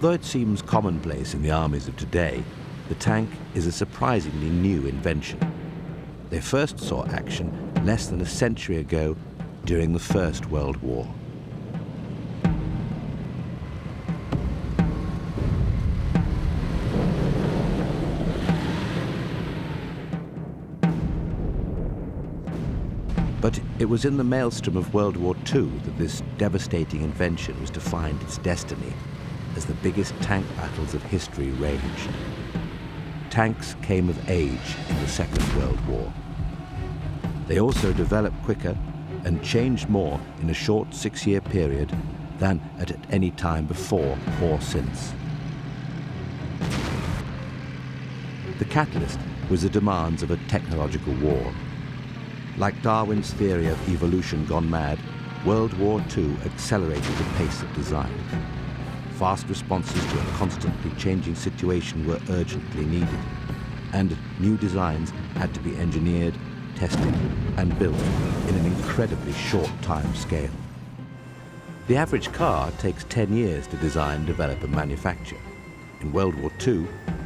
Although it seems commonplace in the armies of today, the tank is a surprisingly new invention. They first saw action less than a century ago during the First World War. But it was in the maelstrom of World War II that this devastating invention was to find its destiny as the biggest tank battles of history raged. Tanks came of age in the Second World War. They also developed quicker and changed more in a short 6-year period than at any time before or since. The catalyst was the demands of a technological war. Like Darwin's theory of evolution gone mad, World War II accelerated the pace of design. Fast responses to a constantly changing situation were urgently needed, and new designs had to be engineered, tested, and built in an incredibly short time scale. The average car takes 10 years to design, develop, and manufacture. In World War II,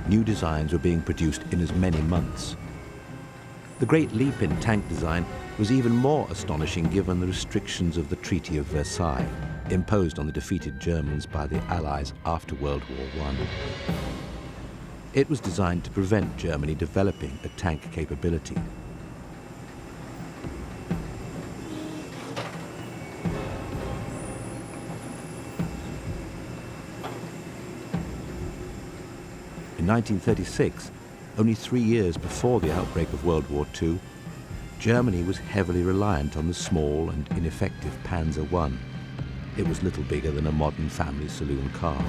new designs were being produced in as many months. The great leap in tank design was even more astonishing given the restrictions of the Treaty of Versailles, imposed on the defeated Germans by the Allies after World War I. It was designed to prevent Germany developing a tank capability. In 1936, only 3 years before the outbreak of World War II, Germany was heavily reliant on the small and ineffective Panzer I. It was little bigger than a modern family saloon car.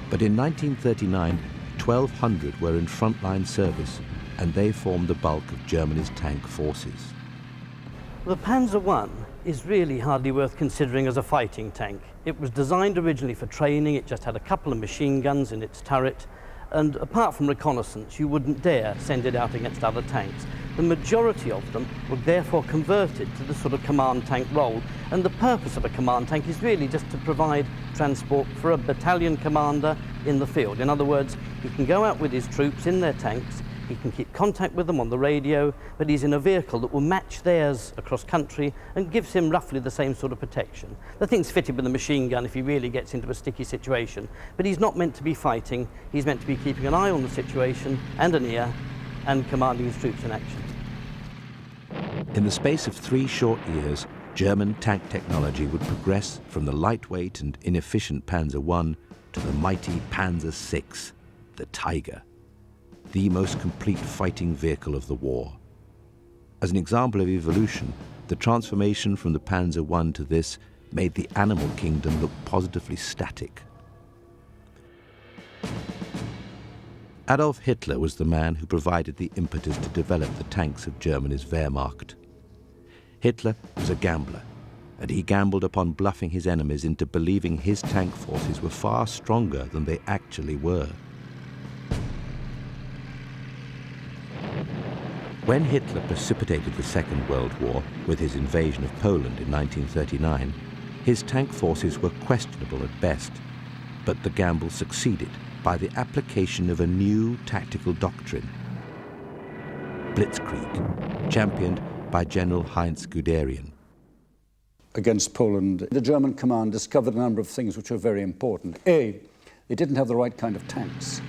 But in 1939, 1,200 were in frontline service, and they formed the bulk of Germany's tank forces. The Panzer I is really hardly worth considering as a fighting tank. It was designed originally for training. It just had a couple of machine guns in its turret. And apart from reconnaissance, you wouldn't dare send it out against other tanks. The majority of them were therefore converted to the sort of command tank role. And the purpose of a command tank is really just to provide transport for a battalion commander in the field. In other words, he can go out with his troops in their tanks, he can keep contact with them on the radio, but he's in a vehicle that will match theirs across country and gives him roughly the same sort of protection. The thing's fitted with a machine gun if he really gets into a sticky situation, but he's not meant to be fighting. He's meant to be keeping an eye on the situation and an ear and commanding his troops in action. In the space of 3 short years, German tank technology would progress from the lightweight and inefficient Panzer I to the mighty Panzer VI, the Tiger, the most complete fighting vehicle of the war. As an example of evolution, the transformation from the Panzer I to this made the animal kingdom look positively static. Adolf Hitler was the man who provided the impetus to develop the tanks of Germany's Wehrmacht. Hitler was a gambler, and he gambled upon bluffing his enemies into believing his tank forces were far stronger than they actually were. When Hitler precipitated the Second World War with his invasion of Poland in 1939, his tank forces were questionable at best, but the gamble succeeded by the application of a new tactical doctrine, Blitzkrieg, championed by General Heinz Guderian. Against Poland, the German command discovered a number of things which were very important. A, they didn't have the right kind of tanks.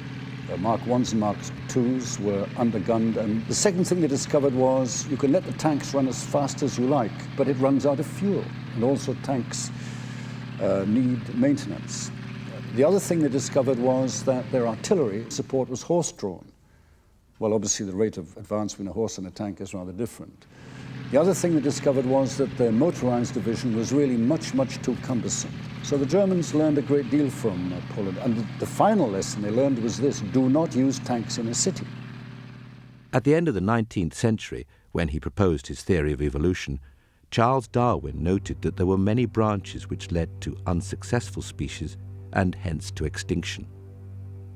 Mark 1s and Mark 2s were undergunned, and the second thing they discovered was you can let the tanks run as fast as you like, but it runs out of fuel, and also tanks need maintenance. The other thing they discovered was that their artillery support was horse-drawn. Well, obviously the rate of advance between a horse and a tank is rather different. The other thing they discovered was that their motorized division was really much, much too cumbersome. So the Germans learned a great deal from Poland. And the final lesson they learned was this: do not use tanks in a city. At the end of the 19th century, when he proposed his theory of evolution, Charles Darwin noted that there were many branches which led to unsuccessful species and hence to extinction.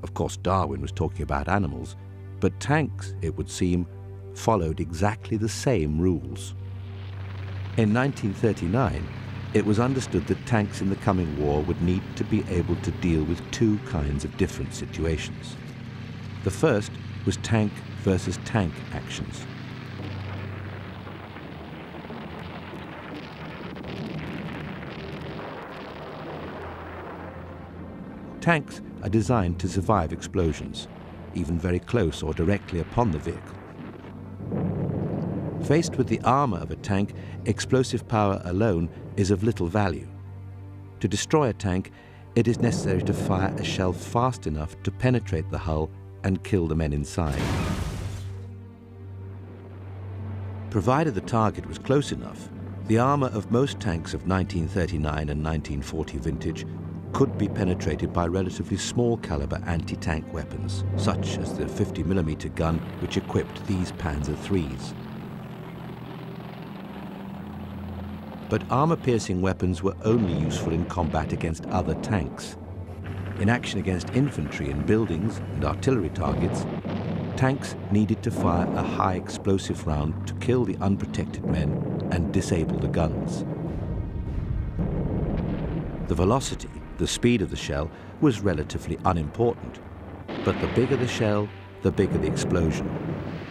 Of course, Darwin was talking about animals, but tanks, it would seem, followed exactly the same rules. In 1939, it was understood that tanks in the coming war would need to be able to deal with two kinds of different situations. The first was tank versus tank actions. Tanks are designed to survive explosions, even very close or directly upon the vehicle. Faced with the armor of a tank, explosive power alone is of little value. To destroy a tank, it is necessary to fire a shell fast enough to penetrate the hull and kill the men inside. Provided the target was close enough, the armor of most tanks of 1939 and 1940 vintage could be penetrated by relatively small caliber anti-tank weapons, such as the 50mm gun which equipped these Panzer IIIs. But armor-piercing weapons were only useful in combat against other tanks. In action against infantry in buildings and artillery targets, tanks needed to fire a high explosive round to kill the unprotected men and disable the guns. The velocity, the speed of the shell, was relatively unimportant, but the bigger the shell, the bigger the explosion,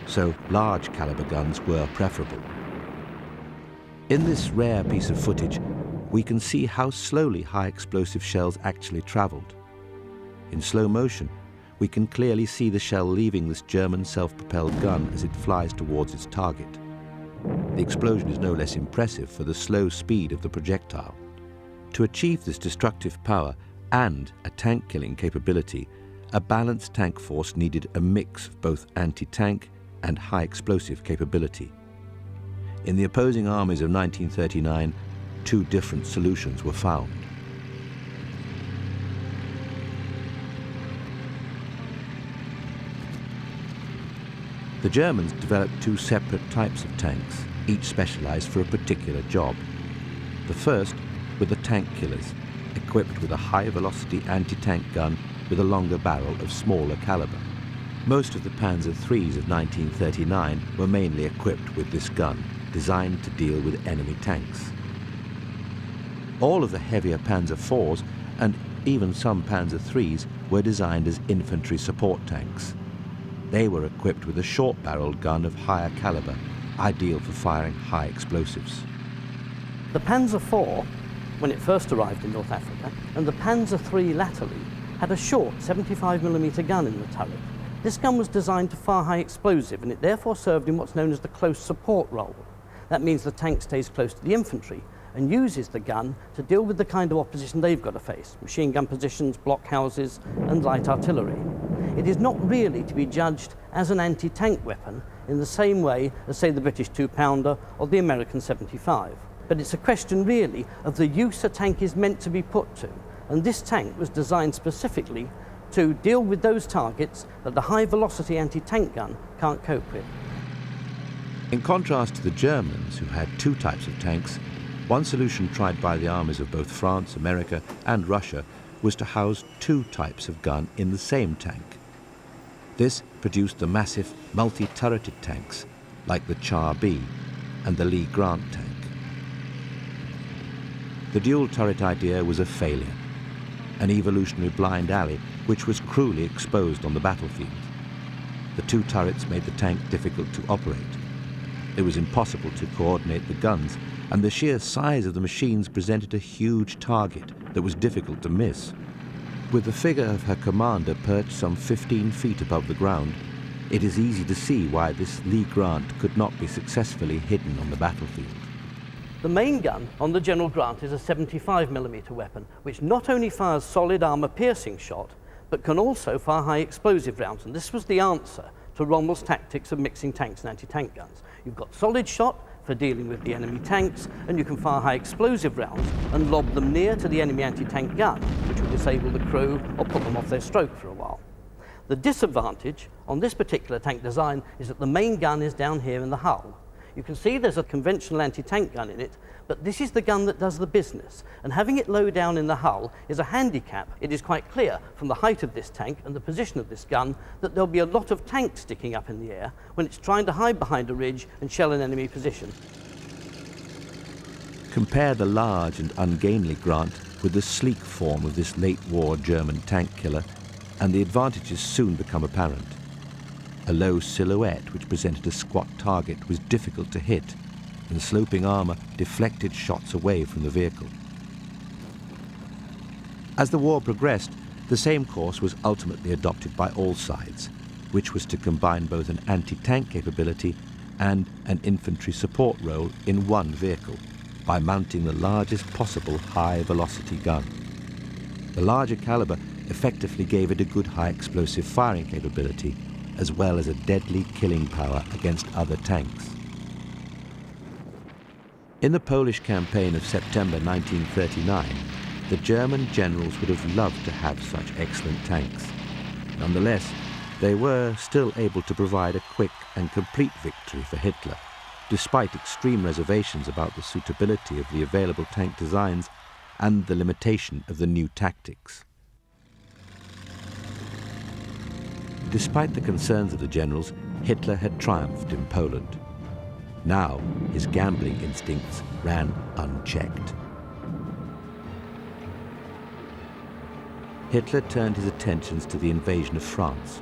so large caliber guns were preferable. In this rare piece of footage, we can see how slowly high explosive shells actually traveled. In slow motion, we can clearly see the shell leaving this German self-propelled gun as it flies towards its target. The explosion is no less impressive for the slow speed of the projectile. To achieve this destructive power and a tank-killing capability, a balanced tank force needed a mix of both anti-tank and high-explosive capability. In the opposing armies of 1939, two different solutions were found. The Germans developed two separate types of tanks, each specialized for a particular job. The first were the tank killers, equipped with a high-velocity anti-tank gun with a longer barrel of smaller caliber. Most of the Panzer IIIs of 1939 were mainly equipped with this gun, designed to deal with enemy tanks. All of the heavier Panzer IVs and even some Panzer IIIs were designed as infantry support tanks. They were equipped with a short-barreled gun of higher caliber, ideal for firing high explosives. The Panzer IV, when it first arrived in North Africa, and the Panzer III latterly, had a short 75mm gun in the turret. This gun was designed to fire high explosive, and it therefore served in what's known as the close support role. That means the tank stays close to the infantry and uses the gun to deal with the kind of opposition they've got to face: machine gun positions, blockhouses, and light artillery. It is not really to be judged as an anti-tank weapon in the same way as, say, the British 2-pounder or the American 75. But it's a question really of the use a tank is meant to be put to, and this tank was designed specifically to deal with those targets that the high-velocity anti-tank gun can't cope with. In contrast to the Germans, who had two types of tanks, one solution tried by the armies of both France, America, and Russia was to house two types of gun in the same tank. This produced the massive multi-turreted tanks, like the Char B and the Lee Grant tank. The dual turret idea was a failure, an evolutionary blind alley which was cruelly exposed on the battlefield. The two turrets made the tank difficult to operate. It was impossible to coordinate the guns, and the sheer size of the machines presented a huge target that was difficult to miss. With the figure of her commander perched some 15 feet above the ground, it is easy to see why this Lee Grant could not be successfully hidden on the battlefield. The main gun on the General Grant is a 75mm weapon, which not only fires solid armor-piercing shot, but can also fire high explosive rounds, and this was the answer to Rommel's tactics of mixing tanks and anti-tank guns. You've got solid shot for dealing with the enemy tanks, and you can fire high explosive rounds and lob them near to the enemy anti-tank gun, which will disable the crew or put them off their stroke for a while. The disadvantage on this particular tank design is that the main gun is down here in the hull. You can see there's a conventional anti-tank gun in it, but this is the gun that does the business, and having it low down in the hull is a handicap. It is quite clear from the height of this tank and the position of this gun that there'll be a lot of tanks sticking up in the air when it's trying to hide behind a ridge and shell an enemy position. Compare the large and ungainly Grant with the sleek form of this late-war German tank killer, and the advantages soon become apparent. A low silhouette which presented a squat target was difficult to hit, and sloping armour deflected shots away from the vehicle. As the war progressed, the same course was ultimately adopted by all sides, which was to combine both an anti-tank capability and an infantry support role in one vehicle by mounting the largest possible high-velocity gun. The larger caliber effectively gave it a good high-explosive firing capability, as well as a deadly killing power against other tanks. In the Polish campaign of September 1939, the German generals would have loved to have such excellent tanks. Nonetheless, they were still able to provide a quick and complete victory for Hitler, despite extreme reservations about the suitability of the available tank designs and the limitation of the new tactics. Despite the concerns of the generals, Hitler had triumphed in Poland. Now his gambling instincts ran unchecked. Hitler turned his attentions to the invasion of France,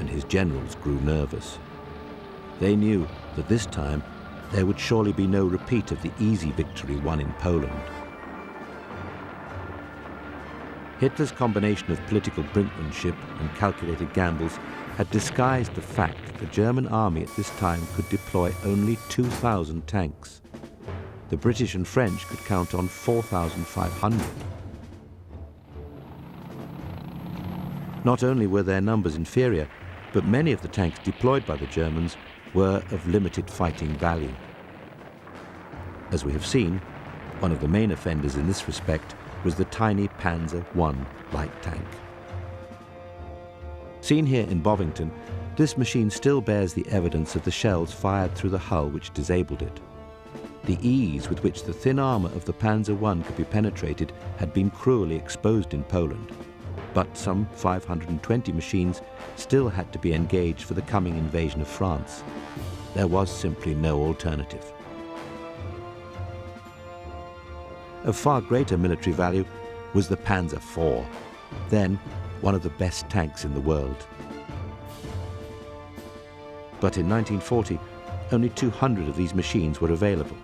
and his generals grew nervous. They knew that this time there would surely be no repeat of the easy victory won in Poland. Hitler's combination of political brinkmanship and calculated gambles had disguised the fact that the German army at this time could deploy only 2,000 tanks. The British and French could count on 4,500. Not only were their numbers inferior, but many of the tanks deployed by the Germans were of limited fighting value. As we have seen, one of the main offenders in this respect was the tiny Panzer I light tank. Seen here in Bovington, this machine still bears the evidence of the shells fired through the hull which disabled it. The ease with which the thin armour of the Panzer I could be penetrated had been cruelly exposed in Poland, but some 520 machines still had to be engaged for the coming invasion of France. There was simply no alternative. Of far greater military value was the Panzer IV, then one of the best tanks in the world. But in 1940, only 200 of these machines were available,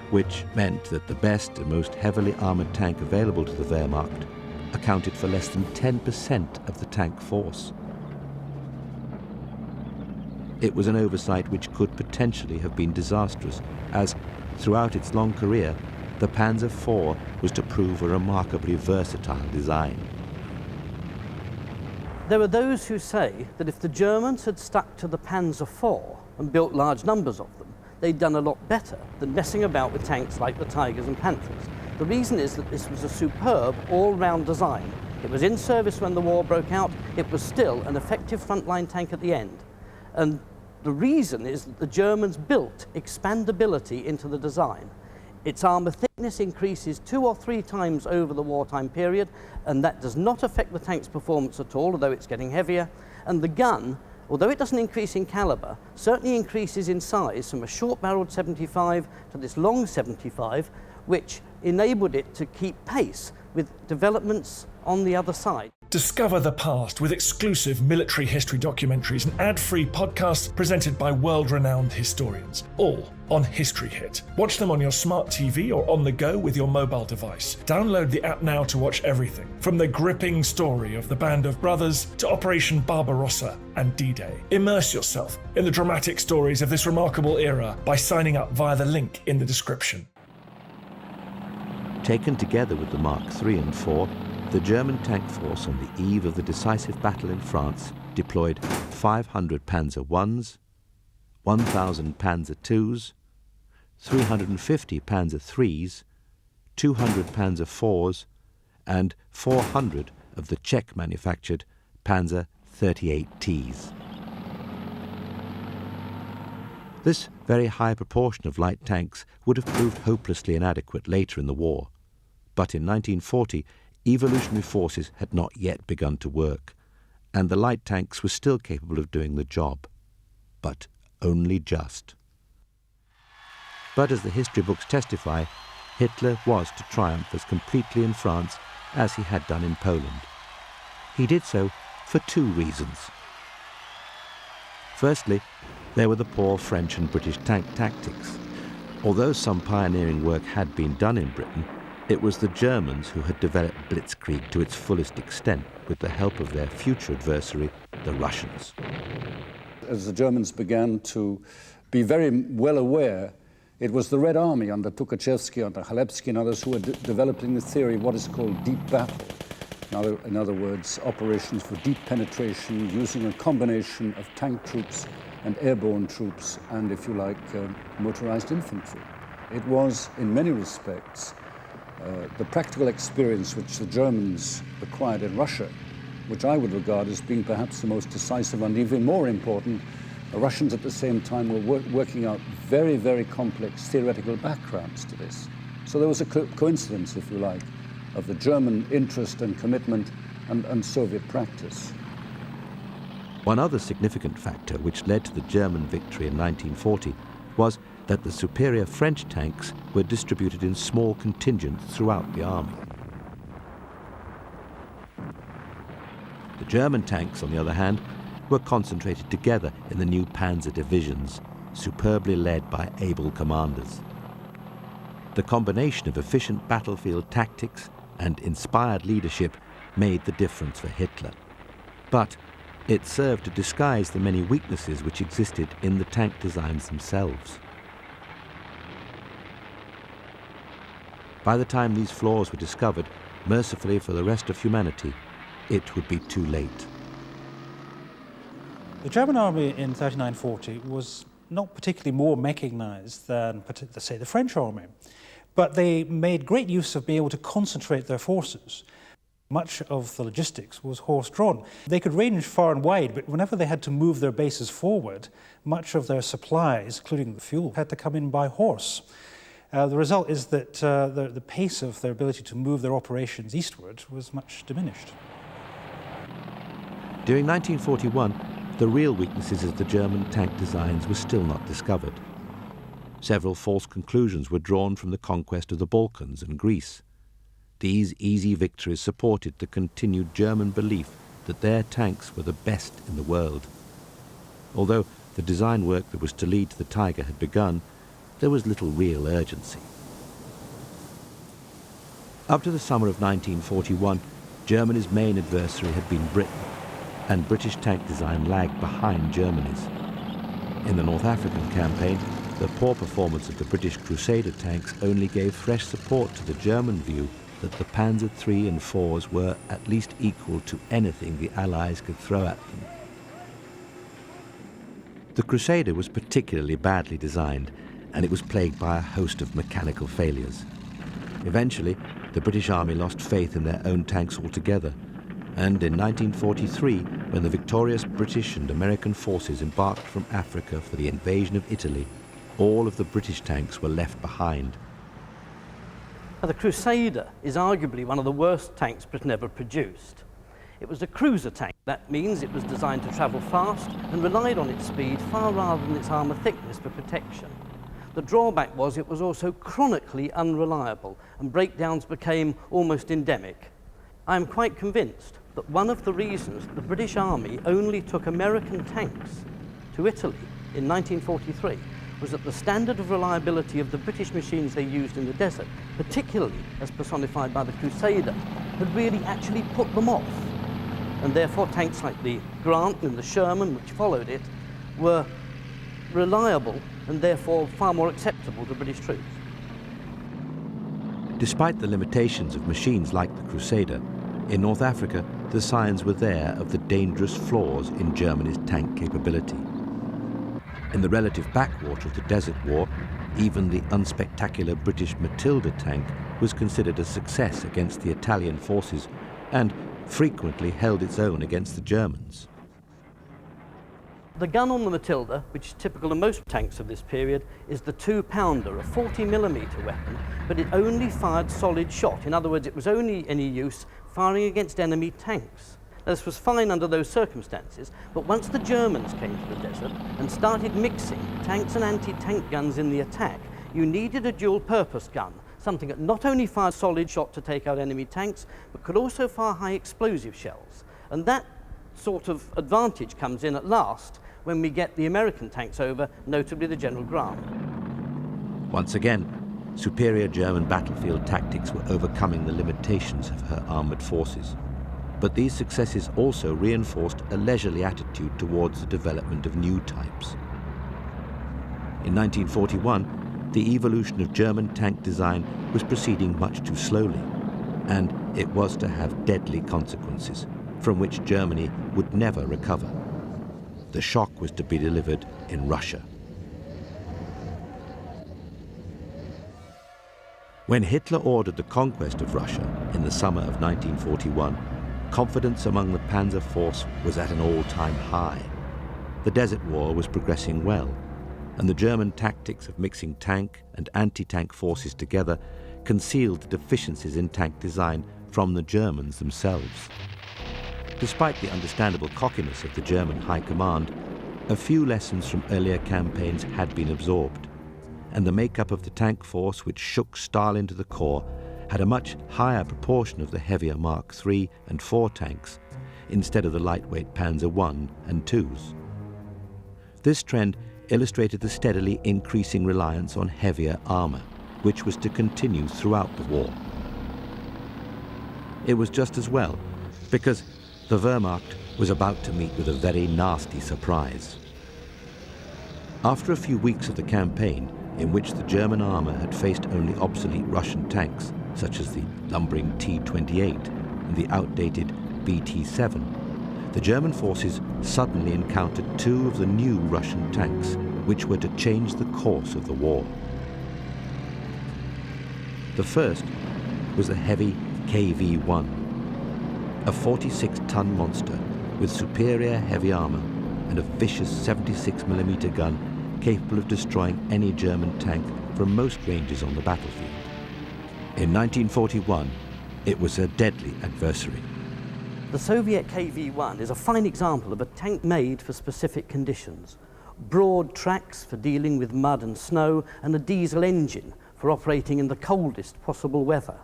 which meant that the best and most heavily armoured tank available to the Wehrmacht accounted for less than 10% of the tank force. It was an oversight which could potentially have been disastrous, as throughout its long career, the Panzer IV was to prove a remarkably versatile design. There are those who say that if the Germans had stuck to the Panzer IV and built large numbers of them, they'd done a lot better than messing about with tanks like the Tigers and Panthers. The reason is that this was a superb all-round design. It was in service when the war broke out. It was still an effective frontline tank at the end. And the reason is that the Germans built expandability into the design. Its armour thickness increases 2 or 3 times over the wartime period, and that does not affect the tank's performance at all, although it's getting heavier. And the gun, although it doesn't increase in calibre, certainly increases in size from a short-barreled 75 to this long 75, which enabled it to keep pace with developments on the other side. Discover the past with exclusive military history documentaries and ad-free podcasts presented by world-renowned historians, all on History Hit. Watch them on your smart TV or on the go with your mobile device. Download the app now to watch everything, from the gripping story of the Band of Brothers to Operation Barbarossa and D-Day. Immerse yourself in the dramatic stories of this remarkable era by signing up via the link in the description. Taken together with the Mark III and IV, the German tank force on the eve of the decisive battle in France deployed 500 Panzer Is, 1,000 Panzer IIs, 350 Panzer IIIs, 200 Panzer IVs, and 400 of the Czech-manufactured Panzer 38Ts. This very high proportion of light tanks would have proved hopelessly inadequate later in the war, but in 1940, evolutionary forces had not yet begun to work, and the light tanks were still capable of doing the job, but only just. But as the history books testify, Hitler was to triumph as completely in France as he had done in Poland. He did so for two reasons. Firstly, there were the poor French and British tank tactics. Although some pioneering work had been done in Britain, it was the Germans who had developed blitzkrieg to its fullest extent with the help of their future adversary, the Russians. As the Germans began to be very well aware, it was the Red Army under Tukhachevsky, under Chalebsky and others who were developing the theory of what is called deep battle. In other words, operations for deep penetration using a combination of tank troops and airborne troops and, if you like, motorized infantry. It was, in many respects, the practical experience which the Germans acquired in Russia, which I would regard as being perhaps the most decisive and even more important. The Russians at the same time were working out very, very complex theoretical backgrounds to this. So there was a coincidence, if you like, of the German interest and commitment and Soviet practice. One other significant factor which led to the German victory in 1940 was that the superior French tanks were distributed in small contingents throughout the army. The German tanks, on the other hand, were concentrated together in the new Panzer divisions, superbly led by able commanders. The combination of efficient battlefield tactics and inspired leadership made the difference for Hitler. But it served to disguise the many weaknesses which existed in the tank designs themselves. By the time these flaws were discovered, mercifully for the rest of humanity, it would be too late. The German army in 39-40 was not particularly more mechanized than, say, the French army, but they made great use of being able to concentrate their forces. Much of the logistics was horse-drawn. They could range far and wide, but whenever they had to move their bases forward, much of their supplies, including the fuel, had to come in by horse. The result is that the pace of their ability to move their operations eastward was much diminished. During 1941, the real weaknesses of the German tank designs were still not discovered. Several false conclusions were drawn from the conquest of the Balkans and Greece. These easy victories supported the continued German belief that their tanks were the best in the world. Although the design work that was to lead to the Tiger had begun, there was little real urgency. Up to the summer of 1941, Germany's main adversary had been Britain, and British tank design lagged behind Germany's. In the North African campaign, the poor performance of the British Crusader tanks only gave fresh support to the German view that the Panzer III and IVs were at least equal to anything the Allies could throw at them. The Crusader was particularly badly designed, and it was plagued by a host of mechanical failures. Eventually, the British Army lost faith in their own tanks altogether, and in 1943, when the victorious British and American forces embarked from Africa for the invasion of Italy, all of the British tanks were left behind. Now, the Crusader is arguably one of the worst tanks Britain ever produced. It was a cruiser tank. That means it was designed to travel fast and relied on its speed far rather than its armour thickness for protection. The drawback was it was also chronically unreliable, and breakdowns became almost endemic. I am quite convinced that one of the reasons the British Army only took American tanks to Italy in 1943 was that the standard of reliability of the British machines they used in the desert, particularly as personified by the Crusader, had really actually put them off. And therefore tanks like the Grant and the Sherman, which followed it, were reliable and therefore far more acceptable to British troops. Despite the limitations of machines like the Crusader, in North Africa the signs were there of the dangerous flaws in Germany's tank capability. In the relative backwater of the Desert War, even the unspectacular British Matilda tank was considered a success against the Italian forces and frequently held its own against the Germans. The gun on the Matilda, which is typical of most tanks of this period, is the 2-pounder, a 40mm weapon, but it only fired solid shot. In other words, it was only any use firing against enemy tanks. Now, this was fine under those circumstances, but once the Germans came to the desert and started mixing tanks and anti-tank guns in the attack, you needed a dual-purpose gun, something that not only fired solid shot to take out enemy tanks, but could also fire high explosive shells. And that sort of advantage comes in at last when we get the American tanks over, notably the General Grant. Once again, superior German battlefield tactics were overcoming the limitations of her armoured forces. But these successes also reinforced a leisurely attitude towards the development of new types. In 1941, the evolution of German tank design was proceeding much too slowly, and it was to have deadly consequences, from which Germany would never recover. The shock was to be delivered in Russia. When Hitler ordered the conquest of Russia in the summer of 1941, confidence among the Panzer Force was at an all-time high. The Desert War was progressing well, and the German tactics of mixing tank and anti-tank forces together concealed the deficiencies in tank design from the Germans themselves. Despite the understandable cockiness of the German High Command, a few lessons from earlier campaigns had been absorbed, and the makeup of the tank force which shook Stalin to the core had a much higher proportion of the heavier Mark III and IV tanks instead of the lightweight Panzer I and IIs. This trend illustrated the steadily increasing reliance on heavier armour, which was to continue throughout the war. It was just as well, because the Wehrmacht was about to meet with a very nasty surprise. After a few weeks of the campaign, in which the German armour had faced only obsolete Russian tanks, such as the lumbering T-28 and the outdated BT-7, the German forces suddenly encountered two of the new Russian tanks, which were to change the course of the war. The first was the heavy KV-1, a 46-ton monster with superior heavy armour and a vicious 76mm gun capable of destroying any German tank from most ranges on the battlefield. In 1941, it was a deadly adversary. The Soviet KV-1 is a fine example of a tank made for specific conditions. Broad tracks for dealing with mud and snow, and a diesel engine for operating in the coldest possible weather.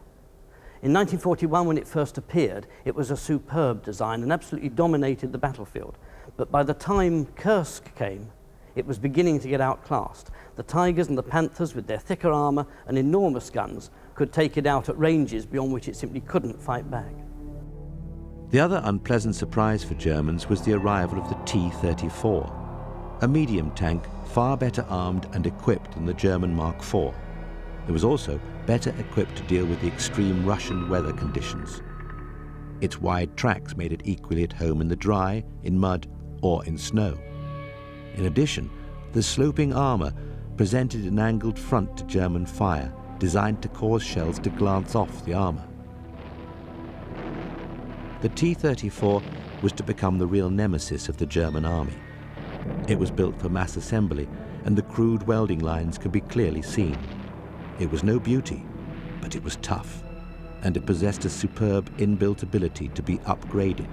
In 1941, when it first appeared, it was a superb design and absolutely dominated the battlefield. But by the time Kursk came, it was beginning to get outclassed. The Tigers and the Panthers, with their thicker armour and enormous guns, could take it out at ranges beyond which it simply couldn't fight back. The other unpleasant surprise for Germans was the arrival of the T-34, a medium tank far better armed and equipped than the German Mark IV. It was also better equipped to deal with the extreme Russian weather conditions. Its wide tracks made it equally at home in the dry, in mud, or in snow. In addition, the sloping armour presented an angled front to German fire, designed to cause shells to glance off the armour. The T-34 was to become the real nemesis of the German army. It was built for mass assembly, and the crude welding lines could be clearly seen. It was no beauty, but it was tough, and it possessed a superb inbuilt ability to be upgraded.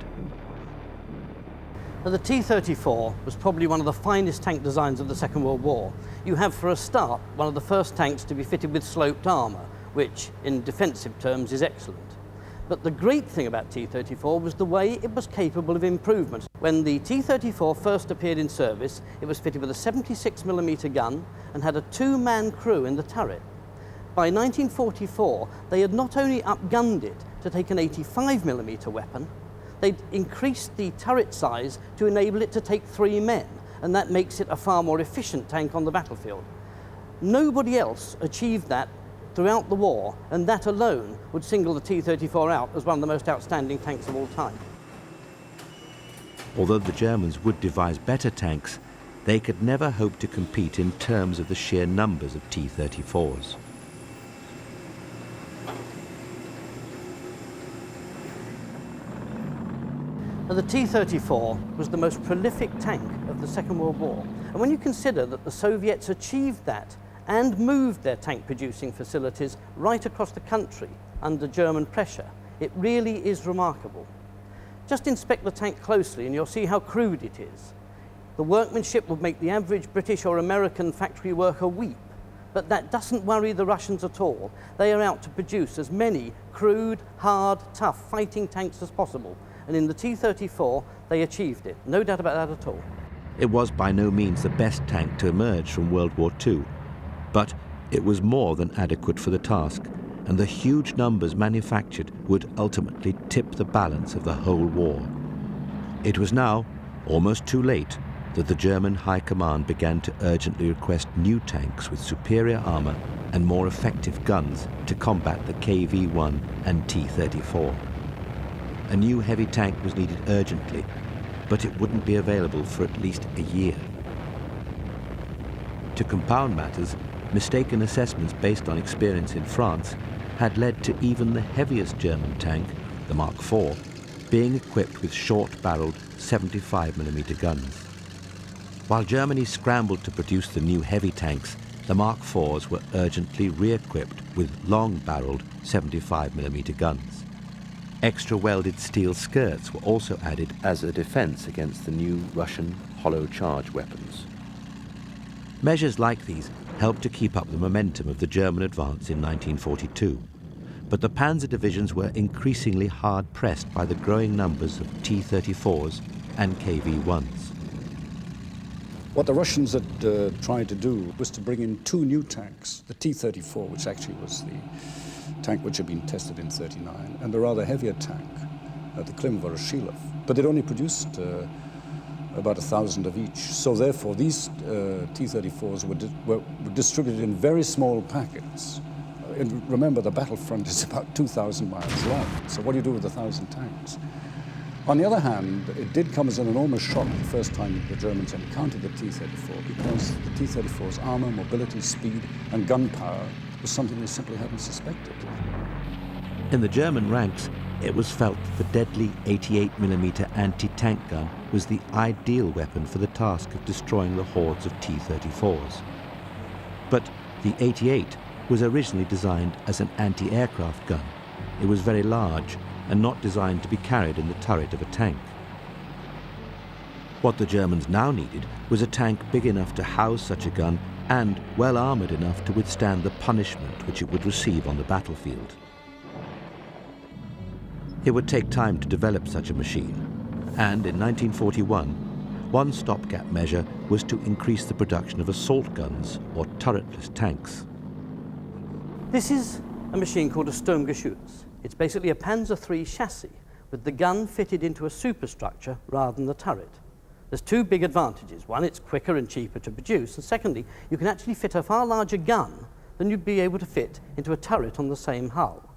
Now, the T-34 was probably one of the finest tank designs of the Second World War. You have, for a start, one of the first tanks to be fitted with sloped armour, which, in defensive terms, is excellent. But the great thing about T-34 was the way it was capable of improvement. When the T-34 first appeared in service, it was fitted with a 76mm gun and had a two-man crew in the turret. By 1944, they had not only upgunned it to take an 85mm weapon, they'd increased the turret size to enable it to take 3 men, and that makes it a far more efficient tank on the battlefield. Nobody else achieved that throughout the war, and that alone would single the T-34 out as one of the most outstanding tanks of all time. Although the Germans would devise better tanks, they could never hope to compete in terms of the sheer numbers of T-34s. Now, the T-34 was the most prolific tank of the Second World War, and when you consider that the Soviets achieved that and moved their tank-producing facilities right across the country under German pressure, it really is remarkable. Just inspect the tank closely and you'll see how crude it is. The workmanship would make the average British or American factory worker weep. But that doesn't worry the Russians at all. They are out to produce as many crude, hard, tough fighting tanks as possible. And in the T-34, they achieved it. No doubt about that at all. It was by no means the best tank to emerge from World War II, but it was more than adequate for the task, and the huge numbers manufactured would ultimately tip the balance of the whole war. It was now, almost too late, that the German High Command began to urgently request new tanks with superior armour and more effective guns to combat the KV-1 and T-34. A new heavy tank was needed urgently, but it wouldn't be available for at least a year. To compound matters, mistaken assessments based on experience in France had led to even the heaviest German tank, the Mark IV, being equipped with short-barreled 75mm guns. While Germany scrambled to produce the new heavy tanks, the Mark IVs were urgently re-equipped with long-barreled 75mm guns. Extra welded steel skirts were also added as a defense against the new Russian hollow charge weapons. Measures like these helped to keep up the momentum of the German advance in 1942, but the Panzer divisions were increasingly hard-pressed by the growing numbers of T-34s and KV-1s. What the Russians had tried to do was to bring in two new tanks, the T-34, which actually was the tank which had been tested in '39, and a rather heavier tank, the Klim-Voroshilov. But they'd only produced about 1,000 of each. So therefore, these T-34s were distributed in very small packets. And remember, the battlefront is about 2,000 miles long. So what do you do with 1,000 tanks? On the other hand, it did come as an enormous shock the first time the Germans encountered the T-34, because the T-34's armor, mobility, speed, and gunpowder was something they simply hadn't suspected. In the German ranks, it was felt that the deadly 88mm anti-tank gun was the ideal weapon for the task of destroying the hordes of T-34s. But the 88 was originally designed as an anti-aircraft gun. It was very large and not designed to be carried in the turret of a tank. What the Germans now needed was a tank big enough to house such a gun and well armoured enough to withstand the punishment which it would receive on the battlefield. It would take time to develop such a machine, and in 1941, one stopgap measure was to increase the production of assault guns or turretless tanks. This is a machine called a Sturmgeschütz. It's basically a Panzer III chassis with the gun fitted into a superstructure rather than the turret. There's two big advantages. One, it's quicker and cheaper to produce, and secondly, you can actually fit a far larger gun than you'd be able to fit into a turret on the same hull.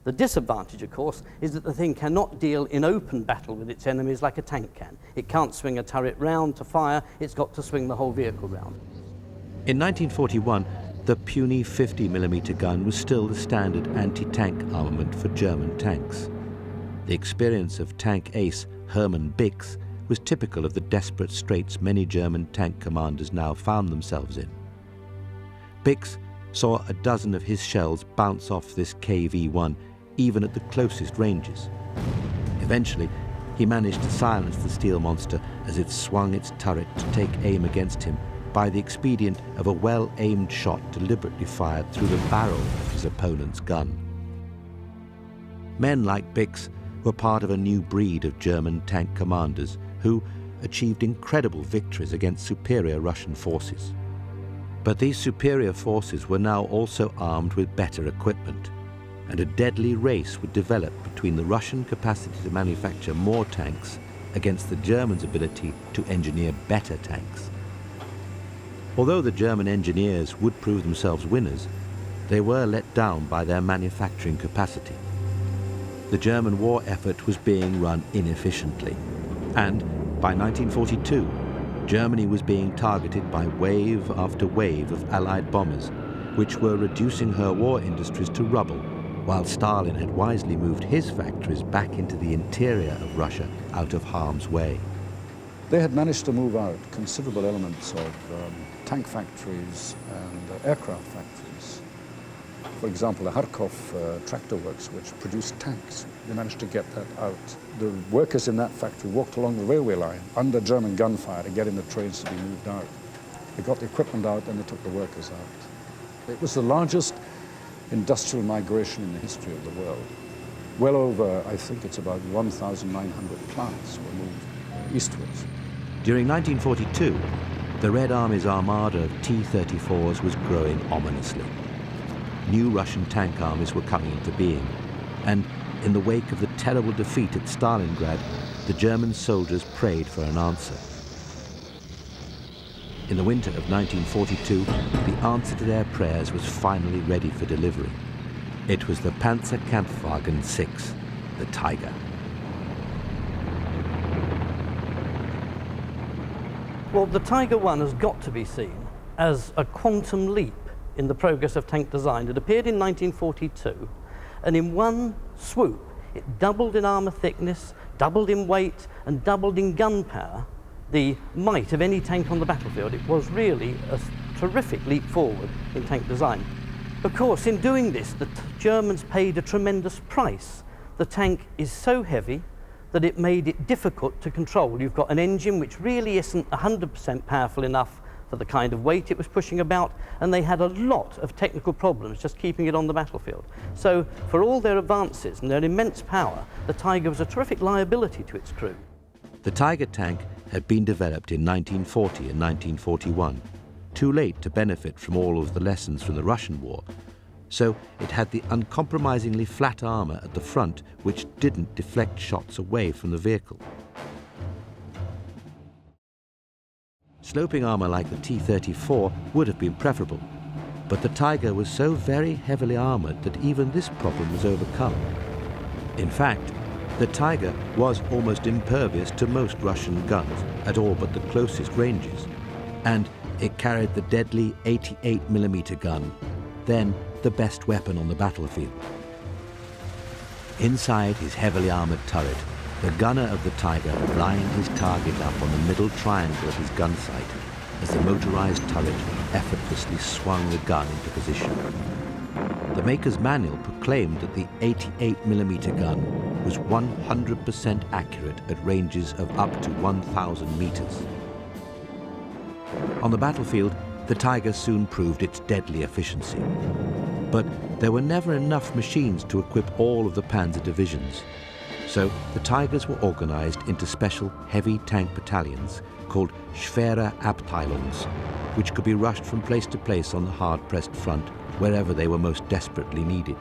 The disadvantage, of course, is that the thing cannot deal in open battle with its enemies like a tank can. It can't swing a turret round to fire, it's got to swing the whole vehicle round. In 1941, the puny 50mm gun was still the standard anti-tank armament for German tanks. The experience of tank ace Hermann Bix was typical of the desperate straits many German tank commanders now found themselves in. Bix saw a dozen of his shells bounce off this KV-1 even at the closest ranges. Eventually, he managed to silence the steel monster as it swung its turret to take aim against him by the expedient of a well-aimed shot deliberately fired through the barrel of his opponent's gun. Men like Bix were part of a new breed of German tank commanders who achieved incredible victories against superior Russian forces. But these superior forces were now also armed with better equipment, and a deadly race would develop between the Russian capacity to manufacture more tanks against the Germans' ability to engineer better tanks. Although the German engineers would prove themselves winners, they were let down by their manufacturing capacity. The German war effort was being run inefficiently, and by 1942, Germany was being targeted by wave after wave of Allied bombers, which were reducing her war industries to rubble, while Stalin had wisely moved his factories back into the interior of Russia out of harm's way. They had managed to move out considerable elements of tank factories and aircraft factories. For example, the Kharkov tractor works, which produced tanks, they managed to get that out. The workers in that factory walked along the railway line under German gunfire to get in the trains to be moved out. They got the equipment out and they took the workers out. It was the largest industrial migration in the history of the world. Well over, I think it's about 1,900 plants were moved eastwards. During 1942, the Red Army's armada of T-34s was growing ominously. New Russian tank armies were coming into being, and in the wake of the terrible defeat at Stalingrad, the German soldiers prayed for an answer. In the winter of 1942, the answer to their prayers was finally ready for delivery. It was the Panzerkampfwagen 6, the Tiger. Well, the Tiger 1 has got to be seen as a quantum leap in the progress of tank design. It appeared in 1942, and in one swoop, it doubled in armour thickness, doubled in weight, and doubled in gun power, the might of any tank on the battlefield. It was really a terrific leap forward in tank design. Of course, in doing this, the Germans paid a tremendous price. The tank is so heavy that it made it difficult to control. You've got an engine which really isn't 100% powerful enough for the kind of weight it was pushing about, and they had a lot of technical problems just keeping it on the battlefield. So for all their advances and their immense power, the Tiger was a terrific liability to its crew. The Tiger tank had been developed in 1940 and 1941, too late to benefit from all of the lessons from the Russian war. So it had the uncompromisingly flat armour at the front, which didn't deflect shots away from the vehicle. Sloping armour like the T-34 would have been preferable, but the Tiger was so very heavily armoured that even this problem was overcome. In fact, the Tiger was almost impervious to most Russian guns at all but the closest ranges, and it carried the deadly 88mm gun, then the best weapon on the battlefield. Inside his heavily armoured turret, the gunner of the Tiger lined his target up on the middle triangle of his gun sight as the motorised turret effortlessly swung the gun into position. The maker's manual proclaimed that the 88mm gun was 100% accurate at ranges of up to 1,000 metres. On the battlefield, the Tiger soon proved its deadly efficiency. But there were never enough machines to equip all of the Panzer divisions. So the Tigers were organised into special heavy tank battalions called Schwere Abteilungs, which could be rushed from place to place on the hard-pressed front wherever they were most desperately needed.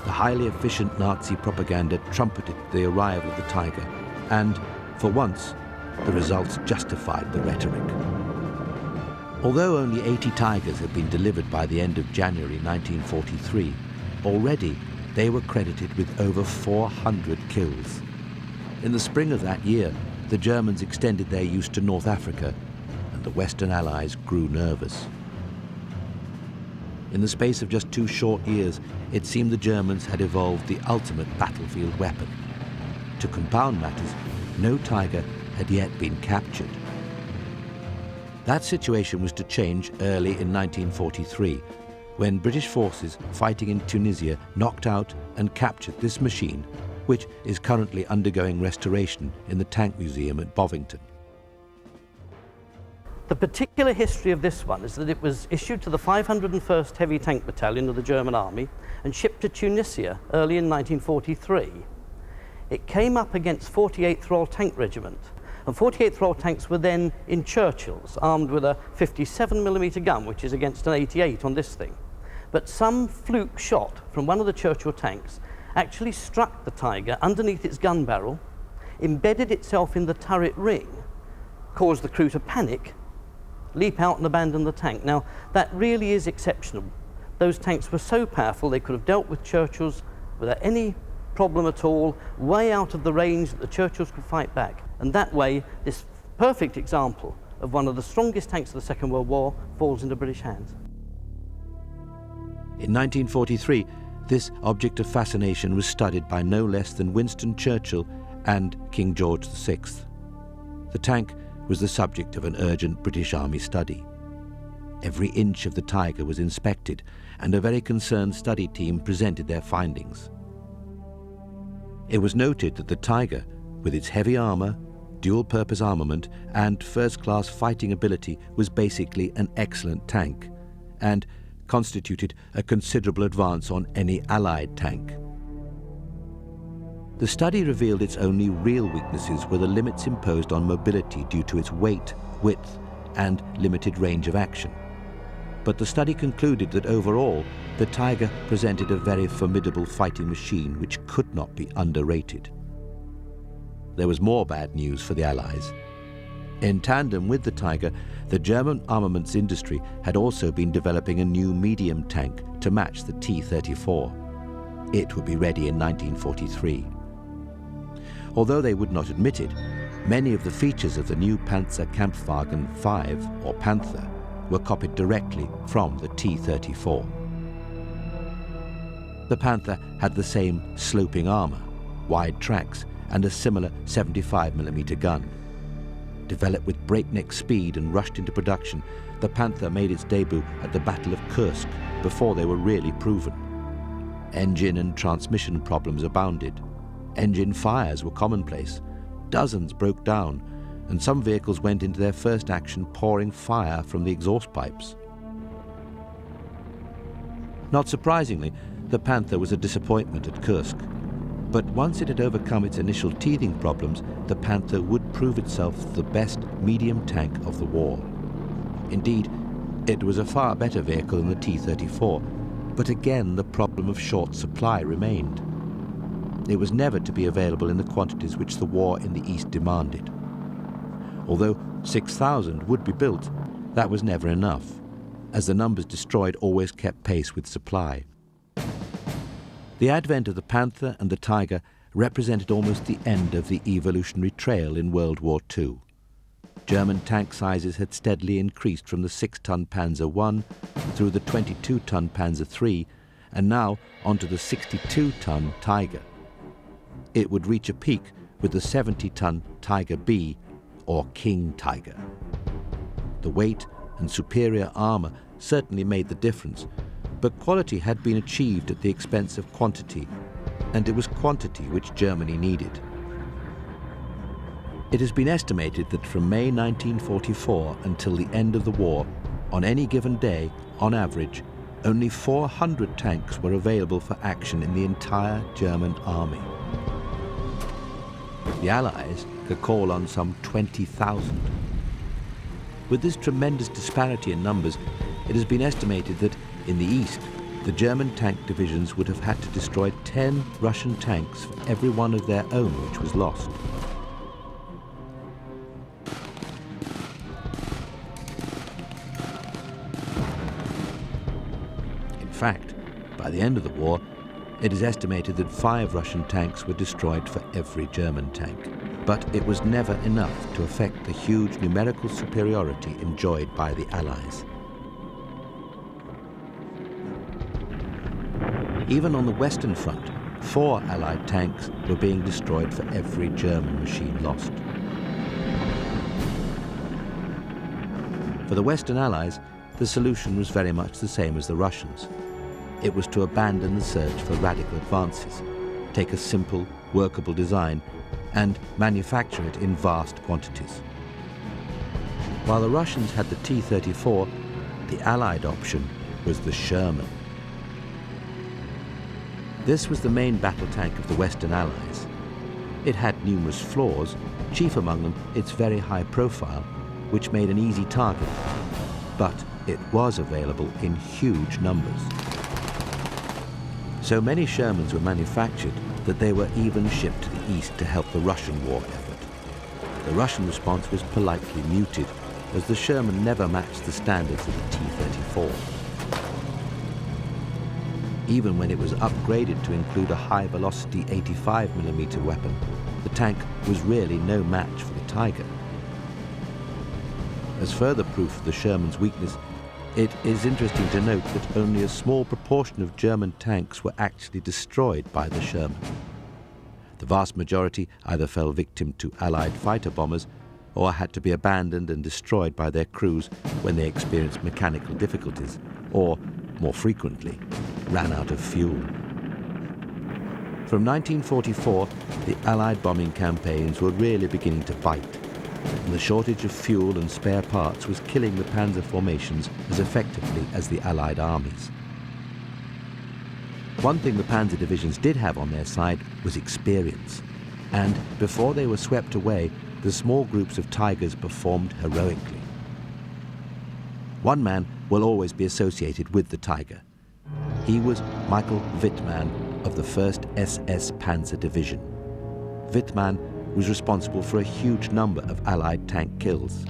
The highly efficient Nazi propaganda trumpeted the arrival of the Tiger, and, for once, the results justified the rhetoric. Although only 80 Tigers had been delivered by the end of January 1943, already they were credited with over 400 kills. In the spring of that year, the Germans extended their use to North Africa, and the Western Allies grew nervous. In the space of just 2 short years, it seemed the Germans had evolved the ultimate battlefield weapon. To compound matters, no Tiger had yet been captured. That situation was to change early in 1943, when British forces fighting in Tunisia knocked out and captured this machine, which is currently undergoing restoration in the Tank Museum at Bovington. The particular history of this one is that it was issued to the 501st Heavy Tank Battalion of the German Army and shipped to Tunisia early in 1943. It came up against 48th Royal Tank Regiment, and 48th Royal tanks were then in Churchills, armed with a 57mm gun, which is against an 88 on this thing. But some fluke shot from one of the Churchill tanks actually struck the Tiger underneath its gun barrel, embedded itself in the turret ring, caused the crew to panic, leap out and abandon the tank. Now, that really is exceptional. Those tanks were so powerful they could have dealt with Churchills without any problem at all, way out of the range that the Churchills could fight back. And that way, this perfect example of one of the strongest tanks of the Second World War falls into British hands. In 1943, this object of fascination was studied by no less than Winston Churchill and King George VI. The tank was the subject of an urgent British Army study. Every inch of the Tiger was inspected, and a very concerned study team presented their findings. It was noted that the Tiger, with its heavy armour, dual-purpose armament, and first-class fighting ability, was basically an excellent tank, and constituted a considerable advance on any Allied tank. The study revealed its only real weaknesses were the limits imposed on mobility due to its weight, width, and limited range of action. But the study concluded that overall, the Tiger presented a very formidable fighting machine which could not be underrated. There was more bad news for the Allies. In tandem with the Tiger, the German armaments industry had also been developing a new medium tank to match the T-34. It would be ready in 1943. Although they would not admit it, many of the features of the new Panzer Kampfwagen 5, or Panther, were copied directly from the T-34. The Panther had the same sloping armor, wide tracks, and a similar 75mm gun. Developed with breakneck speed and rushed into production, the Panther made its debut at the Battle of Kursk before they were really proven. Engine and transmission problems abounded. Engine fires were commonplace. Dozens broke down, and some vehicles went into their first action pouring fire from the exhaust pipes. Not surprisingly, the Panther was a disappointment at Kursk. But once it had overcome its initial teething problems, the Panther would prove itself the best medium tank of the war. Indeed, it was a far better vehicle than the T-34, but again the problem of short supply remained. It was never to be available in the quantities which the war in the East demanded. Although 6,000 would be built, that was never enough, as the numbers destroyed always kept pace with supply. The advent of the Panther and the Tiger represented almost the end of the evolutionary trail in World War II. German tank sizes had steadily increased from the 6-ton Panzer I through the 22-ton Panzer III, and now onto the 62-ton Tiger. It would reach a peak with the 70-ton Tiger B, or King Tiger. The weight and superior armor certainly made the difference, but quality had been achieved at the expense of quantity, and it was quantity which Germany needed. It has been estimated that from May 1944 until the end of the war, on any given day, on average, only 400 tanks were available for action in the entire German army. The Allies could call on some 20,000. With this tremendous disparity in numbers, it has been estimated that in the East, the German tank divisions would have had to destroy 10 Russian tanks for every one of their own which was lost. In fact, by the end of the war, it is estimated that 5 Russian tanks were destroyed for every German tank. But it was never enough to affect the huge numerical superiority enjoyed by the Allies. Even on the Western Front, 4 Allied tanks were being destroyed for every German machine lost. For the Western Allies, the solution was very much the same as the Russians. It was to abandon the search for radical advances, take a simple, workable design, and manufacture it in vast quantities. While the Russians had the T-34, the Allied option was the Sherman. This was the main battle tank of the Western Allies. It had numerous flaws, chief among them its very high profile, which made an easy target, but it was available in huge numbers. So many Shermans were manufactured that they were even shipped to the East to help the Russian war effort. The Russian response was politely muted, as the Sherman never matched the standards of the T-34. Even when it was upgraded to include a high-velocity 85mm weapon, the tank was really no match for the Tiger. As further proof of the Sherman's weakness, it is interesting to note that only a small proportion of German tanks were actually destroyed by the Sherman. The vast majority either fell victim to Allied fighter bombers or had to be abandoned and destroyed by their crews when they experienced mechanical difficulties, or, more frequently, ran out of fuel. From 1944, the Allied bombing campaigns were really beginning to bite. and the shortage of fuel and spare parts was killing the panzer formations as effectively as the Allied armies. One thing the panzer divisions did have on their side was experience, and before they were swept away, the small groups of Tigers performed heroically. One man will always be associated with the Tiger. He was Michael Wittmann of the 1st SS Panzer Division. Wittmann was responsible for a huge number of Allied tank kills.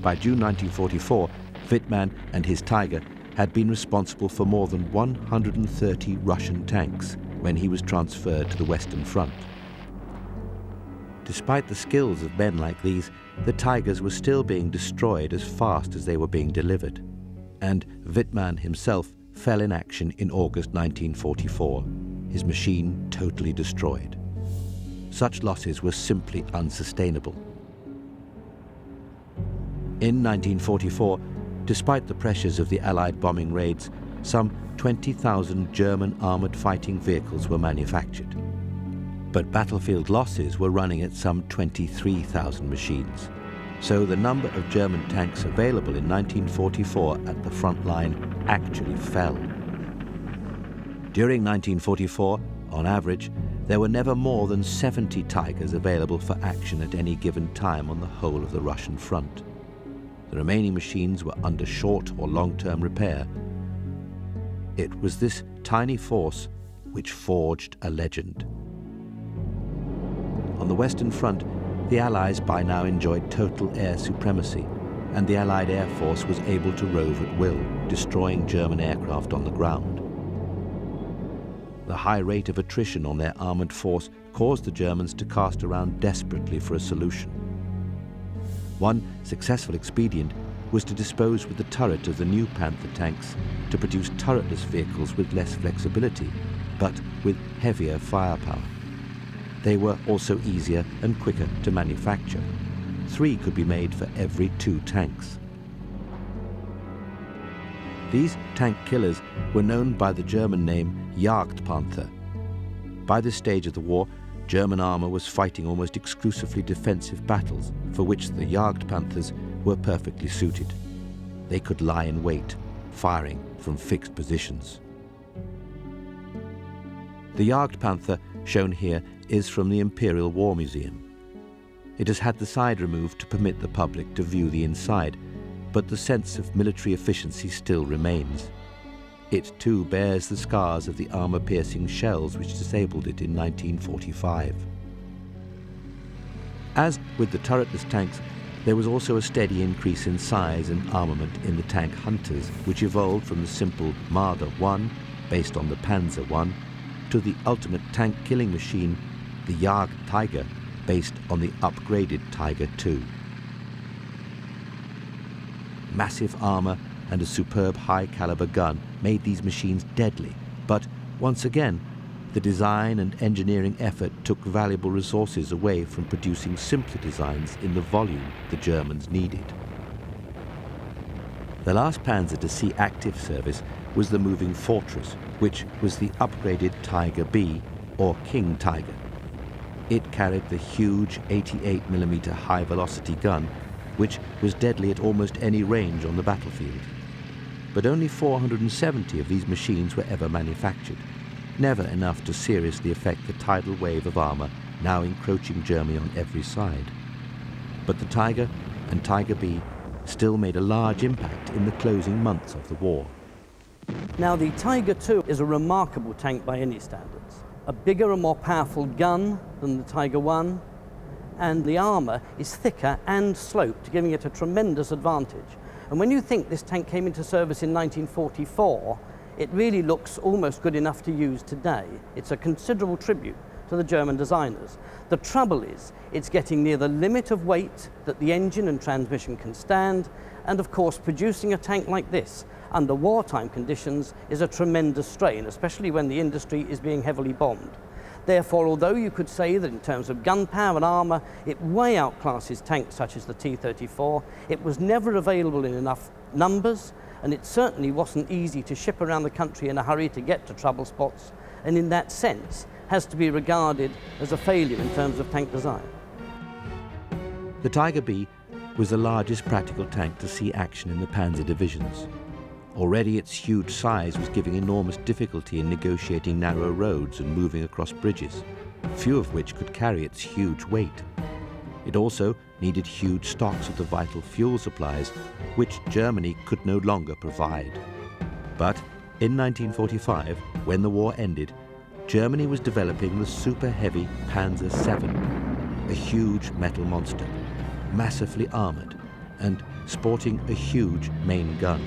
By June 1944, Wittmann and his Tiger had been responsible for more than 130 Russian tanks when he was transferred to the Western Front. Despite the skills of men like these, the Tigers were still being destroyed as fast as they were being delivered, and Wittmann himself fell in action in August 1944, his machine totally destroyed. Such losses were simply unsustainable. In 1944, despite the pressures of the Allied bombing raids, some 20,000 German armoured fighting vehicles were manufactured. But battlefield losses were running at some 23,000 machines. So the number of German tanks available in 1944 at the front line actually fell. During 1944, on average, there were never more than 70 Tigers available for action at any given time on the whole of the Russian front. The remaining machines were under short or long-term repair. It was this tiny force which forged a legend. On the Western Front, the Allies by now enjoyed total air supremacy, and the Allied Air Force was able to rove at will, destroying German aircraft on the ground. The high rate of attrition on their armoured force caused the Germans to cast around desperately for a solution. One successful expedient was to dispose with the turret of the new Panther tanks to produce turretless vehicles with less flexibility, but with heavier firepower. They were also easier and quicker to manufacture. 3 could be made for every 2 tanks. These tank killers were known by the German name Jagdpanther. By this stage of the war, German armour was fighting almost exclusively defensive battles, for which the Jagdpanthers were perfectly suited. They could lie in wait, firing from fixed positions. The Jagdpanther, shown here, is from the Imperial War Museum. It has had the side removed to permit the public to view the inside, but the sense of military efficiency still remains. It too bears the scars of the armour-piercing shells which disabled it in 1945. As with the turretless tanks, there was also a steady increase in size and armament in the tank hunters, which evolved from the simple Marder 1, based on the Panzer 1, to the ultimate tank killing machine, the Jagd Tiger, based on the upgraded Tiger II. Massive armour and a superb high-caliber gun made these machines deadly, but once again, the design and engineering effort took valuable resources away from producing simpler designs in the volume the Germans needed. The last Panzer to see active service was the Moving Fortress, which was the upgraded Tiger B, or King Tiger. It carried the huge 88mm high-velocity gun, which was deadly at almost any range on the battlefield. But only 470 of these machines were ever manufactured, never enough to seriously affect the tidal wave of armour now encroaching Germany on every side. But the Tiger and Tiger B still made a large impact in the closing months of the war. Now, the Tiger II is a remarkable tank by any standards. A bigger and more powerful gun than the Tiger I, and the armour is thicker and sloped, giving it a tremendous advantage. And when you think this tank came into service in 1944, it really looks almost good enough to use today. It's a considerable tribute to the German designers. The trouble is, it's getting near the limit of weight that the engine and transmission can stand, and of course, producing a tank like this under wartime conditions is a tremendous strain, especially when the industry is being heavily bombed. Therefore, although you could say that in terms of gunpowder and armour, it way outclasses tanks such as the T-34, it was never available in enough numbers, and it certainly wasn't easy to ship around the country in a hurry to get to trouble spots, and in that sense has to be regarded as a failure in terms of tank design. The Tiger B was the largest practical tank to see action in the Panzer divisions. Already its huge size was giving enormous difficulty in negotiating narrow roads and moving across bridges, few of which could carry its huge weight. It also needed huge stocks of the vital fuel supplies, which Germany could no longer provide. But in 1945, when the war ended, Germany was developing the super-heavy Panzer VII, a huge metal monster, massively armored and sporting a huge main gun.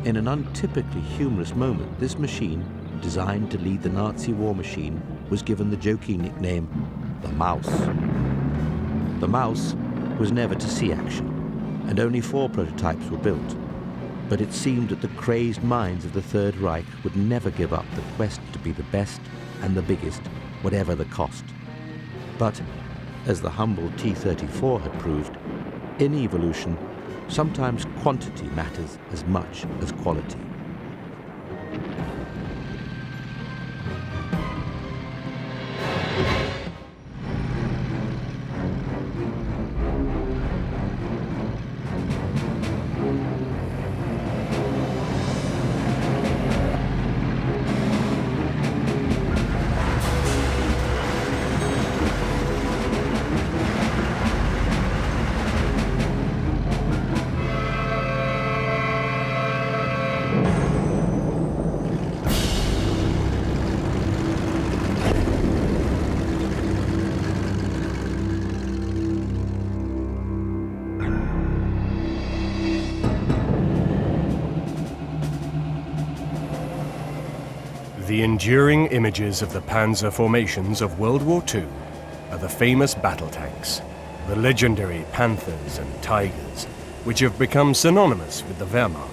In an untypically humorous moment, this machine, designed to lead the Nazi war machine, was given the jokey nickname, the Mouse. The Mouse was never to see action, and only 4 prototypes were built. But it seemed that the crazed minds of the Third Reich would never give up the quest to be the best and the biggest, whatever the cost. But, as the humble T-34 had proved, in evolution, sometimes quantity matters as much as quality. The enduring images of the Panzer formations of World War II are the famous battle tanks, the legendary Panthers and Tigers, which have become synonymous with the Wehrmacht.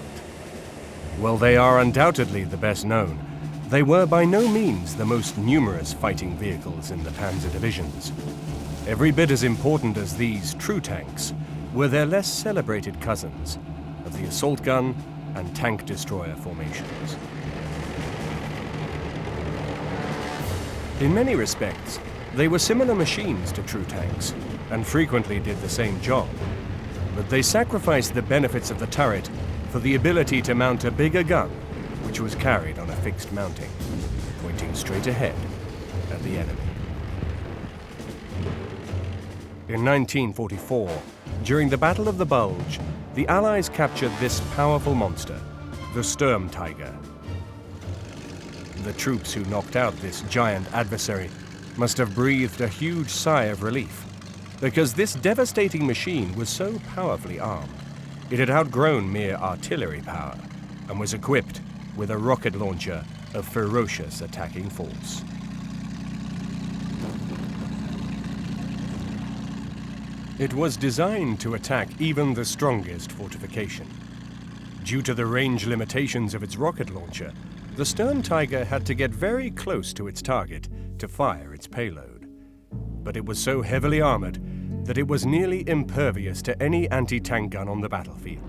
While they are undoubtedly the best known, they were by no means the most numerous fighting vehicles in the Panzer divisions. Every bit as important as these true tanks were their less celebrated cousins of the assault gun and tank destroyer formations. In many respects, they were similar machines to true tanks and frequently did the same job, but they sacrificed the benefits of the turret for the ability to mount a bigger gun, which was carried on a fixed mounting, pointing straight ahead at the enemy. In 1944, during the Battle of the Bulge, the Allies captured this powerful monster, the Sturmtiger. The troops who knocked out this giant adversary must have breathed a huge sigh of relief, because this devastating machine was so powerfully armed. It had outgrown mere artillery power and was equipped with a rocket launcher of ferocious attacking force. It was designed to attack even the strongest fortification. Due to the range limitations of its rocket launcher, the Sturmtiger had to get very close to its target to fire its payload. But it was so heavily armored that it was nearly impervious to any anti-tank gun on the battlefield.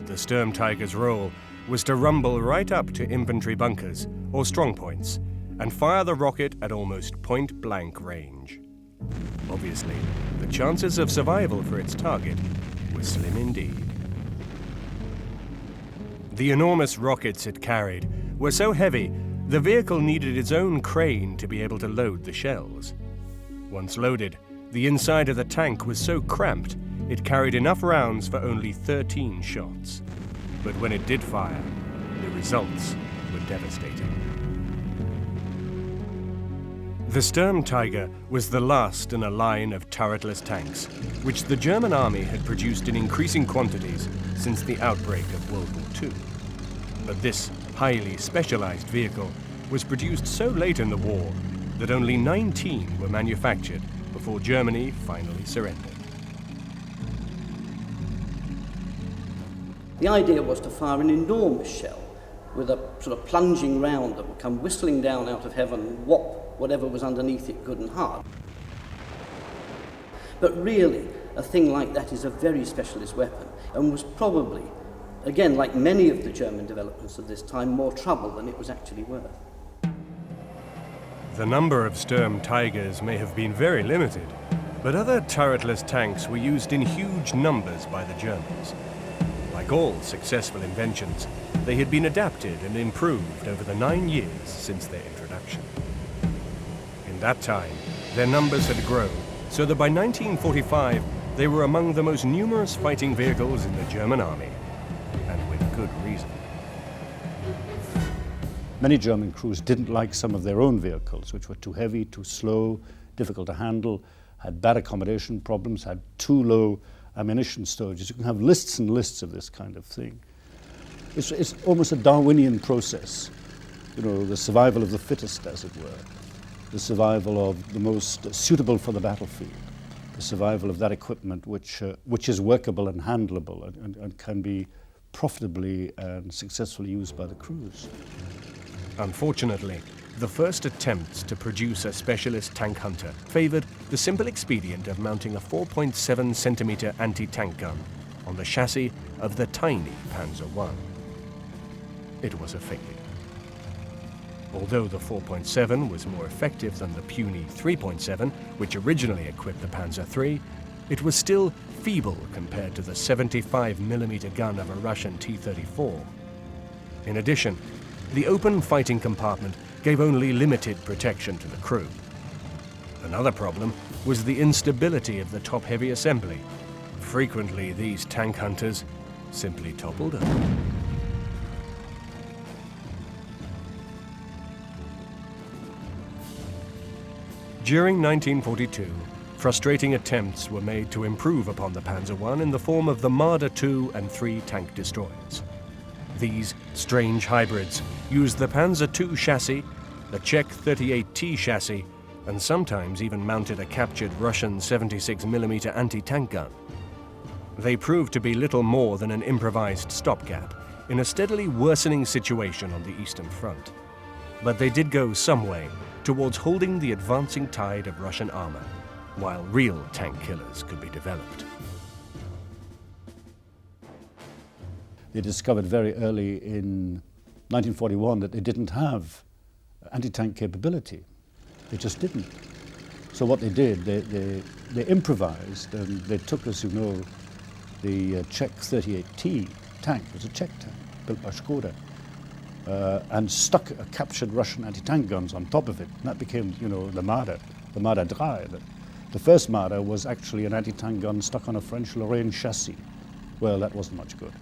The Sturmtiger's role was to rumble right up to infantry bunkers or strongpoints and fire the rocket at almost point-blank range. Obviously, the chances of survival for its target were slim indeed. The enormous rockets it carried were so heavy, the vehicle needed its own crane to be able to load the shells. Once loaded, the inside of the tank was so cramped, it carried enough rounds for only 13 shots. But when it did fire, the results were devastating. The Sturmtiger was the last in a line of turretless tanks, which the German army had produced in increasing quantities since the outbreak of World War II. But this highly specialized vehicle was produced so late in the war that only 19 were manufactured before Germany finally surrendered. The idea was to fire an enormous shell with a sort of plunging round that would come whistling down out of heaven and whop whatever was underneath it good and hard. But really, a thing like that is a very specialist weapon and was probably, again, like many of the German developments of this time, more trouble than it was actually worth. The number of Sturmtigers may have been very limited, But other turretless tanks were used in huge numbers by the Germans. Like all successful inventions, they had been adapted and improved over the 9 years since their introduction. In that time, their numbers had grown, so that by 1945, they were among the most numerous fighting vehicles in the German army, and with good reason. Many German crews didn't like some of their own vehicles, which were too heavy, too slow, difficult to handle, had bad accommodation problems, had too low ammunition storages. You can have lists and lists of this kind of thing. It's almost a Darwinian process, you know, the survival of the fittest, as it were, the survival of the most suitable for the battlefield, the survival of that equipment which is workable and handleable and can be profitably and successfully used by the crews. Unfortunately, the first attempts to produce a specialist tank hunter favored the simple expedient of mounting a 4.7 centimeter anti-tank gun on the chassis of the tiny Panzer I. It was a failure. Although the 4.7 was more effective than the puny 3.7, which originally equipped the Panzer III, it was still feeble compared to the 75mm gun of a Russian T-34. In addition, the open fighting compartment gave only limited protection to the crew. Another problem was the instability of the top-heavy assembly. Frequently, these tank hunters simply toppled over. During 1942, frustrating attempts were made to improve upon the Panzer I in the form of the Marder II and III tank destroyers. These strange hybrids used the Panzer II chassis, the Czech 38T chassis, and sometimes even mounted a captured Russian 76mm anti-tank gun. They proved to be little more than an improvised stopgap in a steadily worsening situation on the Eastern Front. But they did go some way towards holding the advancing tide of Russian armor, while real tank killers could be developed. They discovered very early in 1941 that they didn't have anti-tank capability. They just didn't. So what they did, they improvised, and they took, as you know, the Czech 38T tank. It was a Czech tank built by Skoda, and stuck a captured Russian anti-tank guns on top of it. And that became, you know, the Marder III. The first Marder was actually an anti-tank gun stuck on a French Lorraine chassis. Well, that wasn't much good.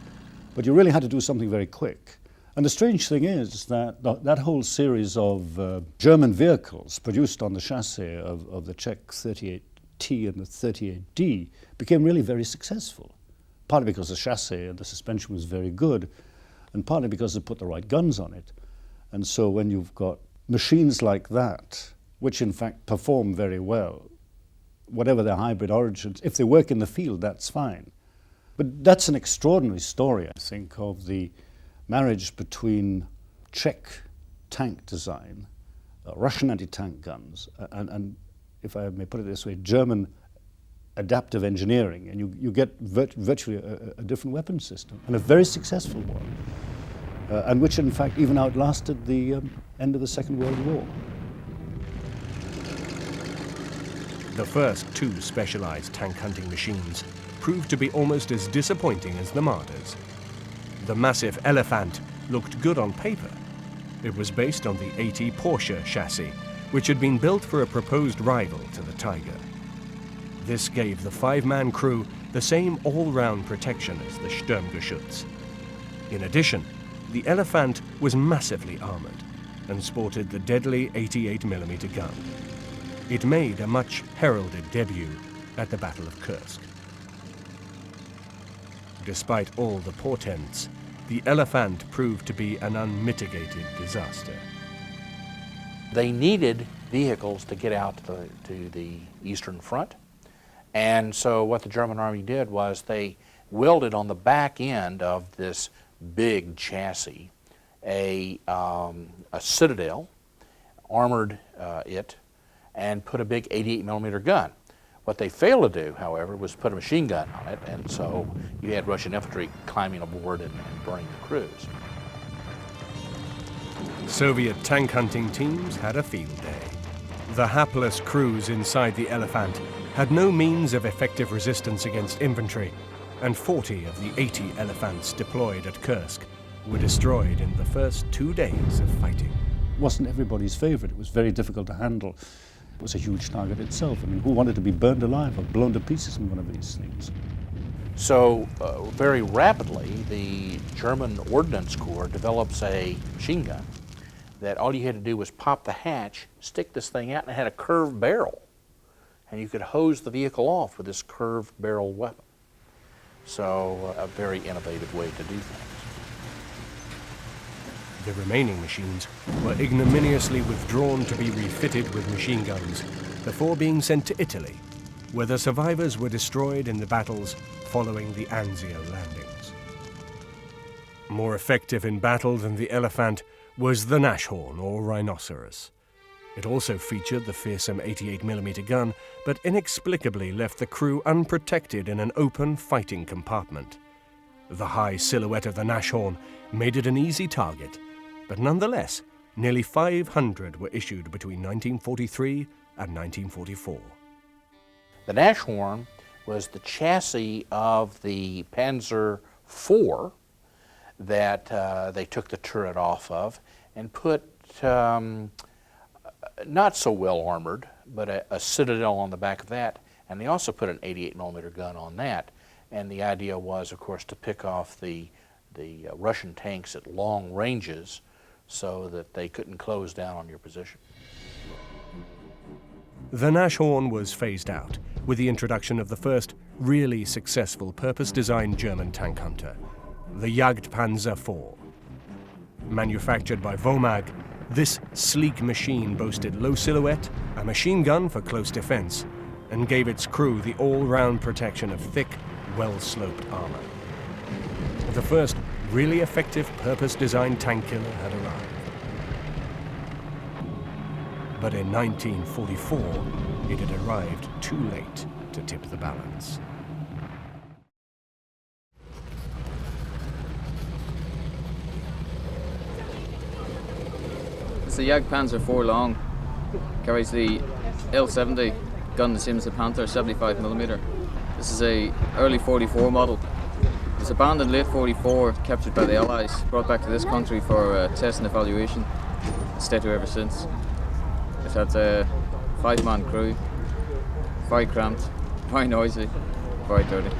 But you really had to do something very quick. And the strange thing is that that whole series of German vehicles produced on the chassis of the Czech 38T and the 38D became really very successful. Partly because the chassis and the suspension was very good, and partly because they put the right guns on it. And so when you've got machines like that, which in fact perform very well, whatever their hybrid origins, if they work in the field, that's fine. But that's an extraordinary story, I think, of the marriage between Czech tank design, Russian anti-tank guns, and if I may put it this way, German adaptive engineering, and you get virtually a different weapon system, and a very successful one, and which in fact even outlasted the end of the Second World War. The first two specialized tank hunting machines proved to be almost as disappointing as the Marders. The massive Elephant looked good on paper. It was based on the 80 Porsche chassis, which had been built for a proposed rival to the Tiger. This gave the five-man crew the same all-round protection as the Sturmgeschütz. In addition, the Elephant was massively armored and sported the deadly 88mm gun. It made a much heralded debut at the Battle of Kursk. Despite all the portents, the Elephant proved to be an unmitigated disaster. They needed vehicles to get out to the Eastern Front. And so what the German Army did was they welded on the back end of this big chassis a Citadel, armored it, and put a big 88mm gun. What they failed to do, however, was put a machine gun on it, and so you had Russian infantry climbing aboard and burning the crews. Soviet tank hunting teams had a field day. The hapless crews inside the Elephant had no means of effective resistance against infantry, and 40 of the 80 elephants deployed at Kursk were destroyed in the first 2 days of fighting. It wasn't everybody's favourite. It was very difficult to handle. It was a huge target itself. I mean, who wanted to be burned alive or blown to pieces in one of these things? So very rapidly, the German Ordnance Corps develops a machine gun that all you had to do was pop the hatch, stick this thing out, and it had a curved barrel. And you could hose the vehicle off with this curved barrel weapon. So a very innovative way to do things. The remaining machines were ignominiously withdrawn to be refitted with machine guns before being sent to Italy, where the survivors were destroyed in the battles following the Anzio landings. More effective in battle than the elephant was the Nashorn, or rhinoceros. It also featured the fearsome 88mm gun, but inexplicably left the crew unprotected in an open fighting compartment. The high silhouette of the Nashorn made it an easy target, but nonetheless, nearly 500 were issued between 1943 and 1944. The Nashorn was the chassis of the Panzer IV that they took the turret off of and put not so well armored, but a citadel on the back of that, and they also put an 88mm gun on that. And the idea was, of course, to pick off the Russian tanks at long ranges so that they couldn't close down on your position. The Nashorn was phased out with the introduction of the first really successful purpose-designed German tank hunter, the Jagdpanzer IV. Manufactured by Vomag, this sleek machine boasted low silhouette, a machine gun for close defense, and gave its crew the all-round protection of thick, well-sloped armor. The first really effective purpose-designed tank killer had arrived. But in 1944, it had arrived too late to tip the balance. It's the Jagdpanzer IV Long. Carries the L70 gun the same as the Panther, 75mm. This is a early 44 model. It was abandoned late 44, captured by the Allies, brought back to this country for test and evaluation. It's stayed here ever since. It had a 5-man crew, very cramped, very noisy, very dirty.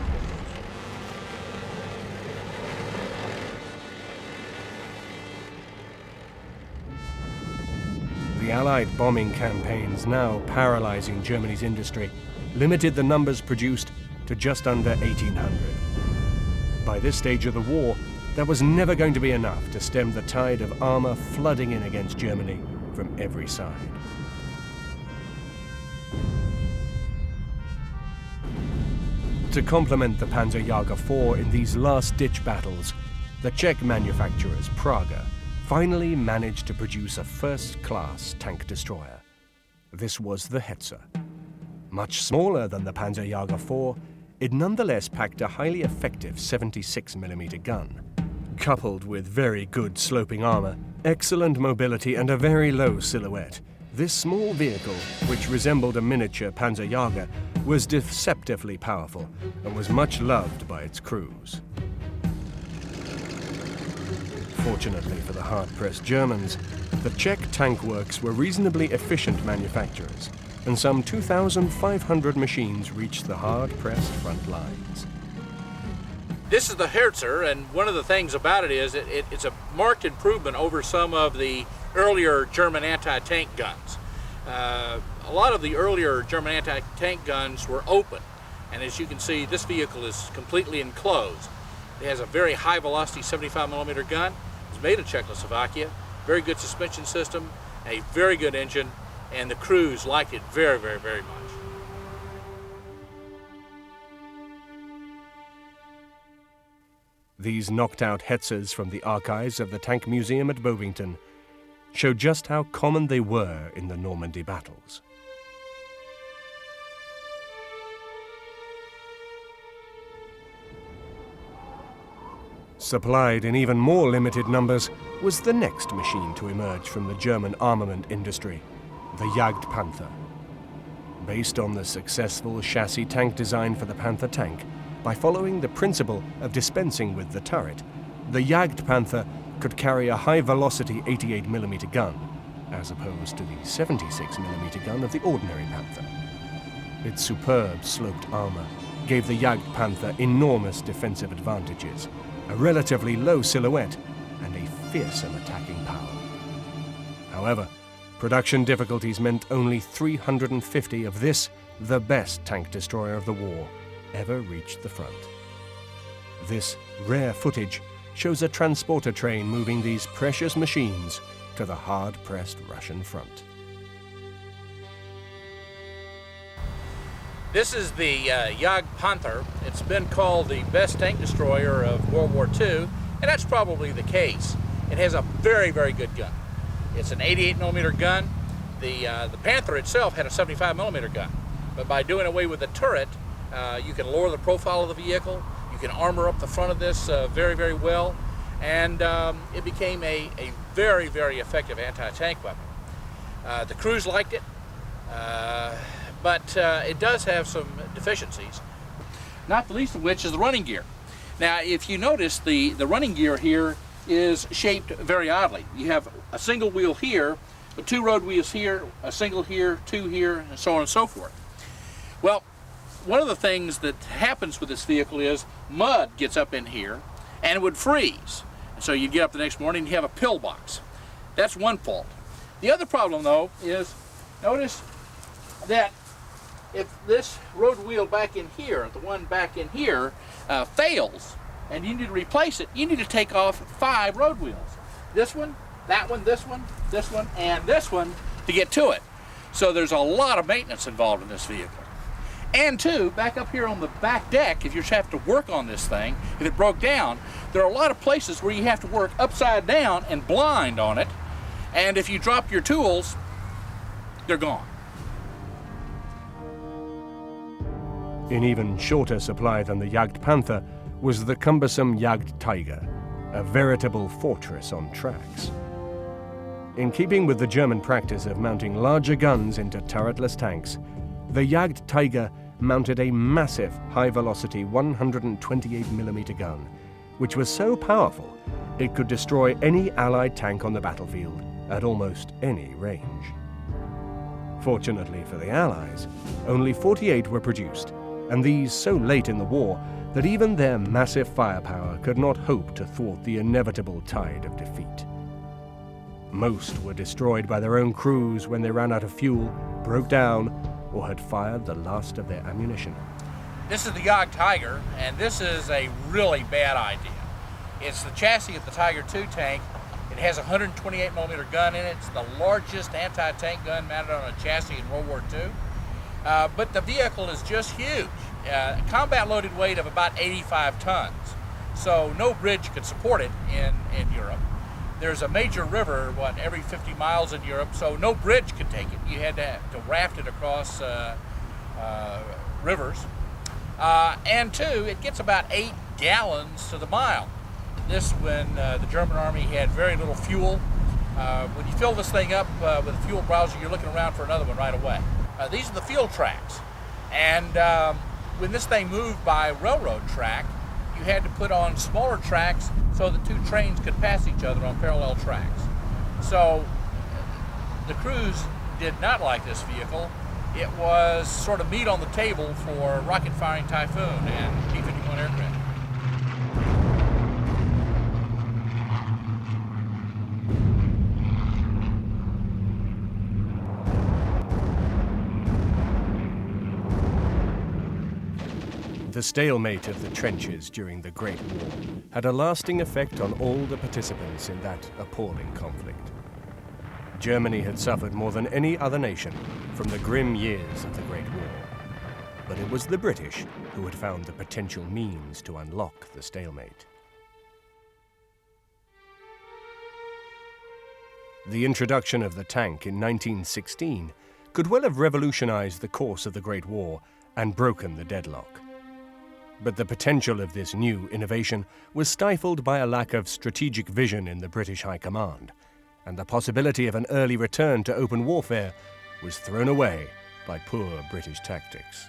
The Allied bombing campaigns, now paralyzing Germany's industry, limited the numbers produced to just under 1,800. By this stage of the war, there was never going to be enough to stem the tide of armor flooding in against Germany from every side. To complement the Panzerjäger IV in these last-ditch battles, the Czech manufacturers Praga finally managed to produce a first-class tank destroyer. This was the Hetzer. Much smaller than the Panzerjäger IV, it nonetheless packed a highly effective 76mm gun. Coupled with very good sloping armor, excellent mobility and a very low silhouette, this small vehicle, which resembled a miniature Panzerjäger, was deceptively powerful and was much loved by its crews. Fortunately for the hard-pressed Germans, the Czech tank works were reasonably efficient manufacturers, and some 2,500 machines reached the hard-pressed front lines. This is the Hetzer, and one of the things about it is it's a marked improvement over some of the earlier German anti-tank guns. A lot of the earlier German anti-tank guns were open, and as you can see, this vehicle is completely enclosed. It has a very high-velocity 75mm gun. It's made in Czechoslovakia. Very good suspension system, a very good engine, and the crews liked it very, very, very much. These knocked-out Hetzers from the archives of the Tank Museum at Bovington show just how common they were in the Normandy battles. Supplied in even more limited numbers was the next machine to emerge from the German armament industry, the Jagdpanther. based on the successful chassis tank design for the Panther tank, by following the principle of dispensing with the turret, the Jagd Panther could carry a high-velocity 88mm gun, as opposed to the 76mm gun of the ordinary Panther. Its superb sloped armor gave the Jagd Panther enormous defensive advantages, a relatively low silhouette, and a fearsome attacking power. However, production difficulties meant only 350 of this, the best tank destroyer of the war, ever reached the front. This rare footage shows a transporter train moving these precious machines to the hard-pressed Russian front. This is the Jagd Panther. It's been called the best tank destroyer of World War II, and that's probably the case. It has a very, very good gun. It's an 88mm gun. The Panther itself had a 75mm gun, but by doing away with the turret, you can lower the profile of the vehicle. You can armor up the front of this very, very well, and it became a very, very effective anti-tank weapon. The crews liked it. But it does have some deficiencies, not the least of which is the running gear. Now, if you notice, the running gear here is shaped very oddly. You have a single wheel here, but two road wheels here, a single here, two here, and so on and so forth. Well, one of the things that happens with this vehicle is mud gets up in here and it would freeze. And so you'd get up the next morning and you have a pillbox. That's one fault. The other problem, though, is notice that if this road wheel back in here, the one back in here, fails and you need to replace it, you need to take off 5 road wheels. This one, that one, this one, and this one to get to it. So there's a lot of maintenance involved in this vehicle. And two, back up here on the back deck, if you have to work on this thing, if it broke down, there are a lot of places where you have to work upside down and blind on it. And if you drop your tools, they're gone. In even shorter supply than the Jagd Panther was the cumbersome Jagd Tiger, a veritable fortress on tracks. In keeping with the German practice of mounting larger guns into turretless tanks, the Jagd Tiger mounted a massive high-velocity 128mm gun, which was so powerful it could destroy any Allied tank on the battlefield at almost any range. Fortunately for the Allies, only 48 were produced, and these so late in the war that even their massive firepower could not hope to thwart the inevitable tide of defeat. Most were destroyed by their own crews when they ran out of fuel, broke down, or had fired the last of their ammunition. This is the Jagd Tiger, and this is a really bad idea. It's the chassis of the Tiger II tank. It has a 128mm gun in it. It's the largest anti-tank gun mounted on a chassis in World War II. But the vehicle is just huge. Combat loaded weight of about 85 tons. So no bridge could support it in Europe. There's a major river, every 50 miles in Europe, so no bridge could take it. You had to raft it across rivers. And two, it gets about 8 gallons to the mile. This when the German army had very little fuel. When you fill this thing up with a fuel browser, you're looking around for another one right away. These are the fuel tracks. And when this thing moved by railroad track, you had to put on smaller tracks so the 2 trains could pass each other on parallel tracks. So the crews did not like this vehicle. It was sort of meat on the table for rocket-firing Typhoon and P-51 aircraft. The stalemate of the trenches during the Great War had a lasting effect on all the participants in that appalling conflict. Germany had suffered more than any other nation from the grim years of the Great War, but it was the British who had found the potential means to unlock the stalemate. The introduction of the tank in 1916 could well have revolutionized the course of the Great War and broken the deadlock. But the potential of this new innovation was stifled by a lack of strategic vision in the British High Command, and the possibility of an early return to open warfare was thrown away by poor British tactics.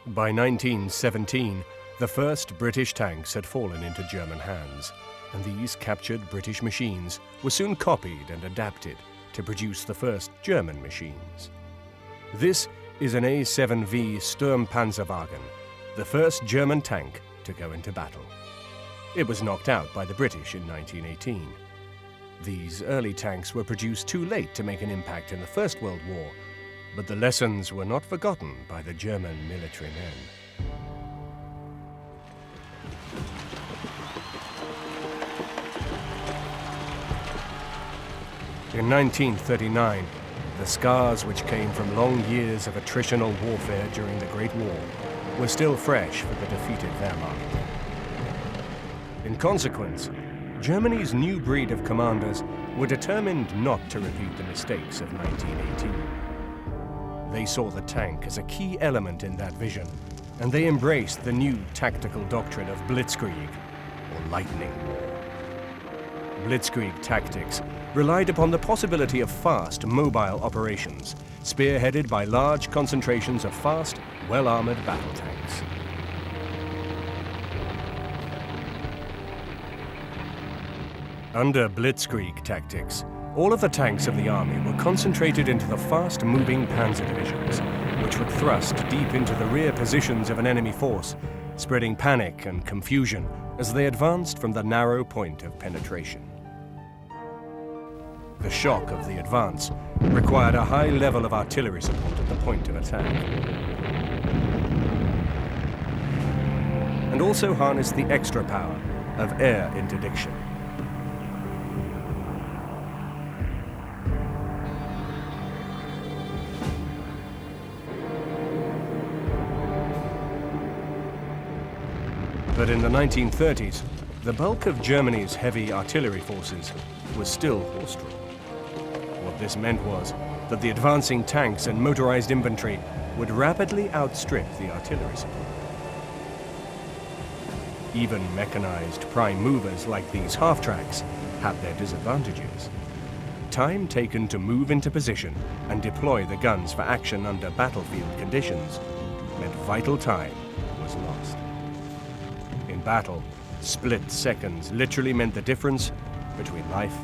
By 1917, the first British tanks had fallen into German hands, and these captured British machines were soon copied and adapted to produce the first German machines. This is an A7V Sturmpanzerwagen, the first German tank to go into battle. It was knocked out by the British in 1918. These early tanks were produced too late to make an impact in the First World War, but the lessons were not forgotten by the German military men. In 1939, the scars which came from long years of attritional warfare during the Great War were still fresh for the defeated Wehrmacht. In consequence, Germany's new breed of commanders were determined not to repeat the mistakes of 1918. They saw the tank as a key element in that vision, and they embraced the new tactical doctrine of blitzkrieg, or lightning war. Blitzkrieg tactics relied upon the possibility of fast, mobile operations, spearheaded by large concentrations of fast, well-armored battle tanks. Under blitzkrieg tactics, all of the tanks of the army were concentrated into the fast-moving panzer divisions, which would thrust deep into the rear positions of an enemy force, spreading panic and confusion as they advanced from the narrow point of penetration. The shock of the advance required a high level of artillery support at the point of attack, and also harnessed the extra power of air interdiction. But in the 1930s, the bulk of Germany's heavy artillery forces was still horse-drawn. What this meant was that the advancing tanks and motorized infantry would rapidly outstrip the artillery support. Even mechanized prime movers like these half-tracks had their disadvantages. Time taken to move into position and deploy the guns for action under battlefield conditions meant vital time was lost. In battle, split seconds literally meant the difference between life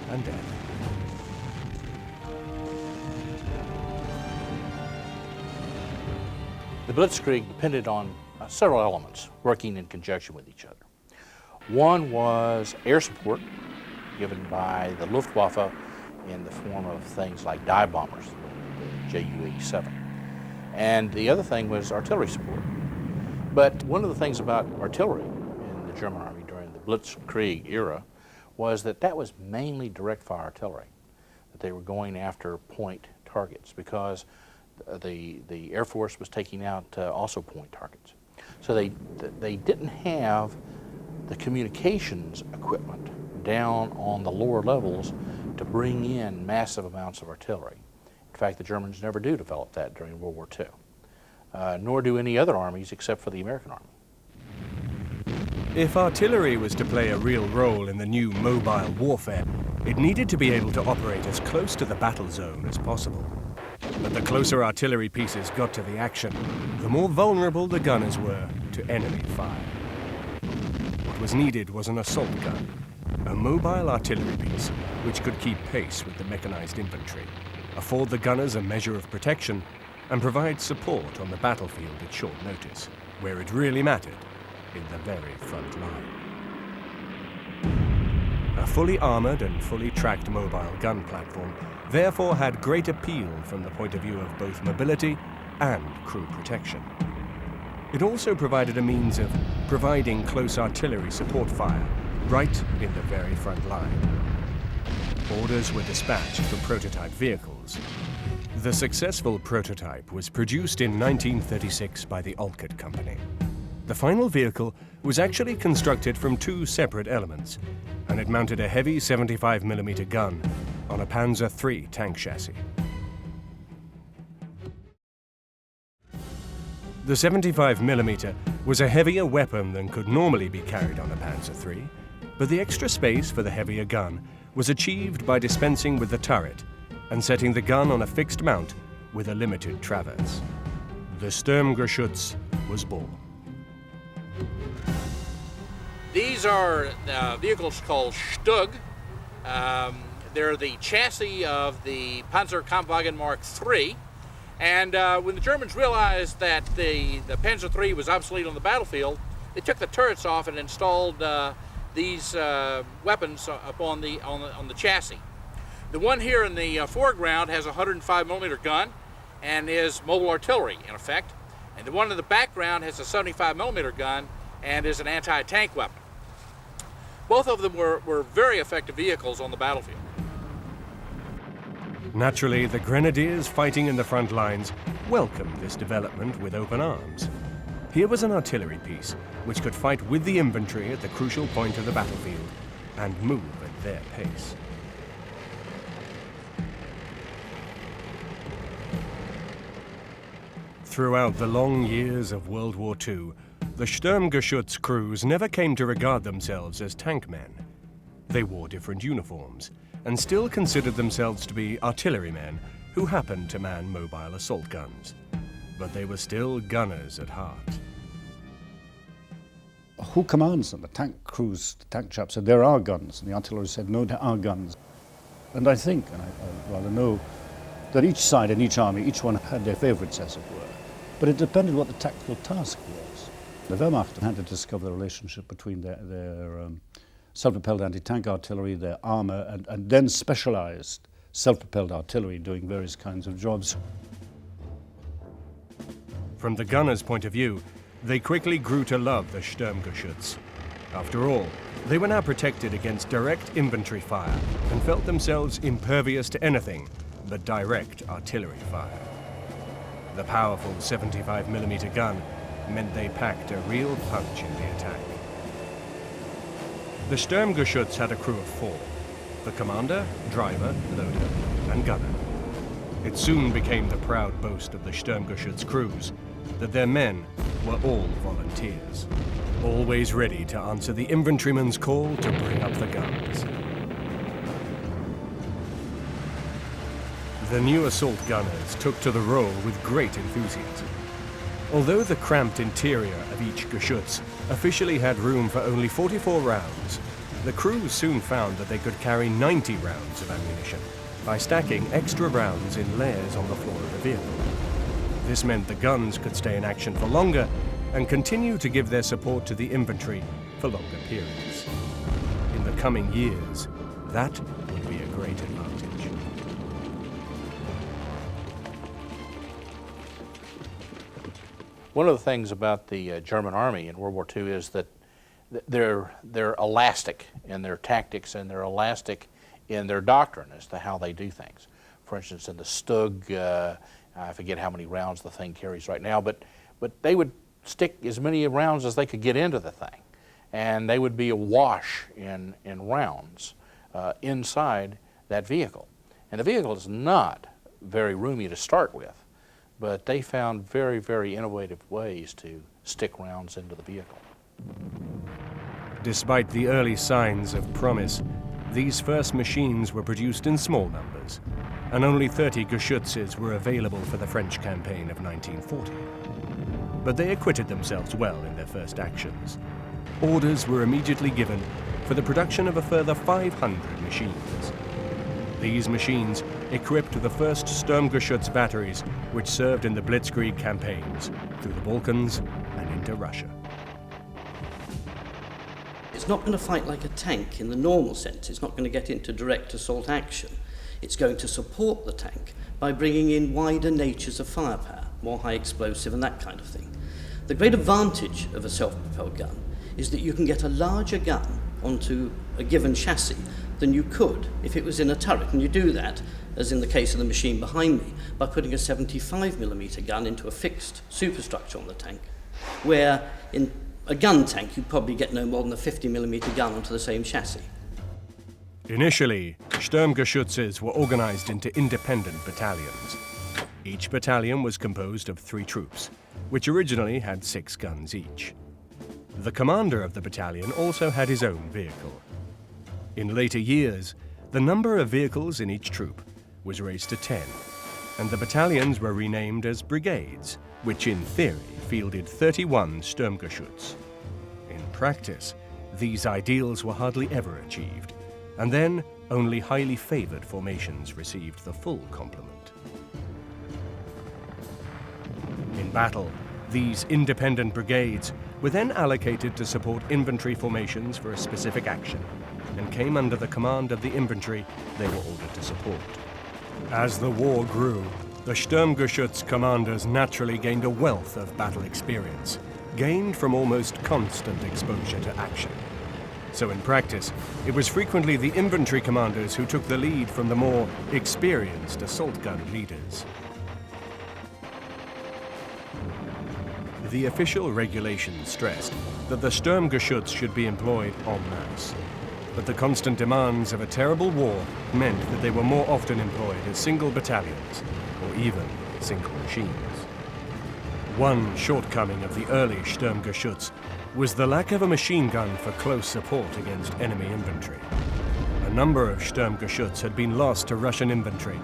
and death. The blitzkrieg depended on several elements working in conjunction with each other. One was air support given by the Luftwaffe in the form of things like dive bombers, the Ju-87. And the other thing was artillery support. But one of the things about artillery in the German army during the blitzkrieg era was that that was mainly direct fire artillery, that they were going after point targets because the Air Force was taking out also point targets. So they didn't have the communications equipment down on the lower levels to bring in massive amounts of artillery. In fact, the Germans never do develop that during World War II, nor do any other armies except for the American Army. If artillery was to play a real role in the new mobile warfare, it needed to be able to operate as close to the battle zone as possible. But the closer artillery pieces got to the action, the more vulnerable the gunners were to enemy fire. What was needed was an assault gun, a mobile artillery piece which could keep pace with the mechanized infantry, afford the gunners a measure of protection, and provide support on the battlefield at short notice, where it really mattered, in the very front line. A fully armored and fully tracked mobile gun platform therefore had great appeal from the point of view of both mobility and crew protection. It also provided a means of providing close artillery support fire right in the very front line. Orders were dispatched for prototype vehicles. The successful prototype was produced in 1936 by the Olcott Company. The final vehicle was actually constructed from two separate elements, and it mounted a heavy 75mm gun on a Panzer III tank chassis. The 75mm was a heavier weapon than could normally be carried on a Panzer III, but the extra space for the heavier gun was achieved by dispensing with the turret and setting the gun on a fixed mount with a limited traverse. The Sturmgeschütz was born. These are vehicles called Stug. They're the chassis of the Panzerkampfwagen Mark III. And when the Germans realized that the Panzer III was obsolete on the battlefield, they took the turrets off and installed these weapons on the chassis. The one here in the foreground has a 105mm gun and is mobile artillery in effect. And the one in the background has a 75mm gun and is an anti-tank weapon. Both of them were very effective vehicles on the battlefield. Naturally, the grenadiers fighting in the front lines welcomed this development with open arms. Here was an artillery piece which could fight with the infantry at the crucial point of the battlefield and move at their pace. Throughout the long years of World War II, the Sturmgeschütz crews never came to regard themselves as tank men. They wore different uniforms and still considered themselves to be artillerymen who happened to man mobile assault guns. But they were still gunners at heart. Who commands them? The tank crews, the tank chaps said, there are guns. And the artillery said, no, there are guns. And I think, and I rather know, that each side in each army, each one had their favourites, as it were. But it depended what the tactical task was. The Wehrmacht had to discover the relationship between their self-propelled anti-tank artillery, their armour, and then specialised self-propelled artillery doing various kinds of jobs. From the gunners' point of view, they quickly grew to love the Sturmgeschütz. After all, they were now protected against direct infantry fire and felt themselves impervious to anything but direct artillery fire. The powerful 75mm gun meant they packed a real punch in the attack. The Sturmgeschütz had a crew of 4: the commander, driver, loader, and gunner. It soon became the proud boast of the Sturmgeschütz crews that their men were all volunteers, always ready to answer the infantryman's call to bring up the guns. The new assault gunners took to the role with great enthusiasm. Although the cramped interior of each Geschütz officially had room for only 44 rounds, the crews soon found that they could carry 90 rounds of ammunition by stacking extra rounds in layers on the floor of the vehicle. This meant the guns could stay in action for longer and continue to give their support to the infantry for longer periods. In the coming years, that would be a great advantage. One of the things about the German army in World War II is that they're elastic in their tactics and they're elastic in their doctrine as to how they do things. For instance, in the Stug, I forget how many rounds the thing carries right now, but they would stick as many rounds as they could get into the thing, and they would be awash in rounds inside that vehicle. And the vehicle is not very roomy to start with, but they found very, very innovative ways to stick rounds into the vehicle. Despite the early signs of promise, these first machines were produced in small numbers, and only 30 Geschützes were available for the French campaign of 1940. But they acquitted themselves well in their first actions. Orders were immediately given for the production of a further 500 machines. These machines equipped the first Sturmgeschütz batteries which served in the Blitzkrieg campaigns through the Balkans and into Russia. It's not going to fight like a tank in the normal sense. It's not going to get into direct assault action. It's going to support the tank by bringing in wider natures of firepower, more high explosive and that kind of thing. The great advantage of a self-propelled gun is that you can get a larger gun onto a given chassis than you could if it was in a turret. And you do that, as in the case of the machine behind me, by putting a 75mm gun into a fixed superstructure on the tank, where in a gun tank you'd probably get no more than a 50mm gun onto the same chassis. Initially, Sturmgeschützes were organized into independent battalions. Each battalion was composed of 3 troops, which originally had 6 guns each. The commander of the battalion also had his own vehicle. In later years, the number of vehicles in each troop was reduced to 2, 3, or 4, depending on the was raised to 10, and the battalions were renamed as brigades, which in theory fielded 31 Sturmgeschütz. In practice, these ideals were hardly ever achieved, and then only highly favored formations received the full complement. In battle, these independent brigades were then allocated to support infantry formations for a specific action, and came under the command of the infantry they were ordered to support. As the war grew, the Sturmgeschütz commanders naturally gained a wealth of battle experience, gained from almost constant exposure to action. So in practice, it was frequently the infantry commanders who took the lead from the more experienced assault gun leaders. The official regulations stressed that the Sturmgeschütz should be employed en masse, but the constant demands of a terrible war meant that they were more often employed as single battalions, or even single machines. One shortcoming of the early Sturmgeschütz was the lack of a machine gun for close support against enemy infantry. A number of Sturmgeschütz had been lost to Russian infantry,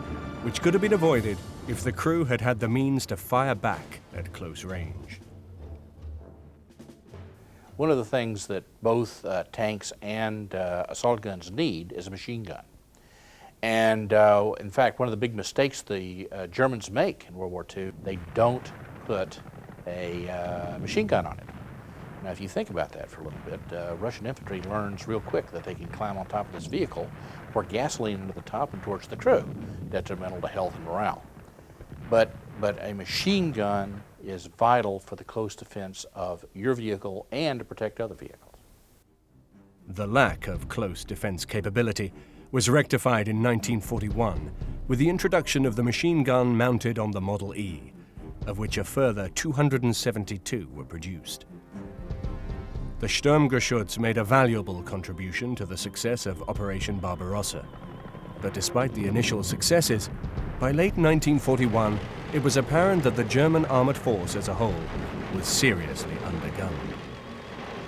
which could have been avoided if the crew had had the means to fire back at close range. One of the things that both tanks and assault guns need is a machine gun. And in fact, one of the big mistakes the Germans make in World War II, they don't put a machine gun on it. Now, if you think about that for a little bit, Russian infantry learns real quick that they can climb on top of this vehicle, pour gasoline into the top and torch the crew, detrimental to health and morale. But a machine gun is vital for the close defense of your vehicle and to protect other vehicles. The lack of close defense capability was rectified in 1941 with the introduction of the machine gun mounted on the Model E, of which a further 272 were produced. The Sturmgeschütz made a valuable contribution to the success of Operation Barbarossa, but despite the initial successes, by late 1941 it was apparent that the German armored force as a whole was seriously undergunned.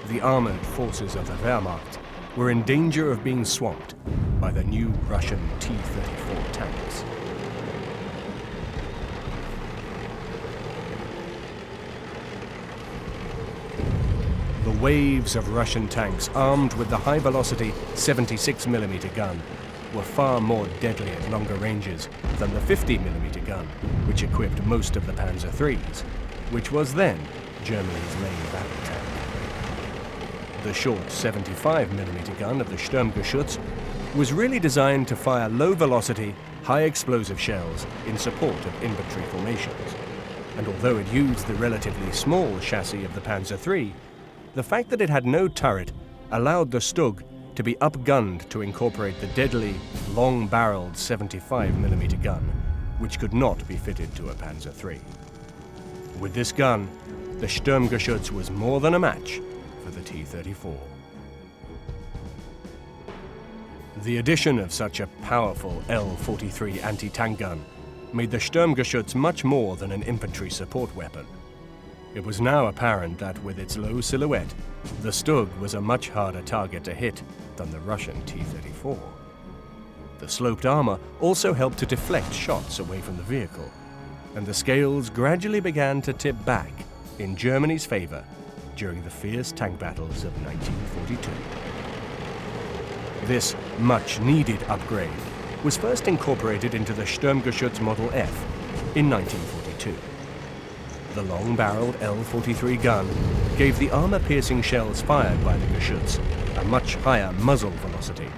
The armored forces of the Wehrmacht were in danger of being swamped by the new Russian T-34 tanks. The waves of Russian tanks armed with the high-velocity 76mm gun were far more deadly at longer ranges than the 50mm gun, which equipped most of the Panzer IIIs, which was then Germany's main battle tank. The short 75mm gun of the Sturmgeschütz was really designed to fire low-velocity, high-explosive shells in support of infantry formations. And although it used the relatively small chassis of the Panzer III, the fact that it had no turret allowed the Stug to be upgunned to incorporate the deadly, long-barreled 75mm gun, which could not be fitted to a Panzer III. With this gun, the Sturmgeschütz was more than a match for the T-34. The addition of such a powerful L-43 anti-tank gun made the Sturmgeschütz much more than an infantry support weapon. It was now apparent that with its low silhouette, the Stug was a much harder target to hit than the Russian T-34. The sloped armor also helped to deflect shots away from the vehicle, and the scales gradually began to tip back in Germany's favor during the fierce tank battles of 1942. This much-needed upgrade was first incorporated into the Sturmgeschütz Model F in 1942. The long-barreled L-43 gun gave the armor-piercing shells fired by the Geschütz a much higher muzzle velocity,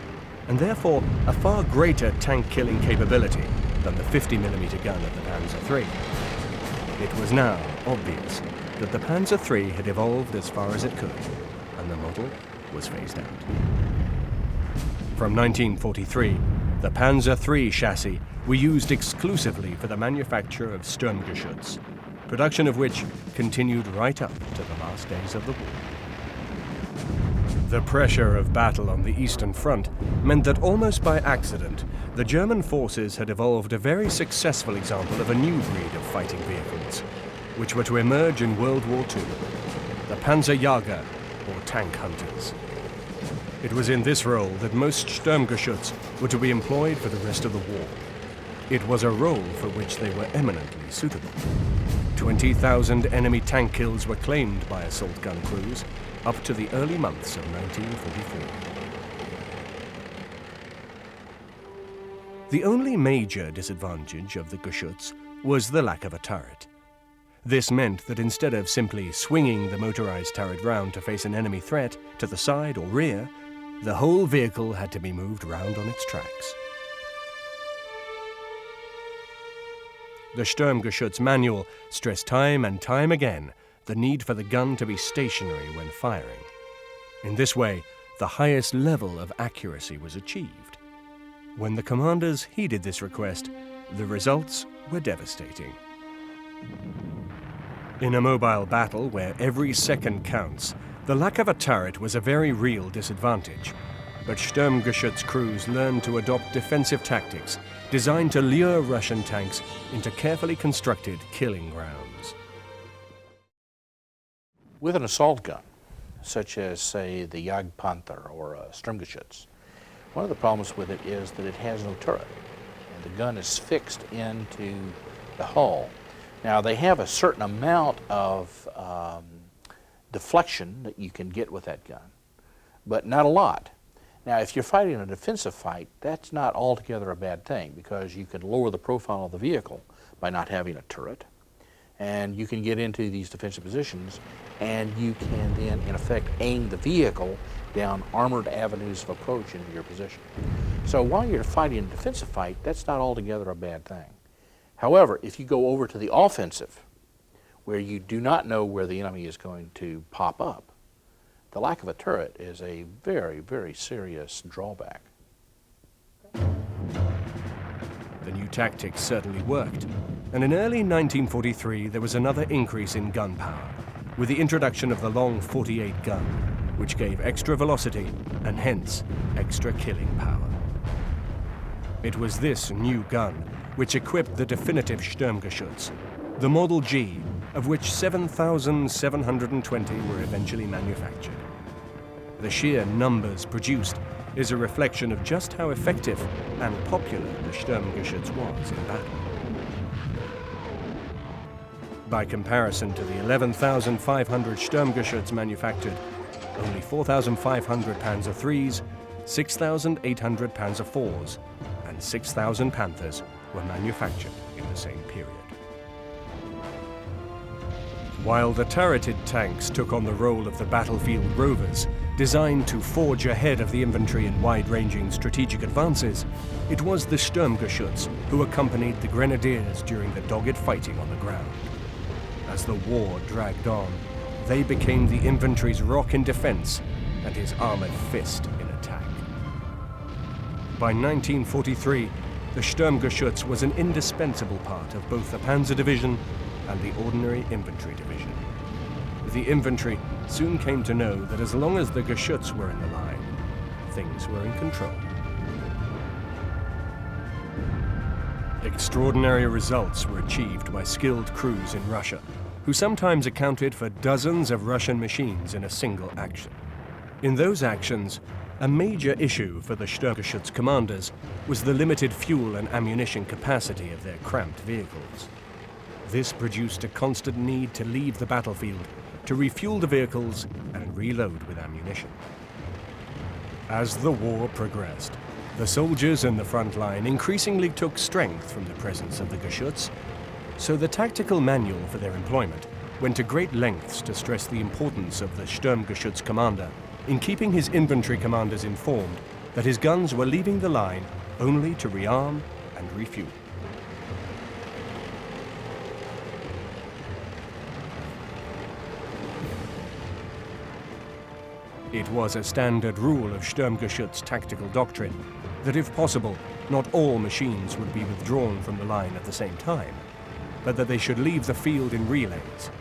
and therefore a far greater tank-killing capability than the 50mm gun of the Panzer III. It was now obvious that the Panzer III had evolved as far as it could, and the model was phased out. From 1943, the Panzer III chassis were used exclusively for the manufacture of Sturmgeschütz, production of which continued right up to the last days of the war. The pressure of battle on the Eastern Front meant that almost by accident, the German forces had evolved a very successful example of a new breed of fighting vehicles, which were to emerge in World War II, the Panzerjäger, or tank hunters. It was in this role that most Sturmgeschütz were to be employed for the rest of the war. It was a role for which they were eminently suitable. 20,000 enemy tank kills were claimed by assault gun crews up to the early months of 1944. The only major disadvantage of the Geschütz was the lack of a turret. This meant that instead of simply swinging the motorized turret round to face an enemy threat to the side or rear, the whole vehicle had to be moved round on its tracks. The Sturmgeschütz manual stressed time and time again the need for the gun to be stationary when firing. In this way, the highest level of accuracy was achieved. When the commanders heeded this request, the results were devastating. In a mobile battle where every second counts, the lack of a turret was a very real disadvantage. But Sturmgeschütz crews learned to adopt defensive tactics designed to lure Russian tanks into carefully constructed killing grounds. With an assault gun, such as, say, the Jagdpanther or a Sturmgeschütz, one of the problems with it is that it has no turret, and the gun is fixed into the hull. Now, they have a certain amount of deflection that you can get with that gun, but not a lot. Now, if you're fighting a defensive fight, that's not altogether a bad thing, because you can lower the profile of the vehicle by not having a turret, and you can get into these defensive positions, and you can then, in effect, aim the vehicle down armored avenues of approach into your position. So while you're fighting a defensive fight, that's not altogether a bad thing. However, if you go over to the offensive, where you do not know where the enemy is going to pop up, the lack of a turret is a very, very serious drawback. The new tactics certainly worked, and in early 1943 there was another increase in gun power, with the introduction of the long 48 gun, which gave extra velocity and hence extra killing power. It was this new gun which equipped the definitive Sturmgeschütz, the Model G, of which 7,720 were eventually manufactured. The sheer numbers produced is a reflection of just how effective and popular the Sturmgeschütz was in battle. By comparison to the 11,500 Sturmgeschütz manufactured, only 4,500 Panzer IIIs, 6,800 Panzer IVs, and 6,000 Panthers were manufactured in the same period. While the turreted tanks took on the role of the battlefield rovers, designed to forge ahead of the infantry in wide-ranging strategic advances, it was the Sturmgeschütz who accompanied the grenadiers during the dogged fighting on the ground. As the war dragged on, they became the infantry's rock in defense and his armored fist in attack. By 1943, the Sturmgeschütz was an indispensable part of both the Panzer Division and the ordinary infantry division. The infantry soon came to know that as long as the Geschütz were in the line, things were in control. Extraordinary results were achieved by skilled crews in Russia, who sometimes accounted for dozens of Russian machines in a single action. In those actions, a major issue for the Sturmgeschütz commanders was the limited fuel and ammunition capacity of their cramped vehicles. This produced a constant need to leave the battlefield to refuel the vehicles and reload with ammunition. As the war progressed, the soldiers in the front line increasingly took strength from the presence of the Geschütz, so the tactical manual for their employment went to great lengths to stress the importance of the Sturmgeschütz commander in keeping his infantry commanders informed that his guns were leaving the line only to rearm and refuel. It was a standard rule of Sturmgeschütz tactical doctrine that if possible, not all machines would be withdrawn from the line at the same time, but that they should leave the field in relays.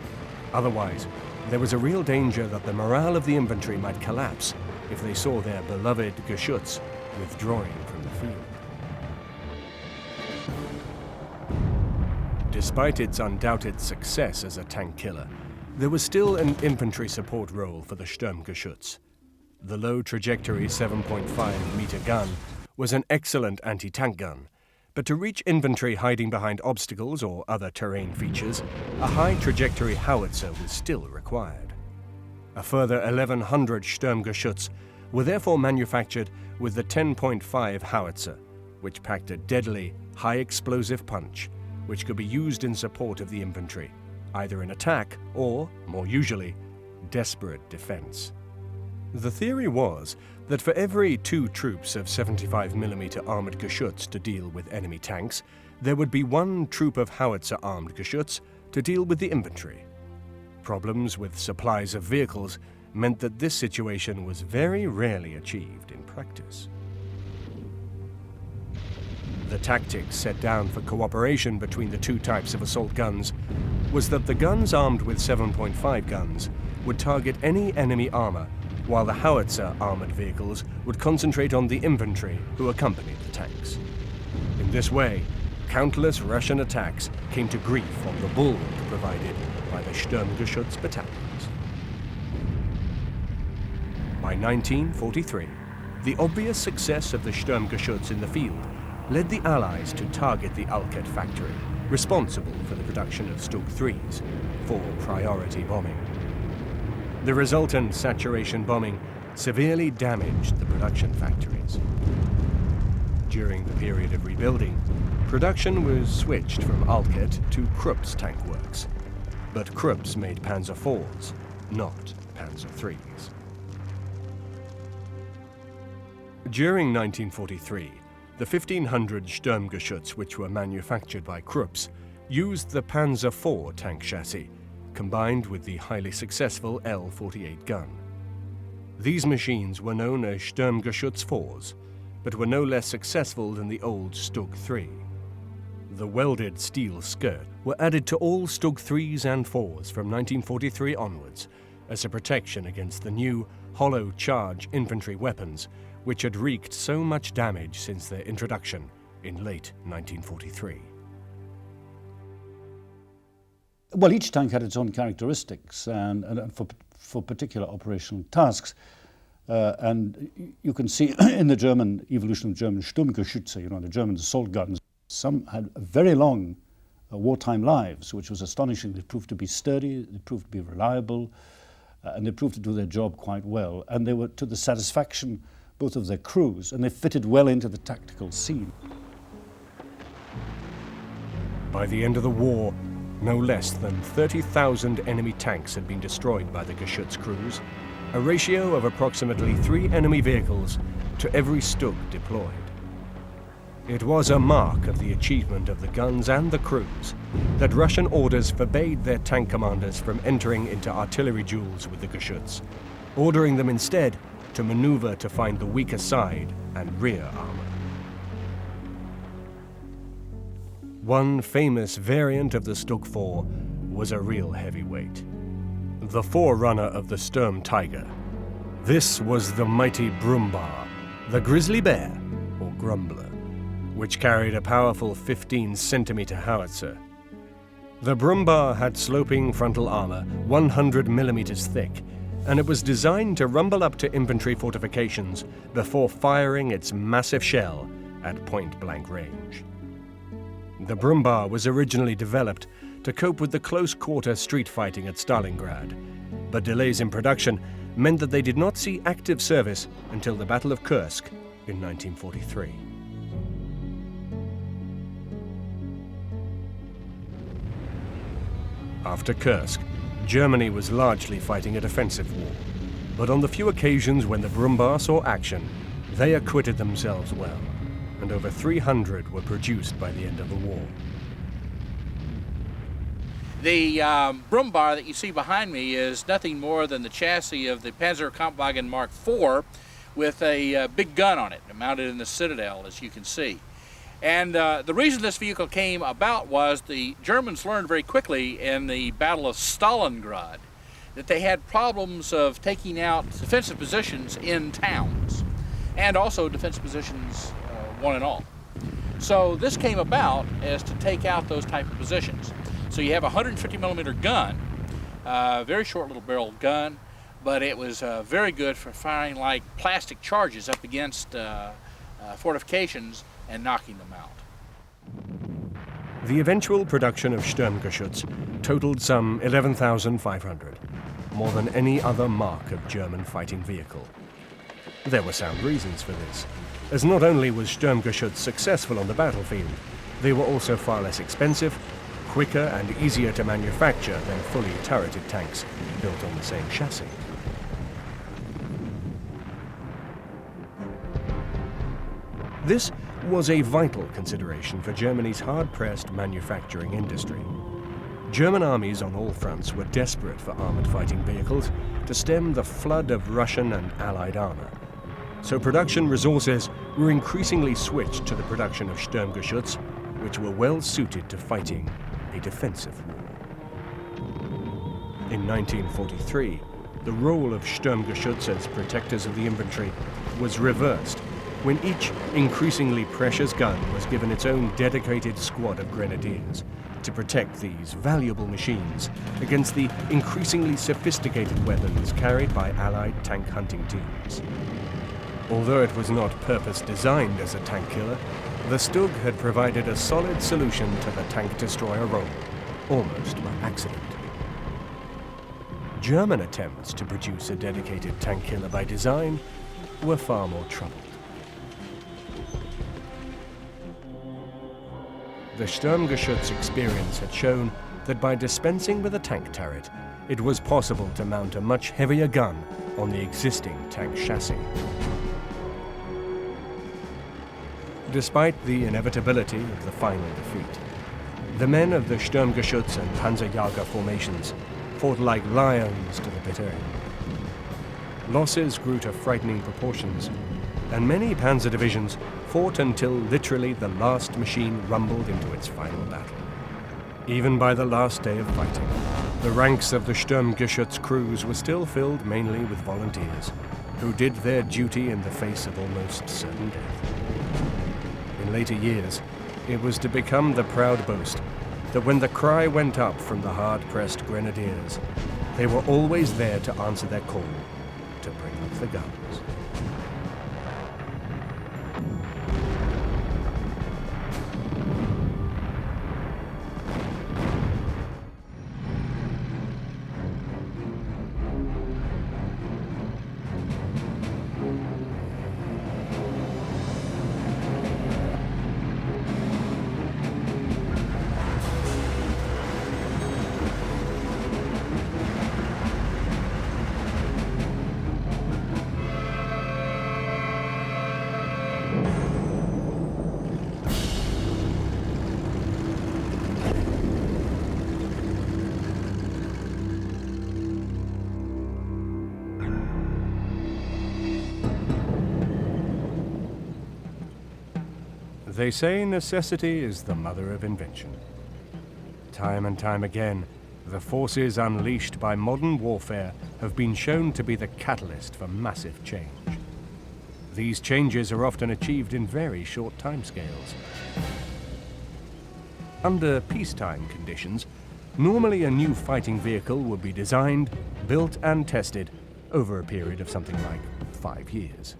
Otherwise, there was a real danger that the morale of the infantry might collapse if they saw their beloved Geschütz withdrawing from the field. Despite its undoubted success as a tank killer, there was still an infantry support role for the Sturmgeschütz. The low-trajectory 7.5-meter gun was an excellent anti-tank gun, but to reach infantry hiding behind obstacles or other terrain features, a high-trajectory howitzer was still required. A further 1,100 Sturmgeschütz were therefore manufactured with the 10.5 howitzer, which packed a deadly, high-explosive punch, which could be used in support of the infantry, either in attack or, more usually, desperate defense. The theory was that for every 2 troops of 75mm armored Geschütz to deal with enemy tanks, there would be 1 troop of howitzer-armed Geschütz to deal with the infantry. Problems with supplies of vehicles meant that this situation was very rarely achieved in practice. The tactics set down for cooperation between the 2 types of assault guns was that the guns armed with 7.5 guns would target any enemy armor, while the howitzer-armored vehicles would concentrate on the infantry who accompanied the tanks. In this way, countless Russian attacks came to grief on the bulwark provided by the Sturmgeschütz battalions. By 1943, the obvious success of the Sturmgeschütz in the field led the Allies to target the Alket factory, responsible for the production of Stug 3s, for priority bombing. The resultant saturation bombing severely damaged the production factories. During the period of rebuilding, production was switched from Alket to Krupp's tank works, but Krupp's made Panzer IVs, not Panzer IIIs. During 1943, the 1,500 Sturmgeschütz which were manufactured by Krupp's used the Panzer IV tank chassis, combined with the highly successful L-48 gun. These machines were known as Sturmgeschütz IVs, but were no less successful than the old Stug 3. The welded steel skirt were added to all Stug 3s and 4s from 1943 onwards as a protection against the new hollow charge infantry weapons which had wreaked so much damage since their introduction in late 1943. Well, each tank had its own characteristics and for particular operational tasks. And you can see in the German evolution of German Sturmgeschütze, the German assault guns, some had very long wartime lives, which was astonishing. They proved to be sturdy, they proved to be reliable, and they proved to do their job quite well. And they were to the satisfaction both of their crews, and they fitted well into the tactical scene. By the end of the war, no less than 30,000 enemy tanks had been destroyed by the Geschütz crews, a ratio of approximately 3 enemy vehicles to every Stug deployed. It was a mark of the achievement of the guns and the crews that Russian orders forbade their tank commanders from entering into artillery duels with the Geschütz, ordering them instead to maneuver to find the weaker side and rear armor. One famous variant of the Stug 4 was a real heavyweight, the forerunner of the Sturm Tiger. This was the mighty Brummbär, the grizzly bear, or grumbler, which carried a powerful 15-centimeter howitzer. The Brummbär had sloping frontal armor 100 millimeters thick, and it was designed to rumble up to infantry fortifications before firing its massive shell at point-blank range. The Brummbär was originally developed to cope with the close-quarter street fighting at Stalingrad, but delays in production meant that they did not see active service until the Battle of Kursk in 1943. After Kursk, Germany was largely fighting a defensive war, but on the few occasions when the Brummbär saw action, they acquitted themselves well, and over 300 were produced by the end of the war. The Brummbär that you see behind me is nothing more than the chassis of the Panzerkampfwagen Mark IV with a big gun on it, mounted in the citadel, as you can see. And the reason this vehicle came about was the Germans learned very quickly in the Battle of Stalingrad that they had problems of taking out defensive positions in towns, and also defensive positions one and all. So this came about as to take out those type of positions. So you have a 150 millimeter gun, very short little barrel gun, but it was very good for firing like plastic charges up against fortifications and knocking them out. The eventual production of Sturmgeschütz totaled some 11,500, more than any other mark of German fighting vehicle. There were sound reasons for this, as not only was Sturmgeschütz successful on the battlefield, they were also far less expensive, quicker and easier to manufacture than fully turreted tanks built on the same chassis. This was a vital consideration for Germany's hard-pressed manufacturing industry. German armies on all fronts were desperate for armored fighting vehicles to stem the flood of Russian and Allied armor. So production resources were increasingly switched to the production of Sturmgeschütz, which were well suited to fighting a defensive war. In 1943, the role of Sturmgeschütz as protectors of the infantry was reversed when each increasingly precious gun was given its own dedicated squad of grenadiers to protect these valuable machines against the increasingly sophisticated weapons carried by Allied tank hunting teams. Although it was not purpose-designed as a tank killer, the Stug had provided a solid solution to the tank destroyer role, almost by accident. German attempts to produce a dedicated tank killer by design were far more troubled. The Sturmgeschütz experience had shown that by dispensing with a tank turret, it was possible to mount a much heavier gun on the existing tank chassis. Despite the inevitability of the final defeat, the men of the Sturmgeschütz and Panzerjäger formations fought like lions to the bitter end. Losses grew to frightening proportions, and many panzer divisions fought until literally the last machine rumbled into its final battle. Even by the last day of fighting, the ranks of the Sturmgeschütz crews were still filled mainly with volunteers, who did their duty in the face of almost certain death. In later years, it was to become the proud boast that when the cry went up from the hard-pressed grenadiers, they were always there to answer their call to bring up the guns. They say necessity is the mother of invention. Time and time again, the forces unleashed by modern warfare have been shown to be the catalyst for massive change. These changes are often achieved in very short timescales. Under peacetime conditions, normally a new fighting vehicle would be designed, built and tested over a period of something like 5 years.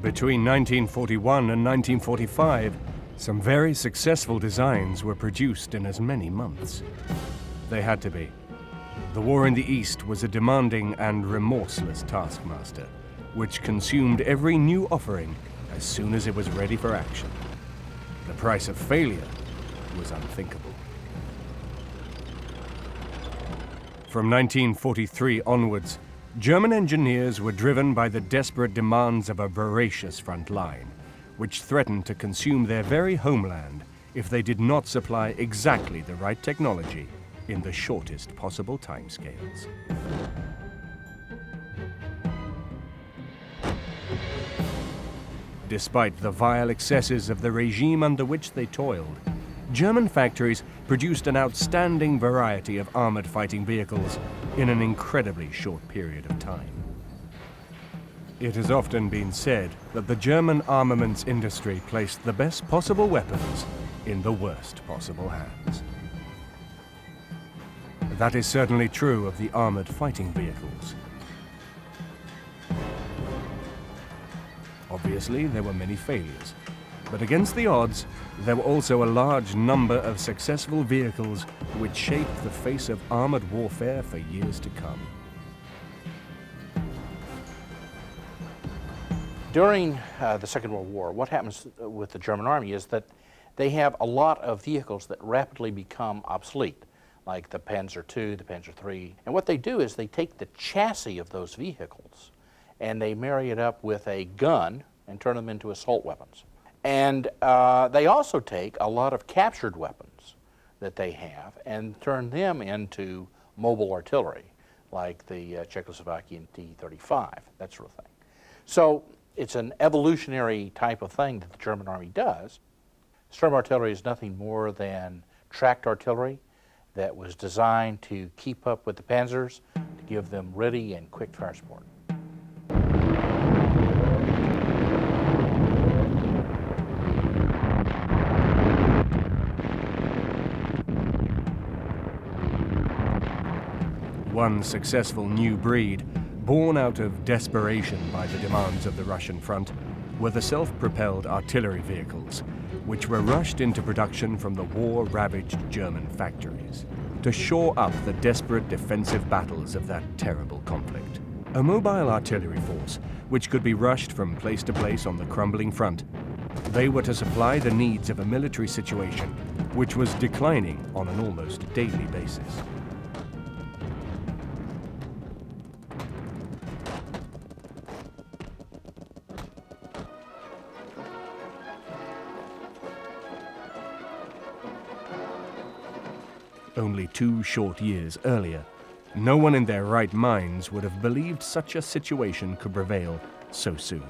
Between 1941 and 1945, some very successful designs were produced in as many months. They had to be. The war in the East was a demanding and remorseless taskmaster, which consumed every new offering as soon as it was ready for action. The price of failure was unthinkable. From 1943 onwards, German engineers were driven by the desperate demands of a voracious front line, which threatened to consume their very homeland if they did not supply exactly the right technology in the shortest possible timescales. Despite the vile excesses of the regime under which they toiled, German factories produced an outstanding variety of armored fighting vehicles in an incredibly short period of time. It has often been said that the German armaments industry placed the best possible weapons in the worst possible hands. That is certainly true of the armored fighting vehicles. Obviously, there were many failures, But against the odds, there were also a large number of successful vehicles which shaped the face of armored warfare for years to come. During the Second World War, what happens with the German Army is that they have a lot of vehicles that rapidly become obsolete, like the Panzer II, the Panzer III. And what they do is they take the chassis of those vehicles and they marry it up with a gun and turn them into assault weapons. And they also take a lot of captured weapons that they have and turn them into mobile artillery, like the Czechoslovakian T-35, that sort of thing. So it's an evolutionary type of thing that the German Army does. Storm artillery is nothing more than tracked artillery that was designed to keep up with the Panzers, to give them ready and quick fire support. One successful new breed, born out of desperation by the demands of the Russian front, were the self-propelled artillery vehicles, which were rushed into production from the war-ravaged German factories to shore up the desperate defensive battles of that terrible conflict. A mobile artillery force, which could be rushed from place to place on the crumbling front, they were to supply the needs of a military situation which was declining on an almost daily basis. Only 2 short years earlier, no one in their right minds would have believed such a situation could prevail so soon.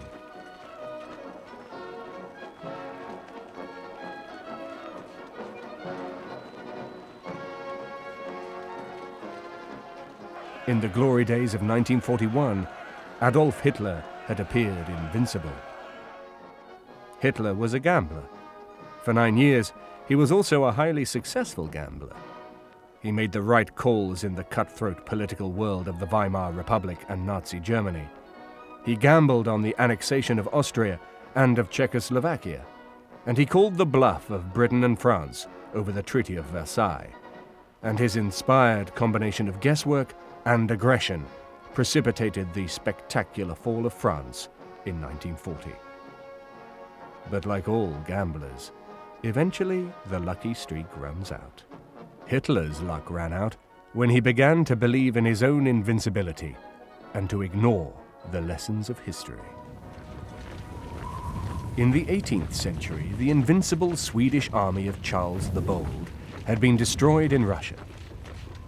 In the glory days of 1941, Adolf Hitler had appeared invincible. Hitler was a gambler. For 9 years, he was also a highly successful gambler. He made the right calls in the cutthroat political world of the Weimar Republic and Nazi Germany. He gambled on the annexation of Austria and of Czechoslovakia, and he called the bluff of Britain and France over the Treaty of Versailles. And his inspired combination of guesswork and aggression precipitated the spectacular fall of France in 1940. But like all gamblers, eventually the lucky streak runs out. Hitler's luck ran out when he began to believe in his own invincibility and to ignore the lessons of history. In the 18th century, the invincible Swedish army of Charles the Bold had been destroyed in Russia.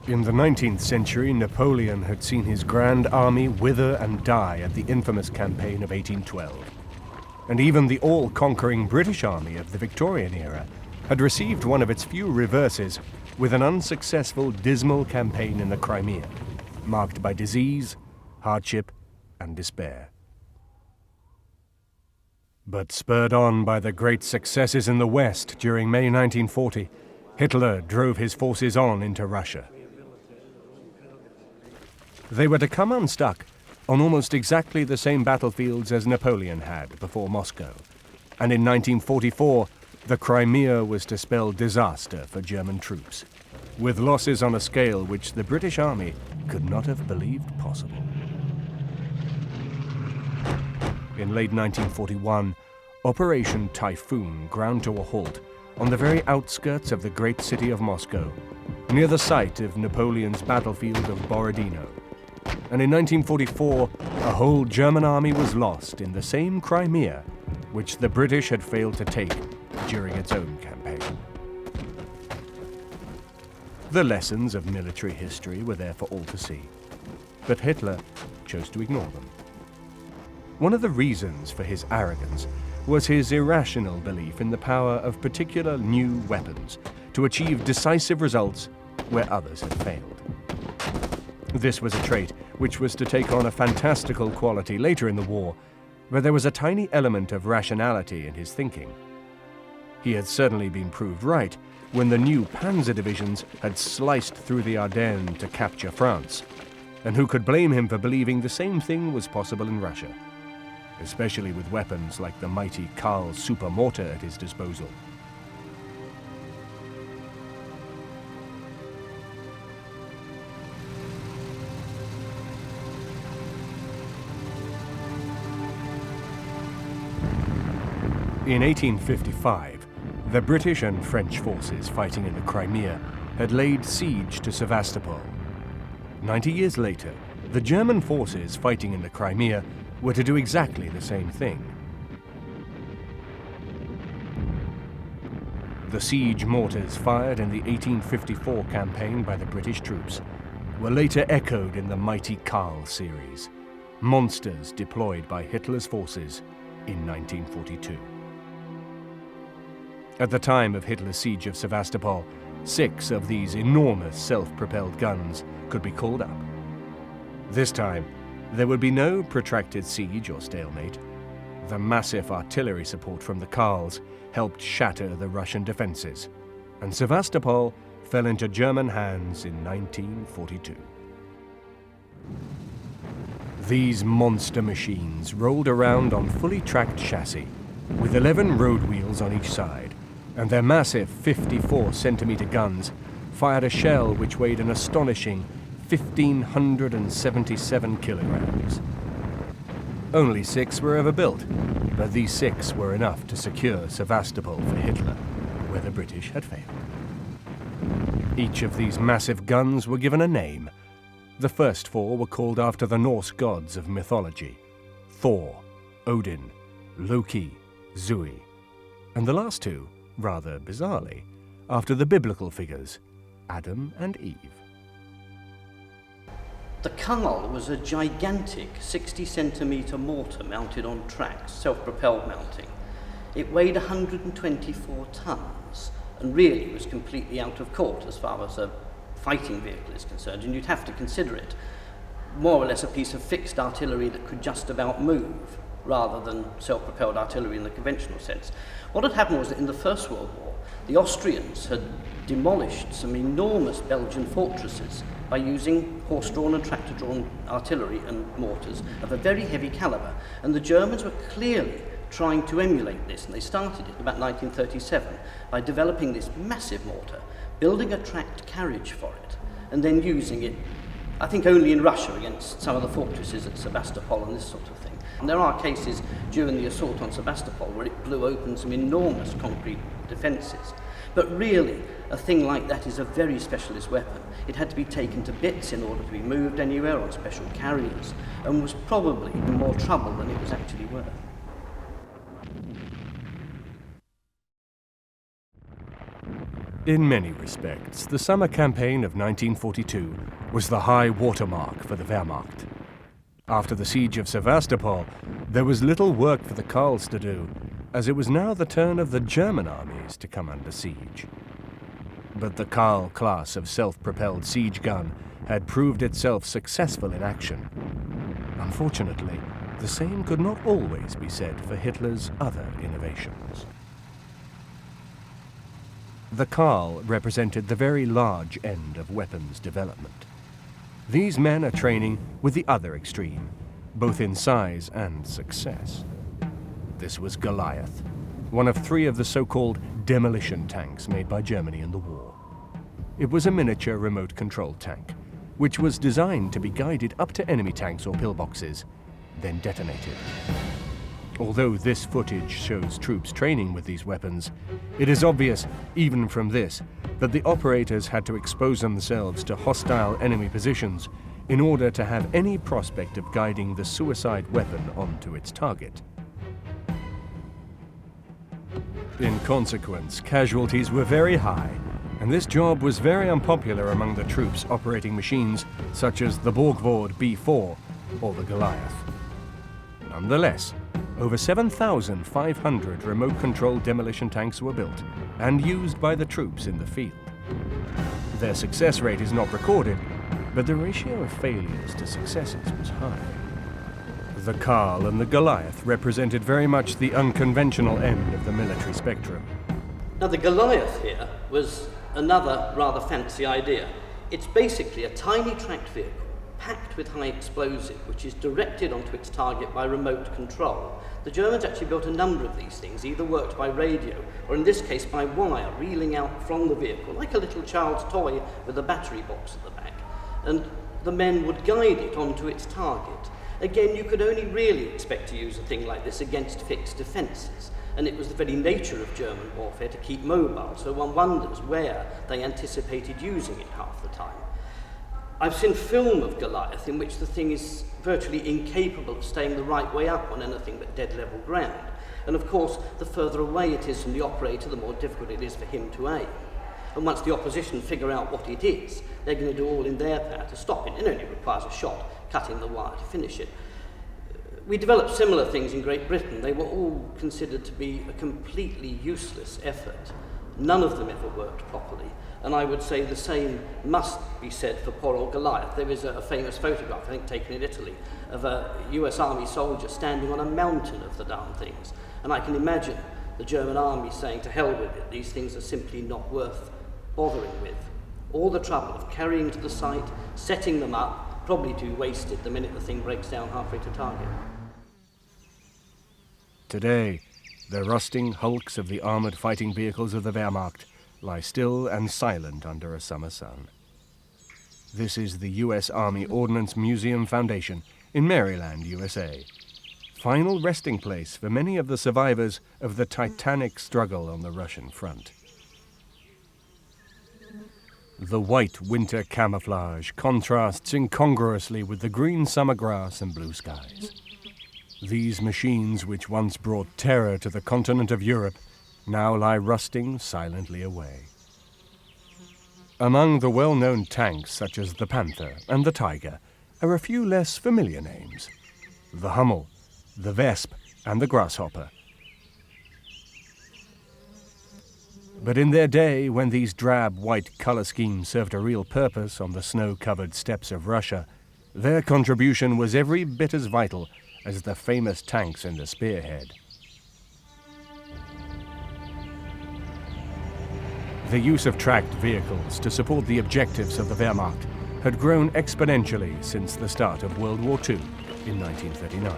In the 19th century, Napoleon had seen his grand army wither and die at the infamous campaign of 1812. And even the all-conquering British army of the Victorian era had received one of its few reverses with an unsuccessful, dismal campaign in the Crimea, marked by disease, hardship, and despair. But spurred on by the great successes in the West during May 1940, Hitler drove his forces on into Russia. They were to come unstuck on almost exactly the same battlefields as Napoleon had before Moscow, and in 1944, the Crimea was to spell disaster for German troops, with losses on a scale which the British Army could not have believed possible. In late 1941, Operation Typhoon ground to a halt on the very outskirts of the great city of Moscow, near the site of Napoleon's battlefield of Borodino. And in 1944, a whole German army was lost in the same Crimea which the British had failed to take during its own campaign. The lessons of military history were there for all to see, but Hitler chose to ignore them. One of the reasons for his arrogance was his irrational belief in the power of particular new weapons to achieve decisive results where others had failed. This was a trait which was to take on a fantastical quality later in the war, but there was a tiny element of rationality in his thinking. He had certainly been proved right when the new Panzer divisions had sliced through the Ardennes to capture France, and who could blame him for believing the same thing was possible in Russia? especially with weapons like the mighty Karl super mortar at his disposal. In 1855, the British and French forces fighting in the Crimea had laid siege to Sevastopol. 90 years later, the German forces fighting in the Crimea were to do exactly the same thing. The siege mortars fired in the 1854 campaign by the British troops were later echoed in the mighty Karl series, monsters deployed by Hitler's forces in 1942. At the time of Hitler's siege of Sevastopol, 6 of these enormous self-propelled guns could be called up. This time, there would be no protracted siege or stalemate. The massive artillery support from the Karls helped shatter the Russian defenses, and Sevastopol fell into German hands in 1942. These monster machines rolled around on fully tracked chassis, with 11 road wheels on each side, and their massive 54-centimeter guns fired a shell which weighed an astonishing 1,577 kilograms. Only 6 were ever built, but these 6 were enough to secure Sevastopol for Hitler, where the British had failed. Each of these massive guns were given a name. The first 4 were called after the Norse gods of mythology: Thor, Odin, Loki, Zui, and the last 2, rather bizarrely, after the biblical figures, Adam and Eve. The Karl was a gigantic 60-centimetre mortar mounted on tracks, self-propelled mounting. It weighed 124 tons and really was completely out of court as far as a fighting vehicle is concerned, and you'd have to consider it more or less a piece of fixed artillery that could just about move, rather than self-propelled artillery in the conventional sense. What had happened was that in the First World War, the Austrians had demolished some enormous Belgian fortresses by using horse-drawn and tractor-drawn artillery and mortars of a very heavy calibre, and the Germans were clearly trying to emulate this, and they started it about 1937 by developing this massive mortar, building a tracked carriage for it, and then using it, I think only in Russia, against some of the fortresses at Sevastopol and this sort of thing. And there are cases during the assault on Sevastopol where it blew open some enormous concrete defences. But really, a thing like that is a very specialist weapon. It had to be taken to bits in order to be moved anywhere on special carriers, and was probably more trouble than it was actually worth. In many respects, the summer campaign of 1942 was the high watermark for the Wehrmacht. After the siege of Sevastopol, there was little work for the Karls to do, as it was now the turn of the German armies to come under siege. But the Karl class of self-propelled siege gun had proved itself successful in action. Unfortunately, the same could not always be said for Hitler's other innovations. The Karl represented the very large end of weapons development. These men are training with the other extreme, both in size and success. This was Goliath, one of 3 of the so-called demolition tanks made by Germany in the war. It was a miniature remote-controlled tank, which was designed to be guided up to enemy tanks or pillboxes, then detonated. Although this footage shows troops training with these weapons, it is obvious, even from this, that the operators had to expose themselves to hostile enemy positions in order to have any prospect of guiding the suicide weapon onto its target. In consequence, casualties were very high, and this job was very unpopular among the troops operating machines such as the Borgward B4 or the Goliath. Nonetheless, over 7,500 remote-controlled demolition tanks were built and used by the troops in the field. Their success rate is not recorded, but the ratio of failures to successes was high. The Karl and the Goliath represented very much the unconventional end of the military spectrum. Now, the Goliath here was another rather fancy idea. It's basically a tiny tracked vehicle, packed with high explosive, which is directed onto its target by remote control. The Germans actually built a number of these things, either worked by radio or in this case by wire, reeling out from the vehicle, like a little child's toy with a battery box at the back. And the men would guide it onto its target. Again, you could only really expect to use a thing like this against fixed defences, and it was the very nature of German warfare to keep mobile, so one wonders where they anticipated using it half the time. I've seen film of Goliath in which the thing is virtually incapable of staying the right way up on anything but dead level ground. And of course, the further away it is from the operator, the more difficult it is for him to aim. And once the opposition figure out what it is, they're going to do all in their power to stop it. It only requires a shot, cutting the wire to finish it. We developed similar things in Great Britain. They were all considered to be a completely useless effort. None of them ever worked properly. And I would say the same must be said for poor old Goliath. There is a famous photograph, I think taken in Italy, of a US Army soldier standing on a mountain of the darn things. And I can imagine the German army saying, to hell with it, these things are simply not worth bothering with. All the trouble of carrying to the site, setting them up, probably to be wasted the minute the thing breaks down halfway to target. Today, the rusting hulks of the armoured fighting vehicles of the Wehrmacht lie still and silent under a summer sun. This is the U.S. Army Ordnance Museum Foundation in Maryland, USA. Final resting place for many of the survivors of the titanic struggle on the Russian front. The white winter camouflage contrasts incongruously with the green summer grass and blue skies. These machines, which once brought terror to the continent of Europe, now lie rusting silently away. Among the well-known tanks such as the Panther and the Tiger are a few less familiar names: the Hummel, the Vesp, and the Grasshopper. But in their day, when these drab white color schemes served a real purpose on the snow-covered steppes of Russia, their contribution was every bit as vital as the famous tanks in the Spearhead. The use of tracked vehicles to support the objectives of the Wehrmacht had grown exponentially since the start of World War II in 1939.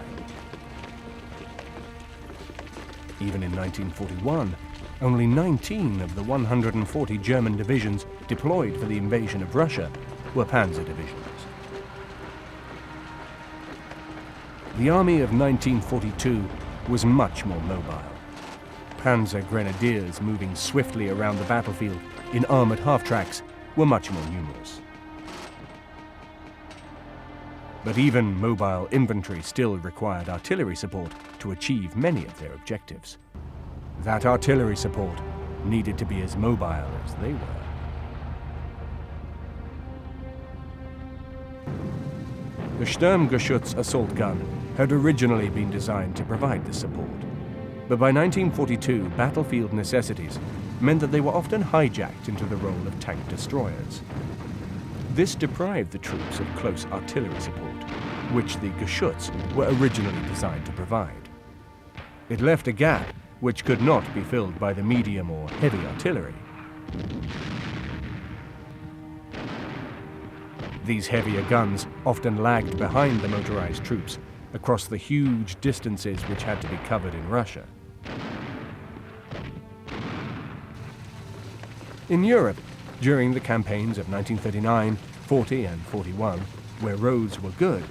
Even in 1941, only 19 of the 140 German divisions deployed for the invasion of Russia were Panzer divisions. The army of 1942 was much more mobile. Panzer grenadiers moving swiftly around the battlefield in armoured half-tracks were much more numerous. But even mobile infantry still required artillery support to achieve many of their objectives. That artillery support needed to be as mobile as they were. The Sturmgeschütz assault gun had originally been designed to provide this support. But by 1942, battlefield necessities meant that they were often hijacked into the role of tank destroyers. This deprived the troops of close artillery support, which the Geschütz were originally designed to provide. It left a gap which could not be filled by the medium or heavy artillery. These heavier guns often lagged behind the motorized troops across the huge distances which had to be covered in Russia. In Europe, during the campaigns of 1939, 40 and 41, where roads were good,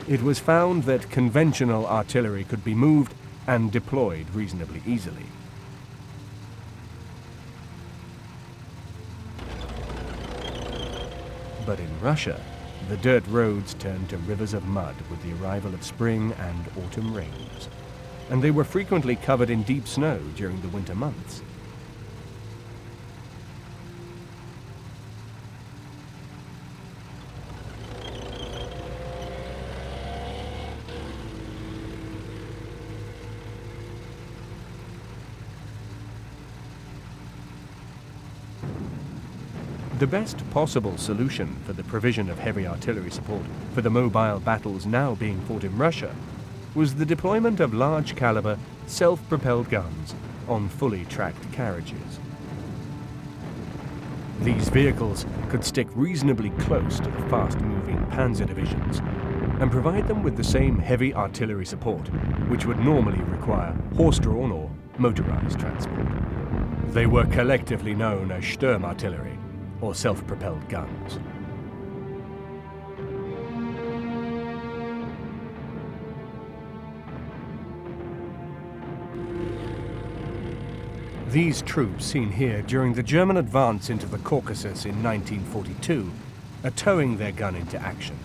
it was found that conventional artillery could be moved and deployed reasonably easily. But in Russia, the dirt roads turned to rivers of mud with the arrival of spring and autumn rains, and they were frequently covered in deep snow during the winter months. The best possible solution for the provision of heavy artillery support for the mobile battles now being fought in Russia was the deployment of large-caliber, self-propelled guns on fully tracked carriages. These vehicles could stick reasonably close to the fast-moving Panzer divisions and provide them with the same heavy artillery support, which would normally require horse-drawn or motorized transport. They were collectively known as Sturmartillerie, or self-propelled guns. These troops seen here during the German advance into the Caucasus in 1942 are towing their gun into action.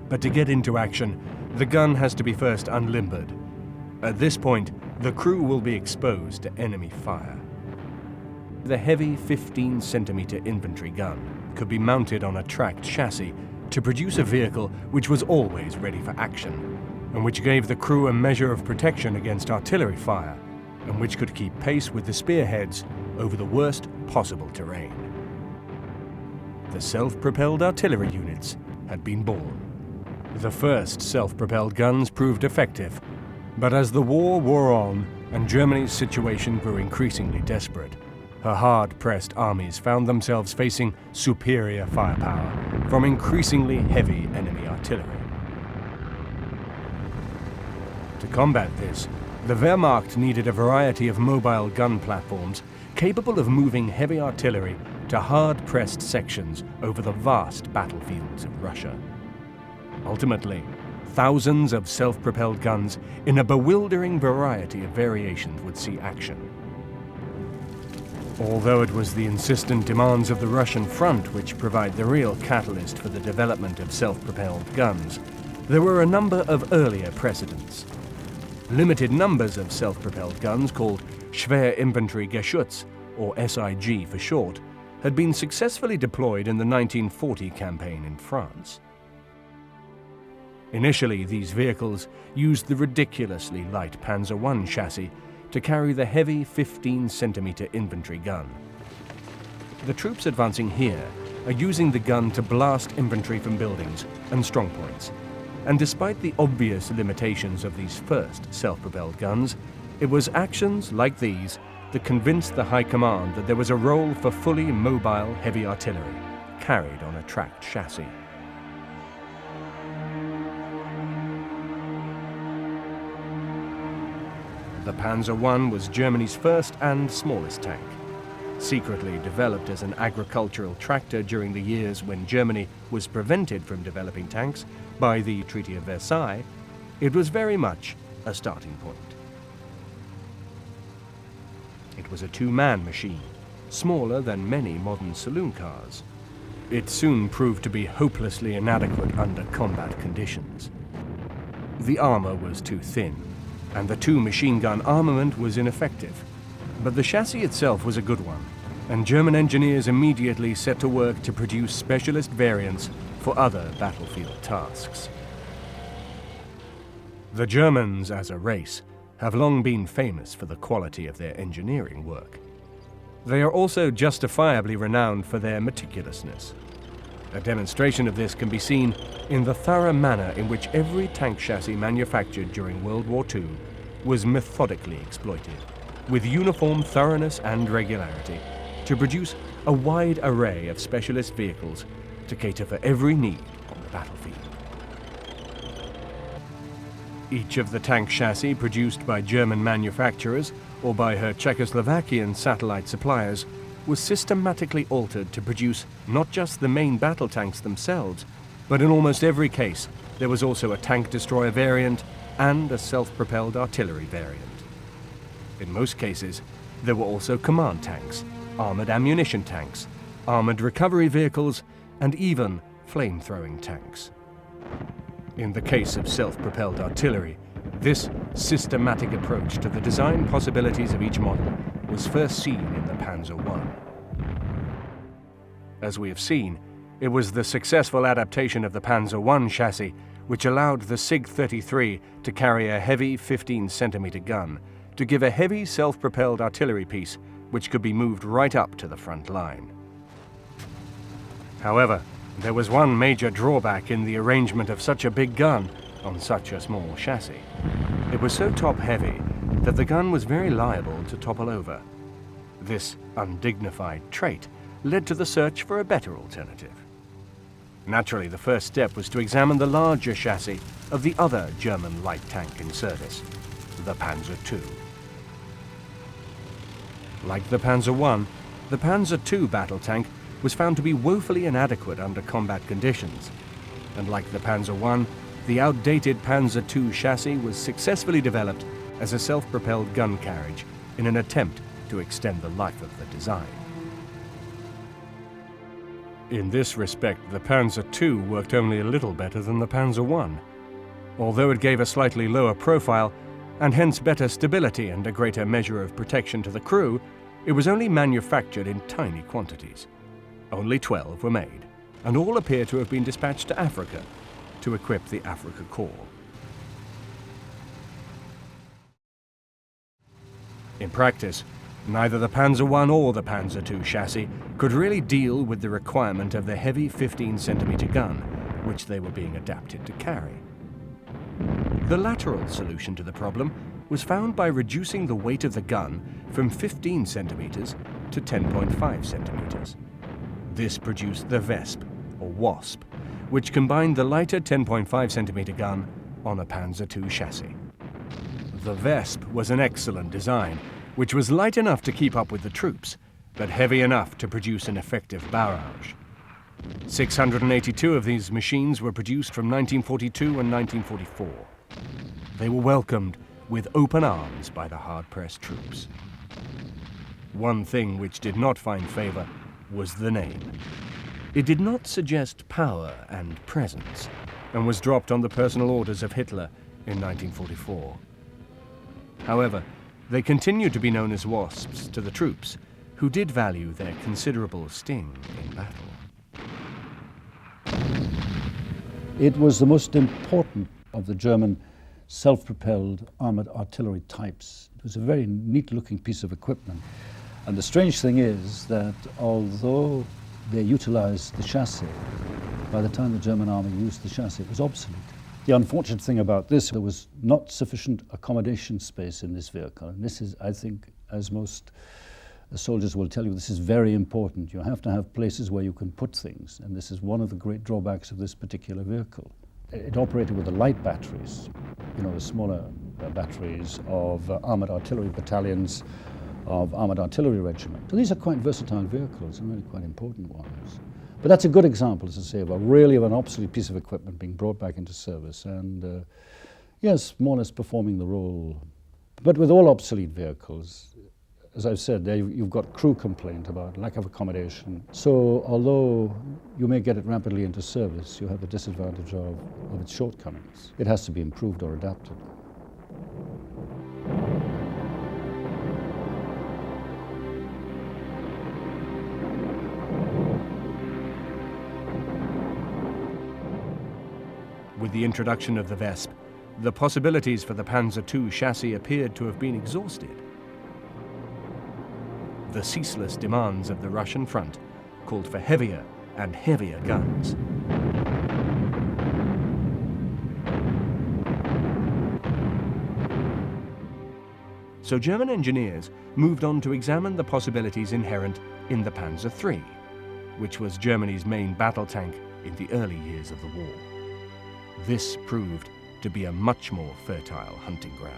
But to get into action, the gun has to be first unlimbered. At this point, the crew will be exposed to enemy fire. The heavy 15-centimeter infantry gun could be mounted on a tracked chassis to produce a vehicle which was always ready for action, and which gave the crew a measure of protection against artillery fire, and which could keep pace with the spearheads over the worst possible terrain. The self-propelled artillery units had been born. The first self-propelled guns proved effective, but as the war wore on and Germany's situation grew increasingly desperate, her hard-pressed armies found themselves facing superior firepower from increasingly heavy enemy artillery. To combat this, the Wehrmacht needed a variety of mobile gun platforms capable of moving heavy artillery to hard-pressed sections over the vast battlefields of Russia. Ultimately, thousands of self-propelled guns in a bewildering variety of variations would see action. Although it was the insistent demands of the Russian front which provide the real catalyst for the development of self-propelled guns, there were a number of earlier precedents. Limited numbers of self-propelled guns, called Schwerinfanteriegeschütz, or SIG for short, had been successfully deployed in the 1940 campaign in France. Initially, these vehicles used the ridiculously light Panzer I chassis to carry the heavy 15-centimeter infantry gun. The troops advancing here are using the gun to blast infantry from buildings and strongpoints. And despite the obvious limitations of these first self-propelled guns, it was actions like these that convinced the High Command that there was a role for fully mobile heavy artillery, carried on a tracked chassis. The Panzer I was Germany's first and smallest tank. Secretly developed as an agricultural tractor during the years when Germany was prevented from developing tanks by the Treaty of Versailles, it was very much a starting point. It was a two-man machine, smaller than many modern saloon cars. It soon proved to be hopelessly inadequate under combat conditions. The armor was too thin, and the two-machine gun armament was ineffective. But the chassis itself was a good one, and German engineers immediately set to work to produce specialist variants for other battlefield tasks. The Germans, as a race, have long been famous for the quality of their engineering work. They are also justifiably renowned for their meticulousness. A demonstration of this can be seen in the thorough manner in which every tank chassis manufactured during World War II was methodically exploited, with uniform thoroughness and regularity, to produce a wide array of specialist vehicles to cater for every need on the battlefield. Each of the tank chassis produced by German manufacturers or by her Czechoslovakian satellite suppliers was systematically altered to produce not just the main battle tanks themselves, but in almost every case there was also a tank destroyer variant and a self-propelled artillery variant. In most cases, there were also command tanks, armored ammunition tanks, armored recovery vehicles, and even flame-throwing tanks. In the case of self-propelled artillery, this systematic approach to the design possibilities of each model was first seen in the Panzer I. As we have seen, it was the successful adaptation of the Panzer I chassis which allowed the SIG-33 to carry a heavy 15-centimeter gun to give a heavy self-propelled artillery piece which could be moved right up to the front line. However, there was one major drawback in the arrangement of such a big gun on such a small chassis. It was so top-heavy that the gun was very liable to topple over. This undignified trait led to the search for a better alternative. Naturally, the first step was to examine the larger chassis of the other German light tank in service, the Panzer II. Like the Panzer I, the Panzer II battle tank was found to be woefully inadequate under combat conditions, and like the Panzer I, the outdated Panzer II chassis was successfully developed as a self-propelled gun carriage in an attempt to extend the life of the design. In this respect, the Panzer II worked only a little better than the Panzer I. Although it gave a slightly lower profile, and hence better stability and a greater measure of protection to the crew, it was only manufactured in tiny quantities. Only 12 were made, and all appear to have been dispatched to Africa to equip the Afrika Korps. In practice, neither the Panzer I or the Panzer II chassis could really deal with the requirement of the heavy 15-centimeter gun, which they were being adapted to carry. The lateral solution to the problem was found by reducing the weight of the gun from 15 centimeters to 10.5 centimeters. This produced the Wesp, or Wasp, which combined the lighter 10.5 centimeter gun on a Panzer II chassis. The Wesp was an excellent design, which was light enough to keep up with the troops, but heavy enough to produce an effective barrage. 682 of these machines were produced from 1942 and 1944. They were welcomed with open arms by the hard-pressed troops. One thing which did not find favor was the name. It did not suggest power and presence, and was dropped on the personal orders of Hitler in 1944. However, they continued to be known as Wasps to the troops, who did value their considerable sting in battle. It was the most important of the German self-propelled armoured artillery types. It was a very neat-looking piece of equipment. And the strange thing is that although they utilised the chassis, by the time the German army used the chassis, it was obsolete. The unfortunate thing about this, there was not sufficient accommodation space in this vehicle. And this is, I think, as most soldiers will tell you, this is very important. You have to have places where you can put things. And this is one of the great drawbacks of this particular vehicle. It operated with the light batteries, the smaller batteries of armoured artillery battalions, of armoured artillery regiment. So these are quite versatile vehicles and really quite important ones. But that's a good example, as I say, of an obsolete piece of equipment being brought back into service and, yes, more or less performing the role. But with all obsolete vehicles, as I've said, you've got crew complaint about lack of accommodation. So although you may get it rapidly into service, you have the disadvantage of its shortcomings. It has to be improved or adapted. With the introduction of the Wesp, the possibilities for the Panzer II chassis appeared to have been exhausted. The ceaseless demands of the Russian front called for heavier and heavier guns. So German engineers moved on to examine the possibilities inherent in the Panzer III, which was Germany's main battle tank in the early years of the war. This proved to be a much more fertile hunting ground.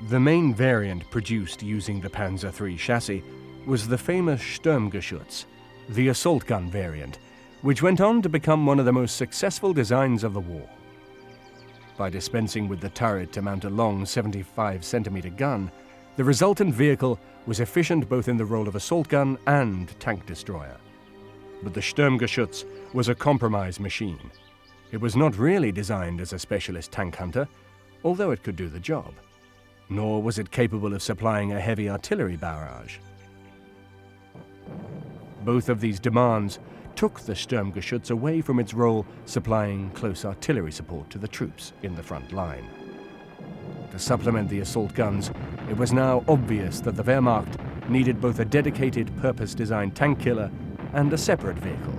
The main variant produced using the Panzer III chassis was the famous Sturmgeschütz, the assault gun variant, which went on to become one of the most successful designs of the war. By dispensing with the turret to mount a long 75-centimeter gun, the resultant vehicle was efficient both in the role of assault gun and tank destroyer. But the Sturmgeschütz was a compromise machine. It was not really designed as a specialist tank hunter, although it could do the job. Nor was it capable of supplying a heavy artillery barrage. Both of these demands took the Sturmgeschütz away from its role supplying close artillery support to the troops in the front line. To supplement the assault guns, it was now obvious that the Wehrmacht needed both a dedicated purpose-designed tank killer and a separate vehicle,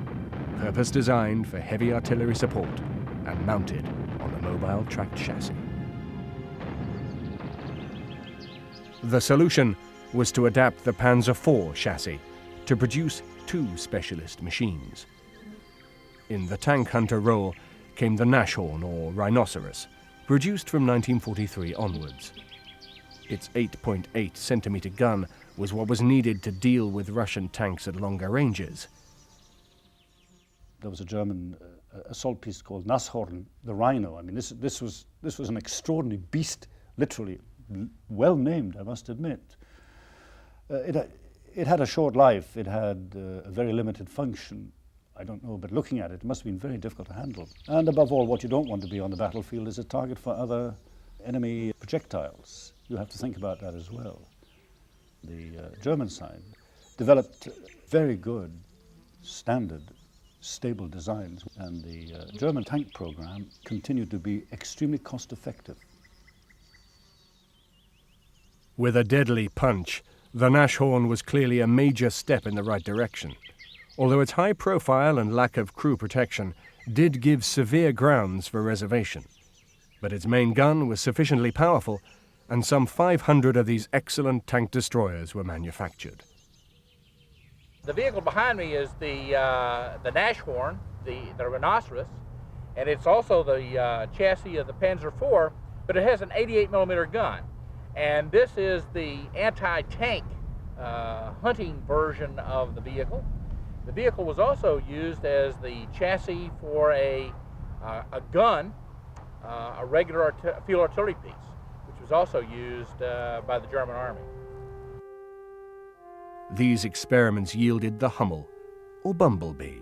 purpose-designed for heavy artillery support and mounted on a mobile tracked chassis. The solution was to adapt the Panzer IV chassis to produce two specialist machines. In the tank hunter role came the Nashorn or Rhinoceros, produced from 1943 onwards. Its 8.8 centimeter gun was what was needed to deal with Russian tanks at longer ranges. There was a German assault piece called Nashorn, the Rhino. I mean, this was an extraordinary beast, literally well named, I must admit. It had a short life. It had a very limited function. I don't know, but looking at it, it must have been very difficult to handle. And above all, what you don't want to be on the battlefield is a target for other enemy projectiles. You have to think about that as well. The German side developed very good, standard, stable designs, and the German tank program continued to be extremely cost-effective. With a deadly punch, the Nashorn was clearly a major step in the right direction, although its high profile and lack of crew protection did give severe grounds for reservation. But its main gun was sufficiently powerful, and some 500 of these excellent tank destroyers were manufactured. The vehicle behind me is the Nashorn, the Rhinoceros, and it's also the chassis of the Panzer IV, but it has an 88 millimeter gun. And this is the anti-tank hunting version of the vehicle. The vehicle was also used as the chassis for a gun, a regular field artillery piece, which was also used by the German Army. These experiments yielded the Hummel, or Bumblebee.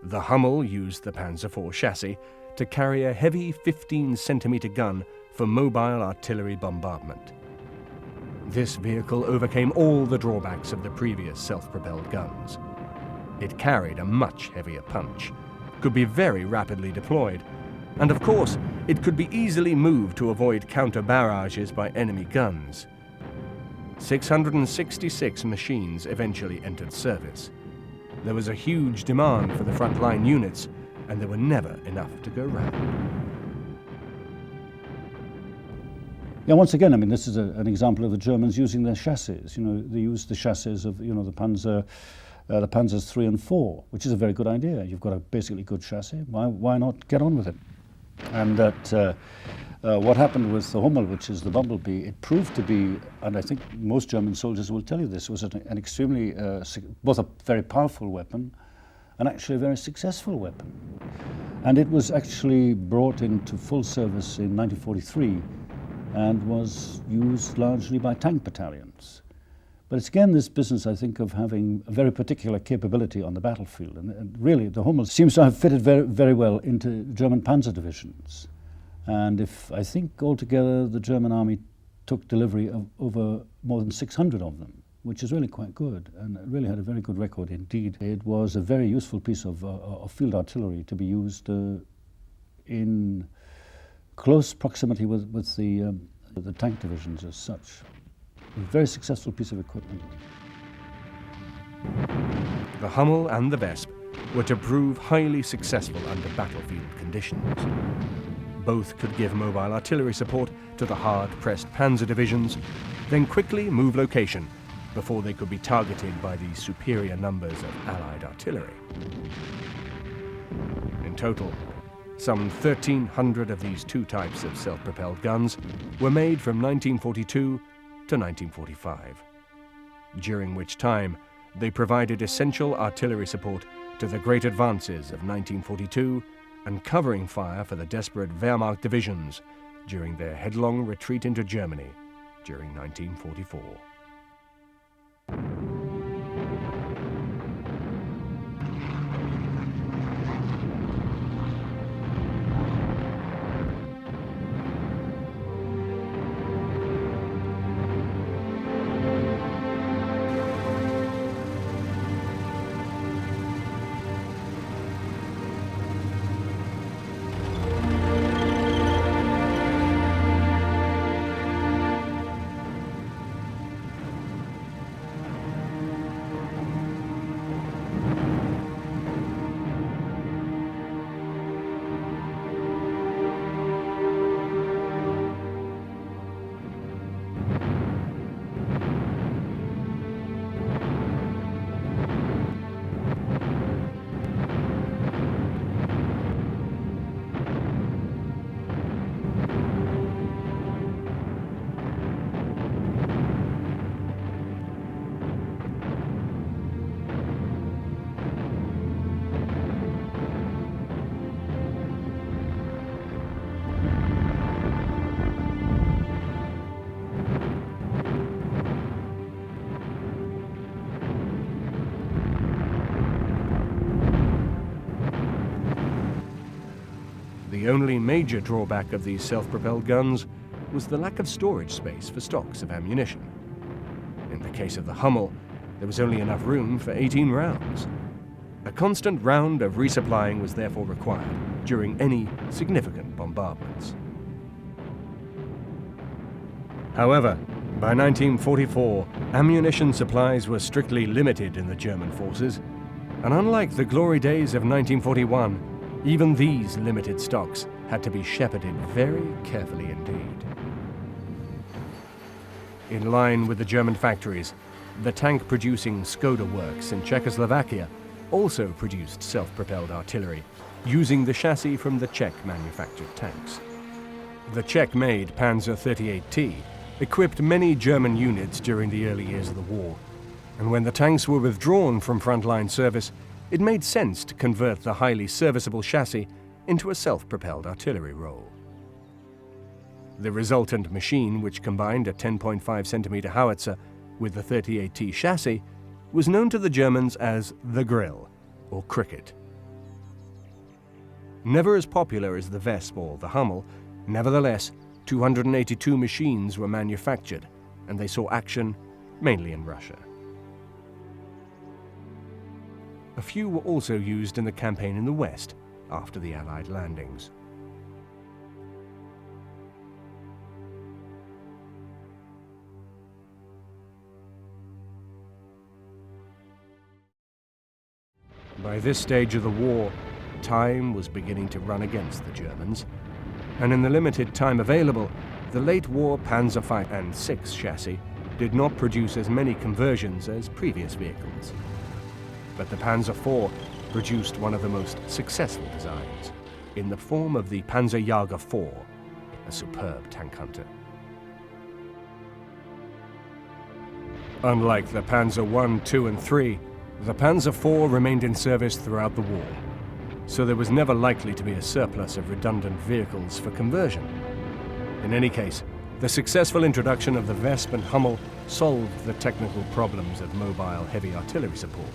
The Hummel used the Panzer IV chassis to carry a heavy 15-centimeter gun for mobile artillery bombardment. This vehicle overcame all the drawbacks of the previous self-propelled guns. It carried a much heavier punch, could be very rapidly deployed, and of course, it could be easily moved to avoid counter-barrages by enemy guns. 666 machines eventually entered service. There was a huge demand for the frontline units, and there were never enough to go round. Yeah, once again, I mean, this is an example of the Germans using their chassis. You know, they used the chassis of, you know, the Panzers 3 and 4, which is a very good idea. You've got a basically good chassis. Why not get on with it? And that what happened with the Hummel, which is the Bumblebee, it proved to be, and I think most German soldiers will tell you this, was an extremely, both a very powerful weapon and actually a very successful weapon. And it was actually brought into full service in 1943 and was used largely by tank battalions. But it's again this business, I think, of having a very particular capability on the battlefield. And really, the Hummel seems to have fitted very, very well into German panzer divisions. And I think altogether the German army took delivery of over more than 600 of them, which is really quite good, and it really had a very good record indeed. It was a very useful piece of field artillery to be used in close proximity with the tank divisions as such. A very successful piece of equipment. The Hummel and the Wesp were to prove highly successful under battlefield conditions. Both could give mobile artillery support to the hard-pressed panzer divisions, then quickly move location before they could be targeted by the superior numbers of Allied artillery. In total, some 1,300 of these two types of self-propelled guns were made from 1942 to 1945, during which time they provided essential artillery support to the great advances of 1942 and covering fire for the desperate Wehrmacht divisions during their headlong retreat into Germany during 1944. The only major drawback of these self-propelled guns was the lack of storage space for stocks of ammunition. In the case of the Hummel, there was only enough room for 18 rounds. A constant round of resupplying was therefore required during any significant bombardments. However, by 1944, ammunition supplies were strictly limited in the German forces, and unlike the glory days of 1941, even these limited stocks had to be shepherded very carefully indeed. In line with the German factories, the tank-producing Skoda works in Czechoslovakia also produced self-propelled artillery, using the chassis from the Czech-manufactured tanks. The Czech-made Panzer 38T equipped many German units during the early years of the war, and when the tanks were withdrawn from frontline service, it made sense to convert the highly serviceable chassis into a self-propelled artillery role. The resultant machine, which combined a 10.5 centimeter howitzer with the 38T chassis, was known to the Germans as the Grill, or Cricket. Never as popular as the Vesp or the Hummel, nevertheless, 282 machines were manufactured, and they saw action mainly in Russia. A few were also used in the campaign in the West after the Allied landings. By this stage of the war, time was beginning to run against the Germans, and in the limited time available, the late-war Panzer V and VI chassis did not produce as many conversions as previous vehicles. But the Panzer IV produced one of the most successful designs, in the form of the Panzerjäger IV, a superb tank hunter. Unlike the Panzer I, II, and III, the Panzer IV remained in service throughout the war, so there was never likely to be a surplus of redundant vehicles for conversion. In any case, the successful introduction of the Vesp and Hummel solved the technical problems of mobile heavy artillery support.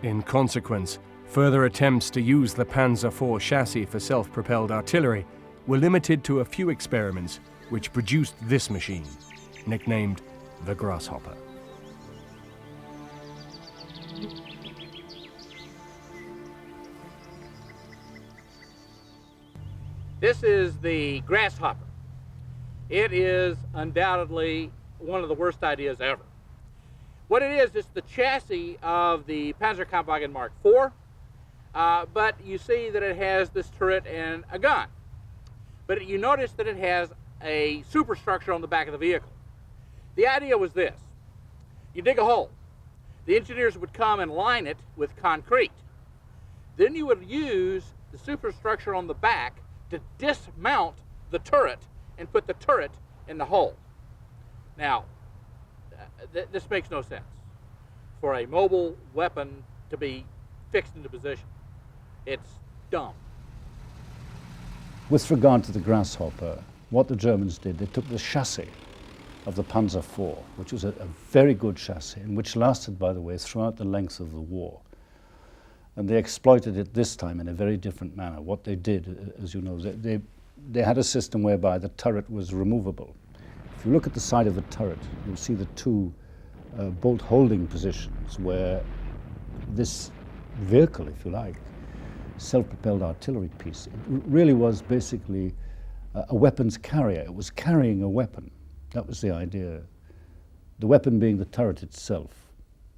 In consequence, further attempts to use the Panzer IV chassis for self-propelled artillery were limited to a few experiments which produced this machine, nicknamed the Grasshopper. This is the Grasshopper. It is undoubtedly one of the worst ideas ever. What it is, it's the chassis of the Panzerkampfwagen Mark IV, but you see that it has this turret and a gun. But you notice that it has a superstructure on the back of the vehicle. The idea was this. You dig a hole. The engineers would come and line it with concrete. Then you would use the superstructure on the back to dismount the turret and put the turret in the hole. Now, this makes no sense for a mobile weapon to be fixed into position. It's dumb. With regard to the Grasshopper, what the Germans did, they took the chassis of the Panzer IV, which was a very good chassis, and which lasted, by the way, throughout the length of the war. And they exploited it this time in a very different manner. What they did, as you know, they had a system whereby the turret was removable. If you look at the side of the turret, you'll see the two bolt holding positions where this vehicle, if you like, self-propelled artillery piece, it really was basically a weapons carrier. It was carrying a weapon. That was the idea. The weapon being the turret itself,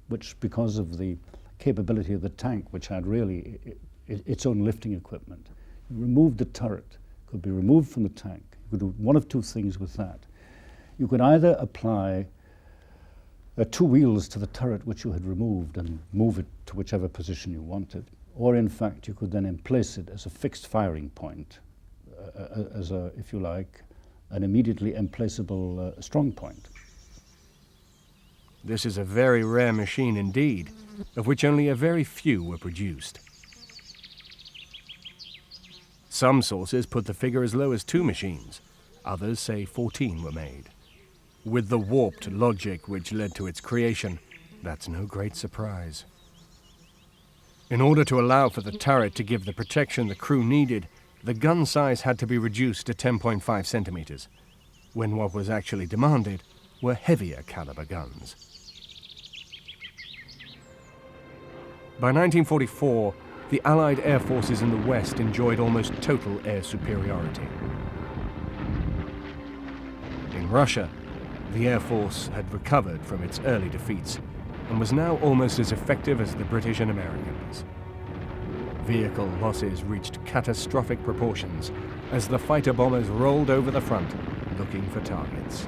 which, because of the capability of the tank, which had really its own lifting equipment, you removed the turret, could be removed from the tank. You could do one of two things with that. You could either apply two wheels to the turret which you had removed and move it to whichever position you wanted, or in fact you could then emplace it as a fixed firing point, as a, if you like, an immediately emplaceable strong point. This is a very rare machine indeed, of which only a very few were produced. Some sources put the figure as low as 2 machines, others say 14 were made. With the warped logic which led to its creation, that's no great surprise. In order to allow for the turret to give the protection the crew needed, the gun size had to be reduced to 10.5 centimeters, when what was actually demanded were heavier caliber guns. By 1944, the Allied air forces in the West enjoyed almost total air superiority. In Russia, the Air Force had recovered from its early defeats and was now almost as effective as the British and Americans. Vehicle losses reached catastrophic proportions as the fighter bombers rolled over the front looking for targets.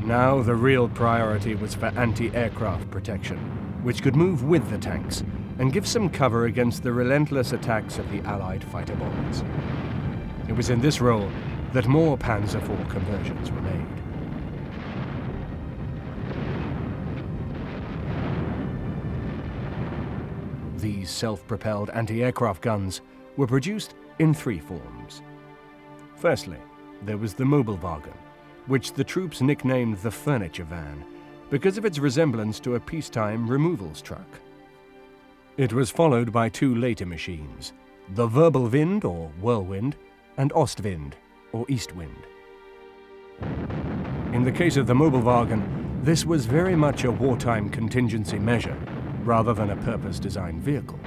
Now the real priority was for anti-aircraft protection, which could move with the tanks and give some cover against the relentless attacks of the Allied fighter bombers. It was in this role that more Panzer IV conversions were made. These self-propelled anti-aircraft guns were produced in three forms. Firstly, there was the Mobilwagen, which the troops nicknamed the furniture van because of its resemblance to a peacetime removals truck. It was followed by two later machines, the Wirbelwind or Whirlwind and Ostwind or East Wind. In the case of the Mobilwagen, this was very much a wartime contingency measure rather than a purpose-designed vehicle.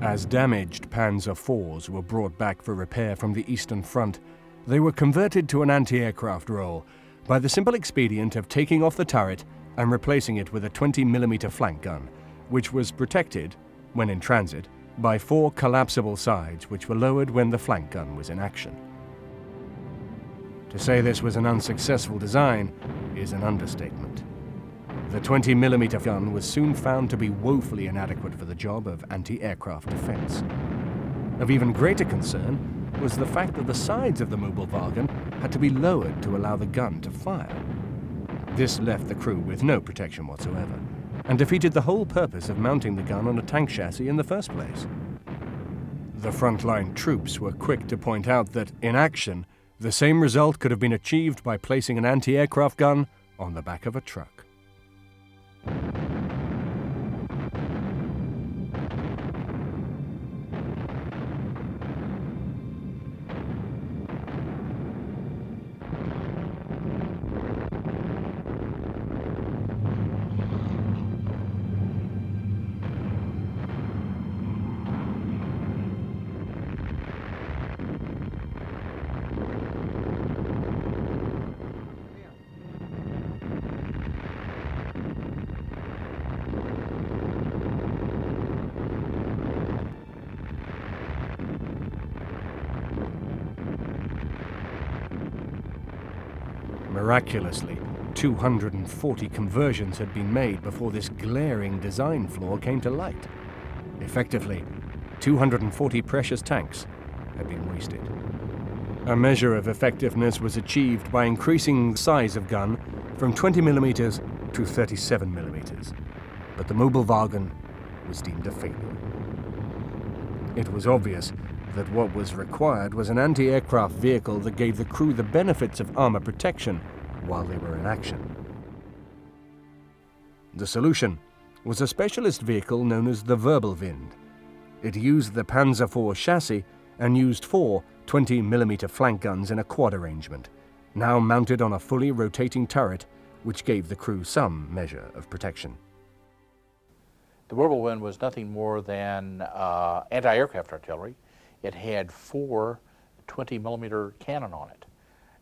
As damaged Panzer IVs were brought back for repair from the Eastern Front, they were converted to an anti-aircraft role by the simple expedient of taking off the turret and replacing it with a 20mm flank gun, which was protected, when in transit, by 4 collapsible sides which were lowered when the flank gun was in action. To say this was an unsuccessful design is an understatement. The 20mm gun was soon found to be woefully inadequate for the job of anti-aircraft defense. Of even greater concern was the fact that the sides of the Mobilwagen had to be lowered to allow the gun to fire. This left the crew with no protection whatsoever, and defeated the whole purpose of mounting the gun on a tank chassis in the first place. The frontline troops were quick to point out that, in action, the same result could have been achieved by placing an anti-aircraft gun on the back of a truck. Miraculously, 240 conversions had been made before this glaring design flaw came to light. Effectively, 240 precious tanks had been wasted. A measure of effectiveness was achieved by increasing the size of gun from 20mm to 37mm, but the Mobilwagen was deemed a failure. It was obvious that what was required was an anti-aircraft vehicle that gave the crew the benefits of armor protection while they were in action. The solution was a specialist vehicle known as the Wirbelwind. It used the Panzer IV chassis and used 4 20mm flank guns in a quad arrangement, now mounted on a fully rotating turret, which gave the crew some measure of protection. The Wirbelwind was nothing more than anti-aircraft artillery. It had 4 20mm cannon on it.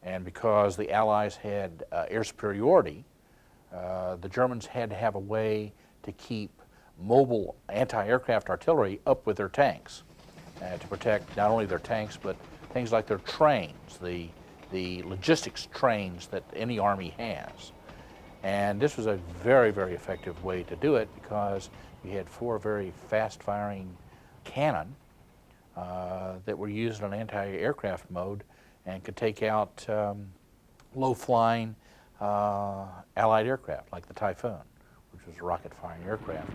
And because the Allies had air superiority, the Germans had to have a way to keep mobile anti-aircraft artillery up with their tanks to protect not only their tanks, but things like their trains, the logistics trains that any army has. And this was a very, very effective way to do it because you had 4 very fast-firing cannon that were used on anti-aircraft mode and could take out low-flying Allied aircraft like the Typhoon, which was a rocket-firing aircraft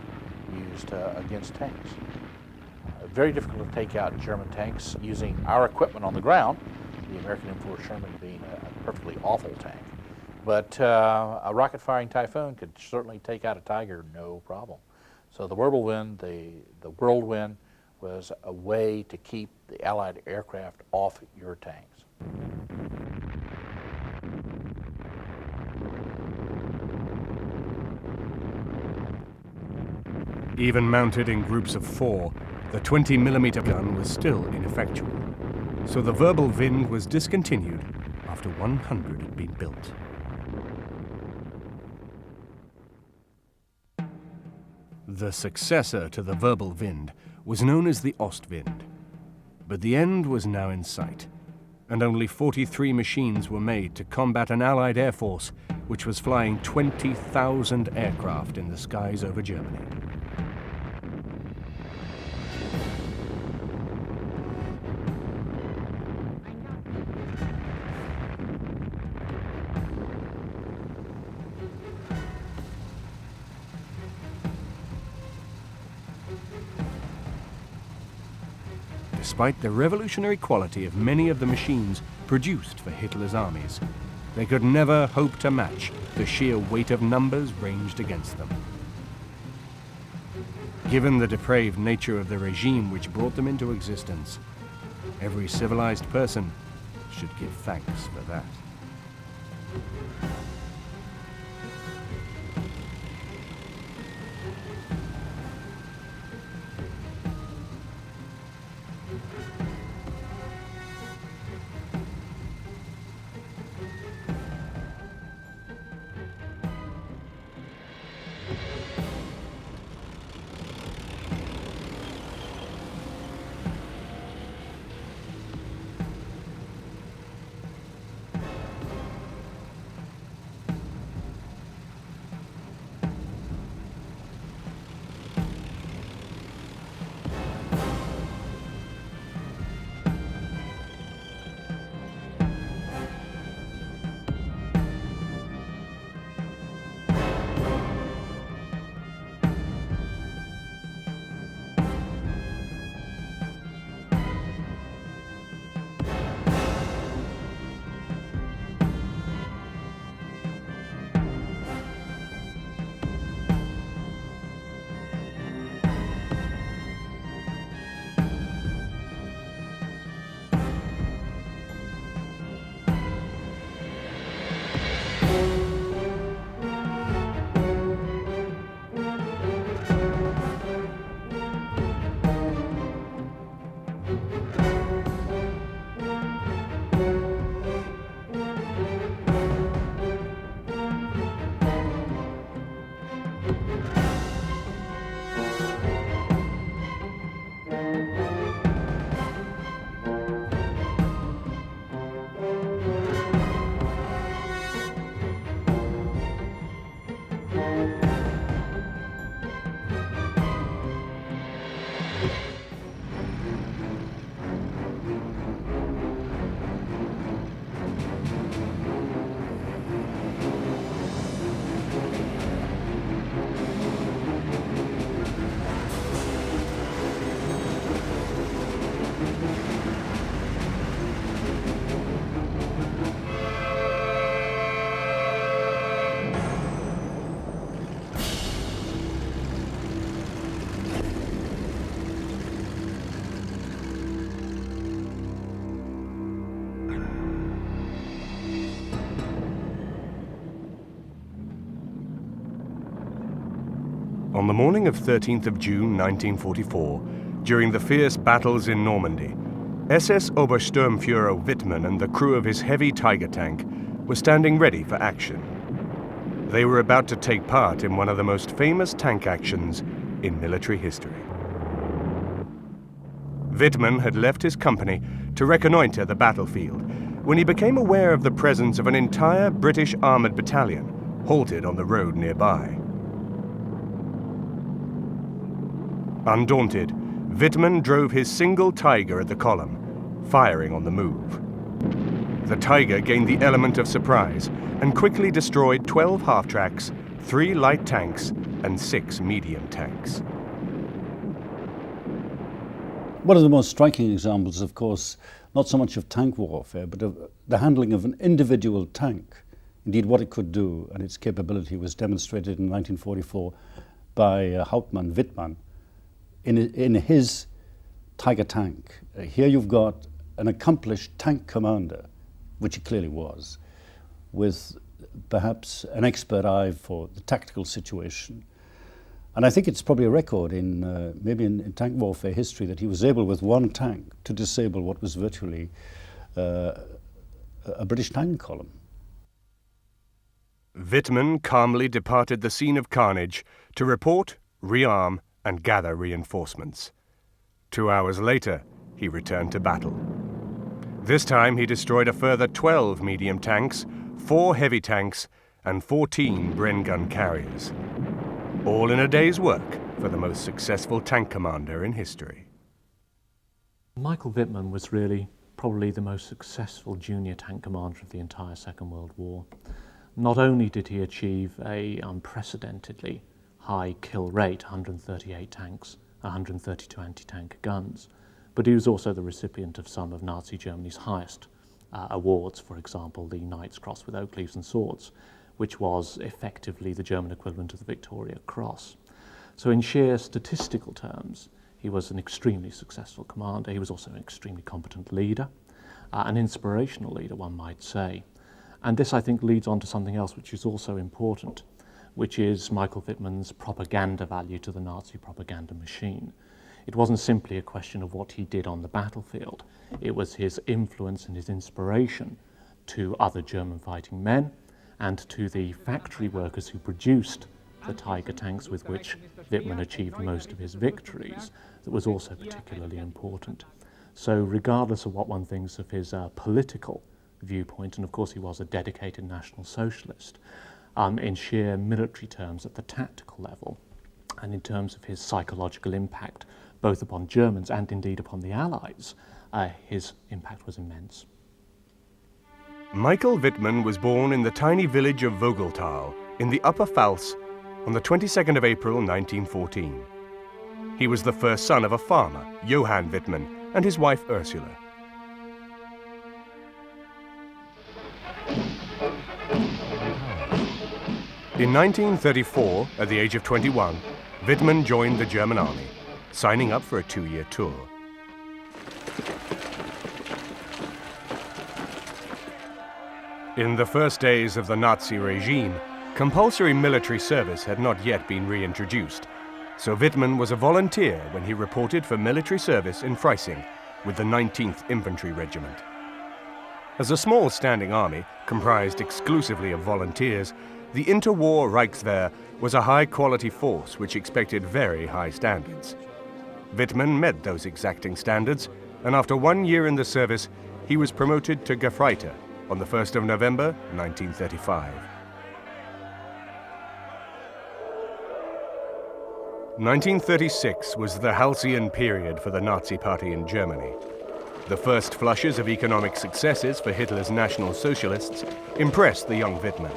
used against tanks. Very difficult to take out German tanks using our equipment on the ground, the American M4 Sherman being a perfectly awful tank. But a rocket-firing Typhoon could certainly take out a Tiger, no problem. So the whirlwind, the whirlwind was a way to keep the Allied aircraft off your tanks. Even mounted in groups of 4, the 20mm gun was still ineffectual, so the verbal Wind was discontinued after 100 had been built. The successor to the verbal Wind was known as the Ostwind, but the end was now in sight, and only 43 machines were made to combat an Allied air force which was flying 20,000 aircraft in the skies over Germany. Despite the revolutionary quality of many of the machines produced for Hitler's armies, they could never hope to match the sheer weight of numbers ranged against them. Given the depraved nature of the regime which brought them into existence, every civilized person should give thanks for that. On the morning of 13th of June 1944, during the fierce battles in Normandy, SS Obersturmführer Wittmann and the crew of his heavy Tiger tank were standing ready for action. They were about to take part in one of the most famous tank actions in military history. Wittmann had left his company to reconnoiter the battlefield when he became aware of the presence of an entire British armored battalion halted on the road nearby. Undaunted, Wittmann drove his single Tiger at the column, firing on the move. The Tiger gained the element of surprise and quickly destroyed 12 half-tracks, 3 light tanks, and 6 medium tanks. One of the most striking examples, of course, not so much of tank warfare, but of the handling of an individual tank. Indeed, what it could do and its capability was demonstrated in 1944 by Hauptmann Wittmann in his Tiger tank. Here you've got an accomplished tank commander, which he clearly was, with perhaps an expert eye for the tactical situation. And I think it's probably a record in maybe in tank warfare history that he was able with one tank to disable what was virtually a British tank column. Wittmann calmly departed the scene of carnage to report, rearm, and gather reinforcements. 2 hours later, he returned to battle. This time he destroyed a further 12 medium tanks, 4 heavy tanks, and 14 Bren gun carriers. All in a day's work for the most successful tank commander in history. Michael Wittmann was really probably the most successful junior tank commander of the entire Second World War. Not only did he achieve an unprecedentedly high kill rate, 138 tanks, 132 anti-tank guns, but he was also the recipient of some of Nazi Germany's highest awards, for example, the Knight's Cross with Oak Leaves and Swords, which was effectively the German equivalent of the Victoria Cross. So in sheer statistical terms, he was an extremely successful commander. He was also an extremely competent leader, an inspirational leader, one might say. And this, I think, leads on to something else which is also important, which is Michael Wittmann's propaganda value to the Nazi propaganda machine. It wasn't simply a question of what he did on the battlefield. It was his influence and his inspiration to other German fighting men and to the factory workers who produced the Tiger tanks with which Wittmann achieved most of his victories that was also particularly important. So regardless of what one thinks of his political viewpoint, and of course he was a dedicated National Socialist, in sheer military terms at the tactical level, and in terms of his psychological impact, both upon Germans and indeed upon the Allies, his impact was immense. Michael Wittmann was born in the tiny village of Vogeltal in the Upper Pfalz on the 22nd of April 1914. He was the first son of a farmer, Johann Wittmann, and his wife Ursula. In 1934, at the age of 21, Wittmann joined the German army, signing up for a 2-year tour. In the first days of the Nazi regime, compulsory military service had not yet been reintroduced, so Wittmann was a volunteer when he reported for military service in Freising with the 19th Infantry Regiment. As a small standing army, comprised exclusively of volunteers, the interwar Reichswehr was a high-quality force which expected very high standards. Wittmann met those exacting standards, and after 1 year in the service, he was promoted to Gefreiter on the 1st of November, 1935. 1936 was the halcyon period for the Nazi Party in Germany. The first flushes of economic successes for Hitler's National Socialists impressed the young Wittmann.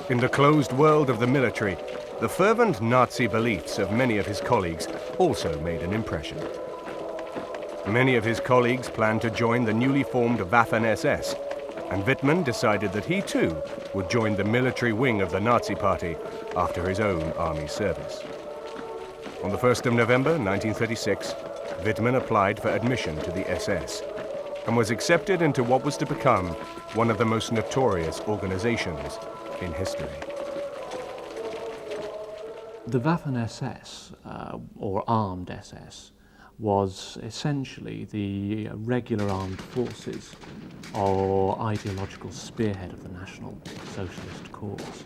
In the closed world of the military, the fervent Nazi beliefs of many of his colleagues also made an impression. Many of his colleagues planned to join the newly formed Waffen-SS, and Wittmann decided that he too would join the military wing of the Nazi Party after his own army service. On the 1st of November 1936, Wittmann applied for admission to the SS and was accepted into what was to become one of the most notorious organizations in history. The Waffen-SS, or armed SS, was essentially the regular armed forces or ideological spearhead of the National Socialist cause,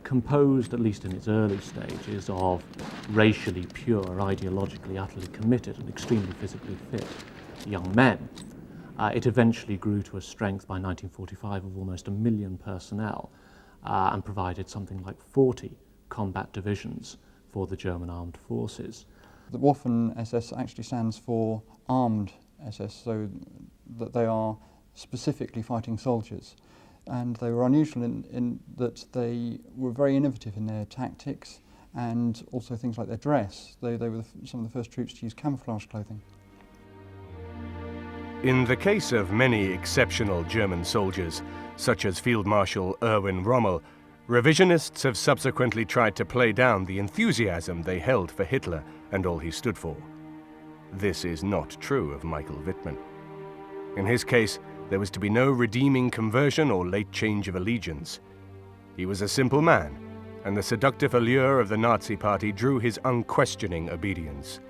composed, at least in its early stages, of racially pure, ideologically utterly committed and extremely physically fit young men. It eventually grew to a strength by 1945 of almost 1 million personnel, and provided something like 40 combat divisions for the German armed forces. The Waffen SS actually stands for armed SS, so that they are specifically fighting soldiers. And they were unusual in that they were very innovative in their tactics and also things like their dress. They were some of the first troops to use camouflage clothing. In the case of many exceptional German soldiers, such as Field Marshal Erwin Rommel, revisionists have subsequently tried to play down the enthusiasm they held for Hitler and all he stood for. This is not true of Michael Wittmann. In his case, there was to be no redeeming conversion or late change of allegiance. He was a simple man, and the seductive allure of the Nazi Party drew his unquestioning obedience.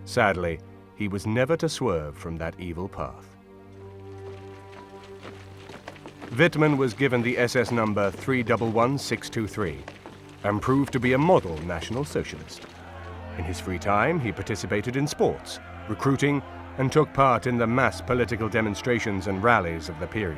Sadly, he was never to swerve from that evil path. Wittmann was given the SS number 311623 and proved to be a model National Socialist. In his free time, he participated in sports, recruiting, and took part in the mass political demonstrations and rallies of the period.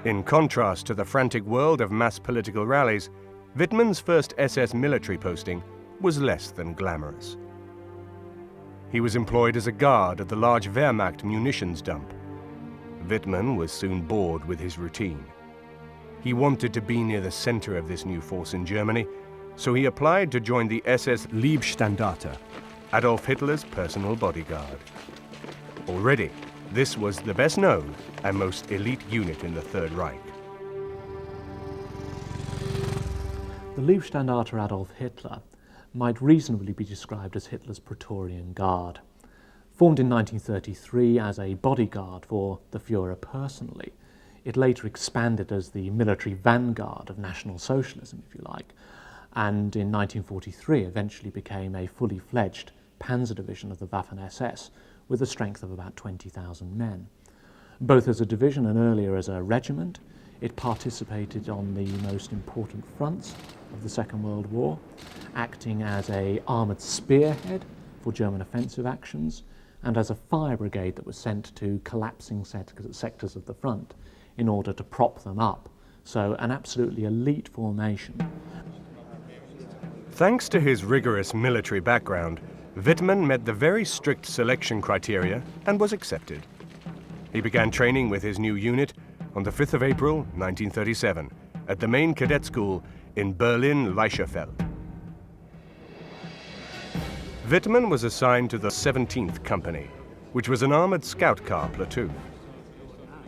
In contrast to the frantic world of mass political rallies, Wittmann's first SS military posting was less than glamorous. He was employed as a guard at the large Wehrmacht munitions dump. Wittmann was soon bored with his routine. He wanted to be near the center of this new force in Germany, so he applied to join the SS Leibstandarte, Adolf Hitler's personal bodyguard. Already, this was the best known and most elite unit in the Third Reich. The Leibstandarte Adolf Hitler might reasonably be described as Hitler's Praetorian Guard. Formed in 1933 as a bodyguard for the Führer personally, it later expanded as the military vanguard of National Socialism, if you like, and in 1943 eventually became a fully fledged Panzer division of the Waffen-SS with a strength of about 20,000 men. Both as a division and earlier as a regiment, it participated on the most important fronts of the Second World War, acting as an armoured spearhead for German offensive actions and as a fire brigade that was sent to collapsing sectors of the front in order to prop them up. So an absolutely elite formation. Thanks to his rigorous military background, Wittmann met the very strict selection criteria and was accepted. He began training with his new unit on the 5th of April 1937 at the main cadet school in Berlin-Leicherfeld. Wittmann was assigned to the 17th Company, which was an armored scout car platoon.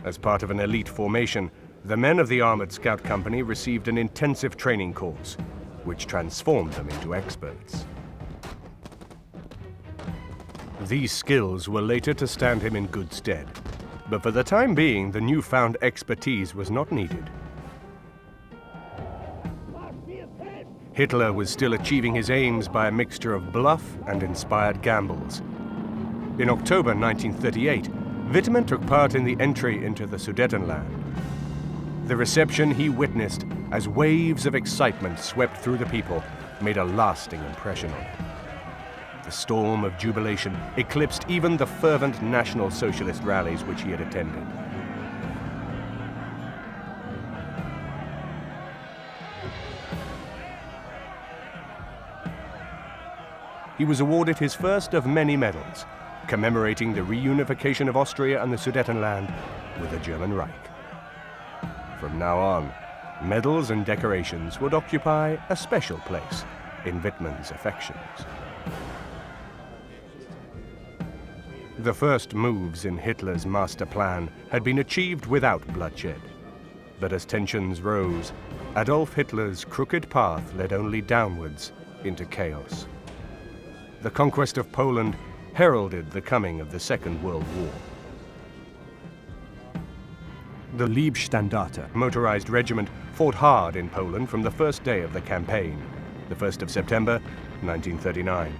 As part of an elite formation, the men of the armored scout company received an intensive training course, which transformed them into experts. These skills were later to stand him in good stead, but for the time being, the newfound expertise was not needed. Hitler was still achieving his aims by a mixture of bluff and inspired gambles. In October 1938, Wittmann took part in the entry into the Sudetenland. The reception he witnessed as waves of excitement swept through the people made a lasting impression on him. The storm of jubilation eclipsed even the fervent National Socialist rallies which he had attended. He was awarded his first of many medals, commemorating the reunification of Austria and the Sudetenland with the German Reich. From now on, medals and decorations would occupy a special place in Wittmann's affections. The first moves in Hitler's master plan had been achieved without bloodshed. But as tensions rose, Adolf Hitler's crooked path led only downwards into chaos. The conquest of Poland heralded the coming of the Second World War. The Leibstandarte motorized regiment fought hard in Poland from the first day of the campaign, the 1st of September, 1939.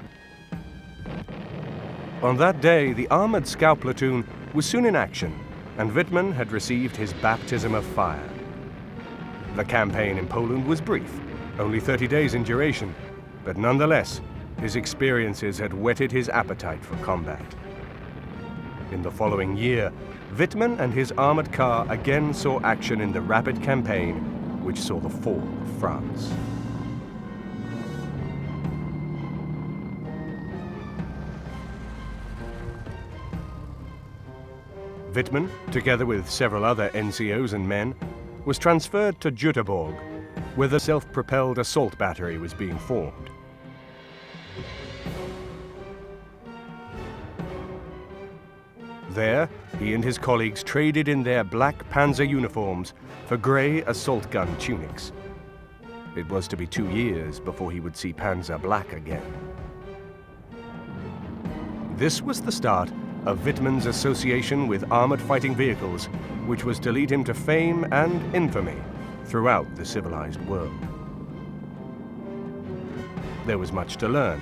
On that day, the armored scout platoon was soon in action, and Wittmann had received his baptism of fire. The campaign in Poland was brief, only 30 days in duration, but nonetheless, his experiences had whetted his appetite for combat. In the following year, Wittmann and his armored car again saw action in the rapid campaign, which saw the fall of France. Wittmann, together with several other NCOs and men, was transferred to Jüterbog, where the self-propelled assault battery was being formed. There, he and his colleagues traded in their black Panzer uniforms for grey assault gun tunics. It was to be 2 years before he would see Panzer black again. This was the start of Wittmann's association with armored fighting vehicles, which was to lead him to fame and infamy throughout the civilized world. There was much to learn.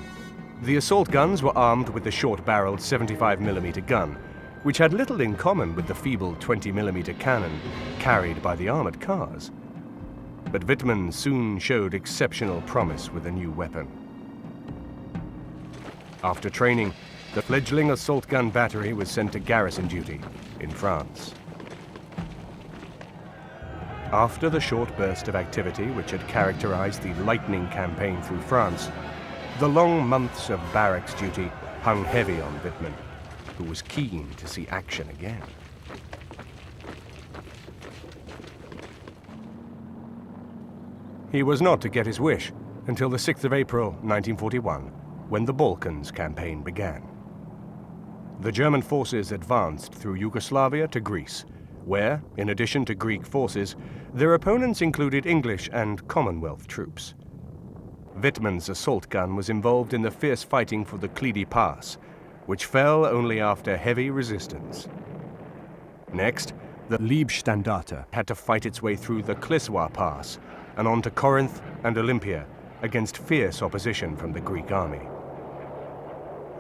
The assault guns were armed with the short-barreled 75mm gun, which had little in common with the feeble 20mm cannon carried by the armored cars. But Wittmann soon showed exceptional promise with a new weapon. After training, the fledgling assault gun battery was sent to garrison duty in France. After the short burst of activity which had characterized the lightning campaign through France, the long months of barracks duty hung heavy on Wittmann, who was keen to see action again. He was not to get his wish until the 6th of April 1941, when the Balkans campaign began. The German forces advanced through Yugoslavia to Greece, where, in addition to Greek forces, their opponents included English and Commonwealth troops. Wittmann's assault gun was involved in the fierce fighting for the Klidi Pass, which fell only after heavy resistance. Next, the Liebstandarte had to fight its way through the Kliswa Pass and on to Corinth and Olympia against fierce opposition from the Greek army.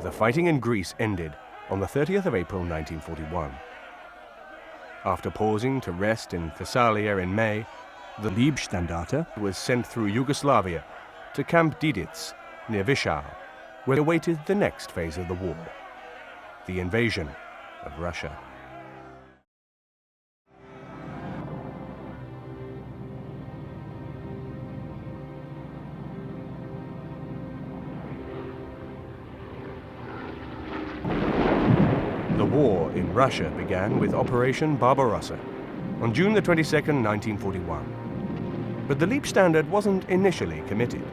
The fighting in Greece ended on the 30th of April 1941. After pausing to rest in Thessalia in May, the Liebstandarte was sent through Yugoslavia to Camp Diditz near Wischau, where awaited the next phase of the war, the invasion of Russia. The war in Russia began with Operation Barbarossa on June the 22nd, 1941. But the Liebstandarte wasn't initially committed.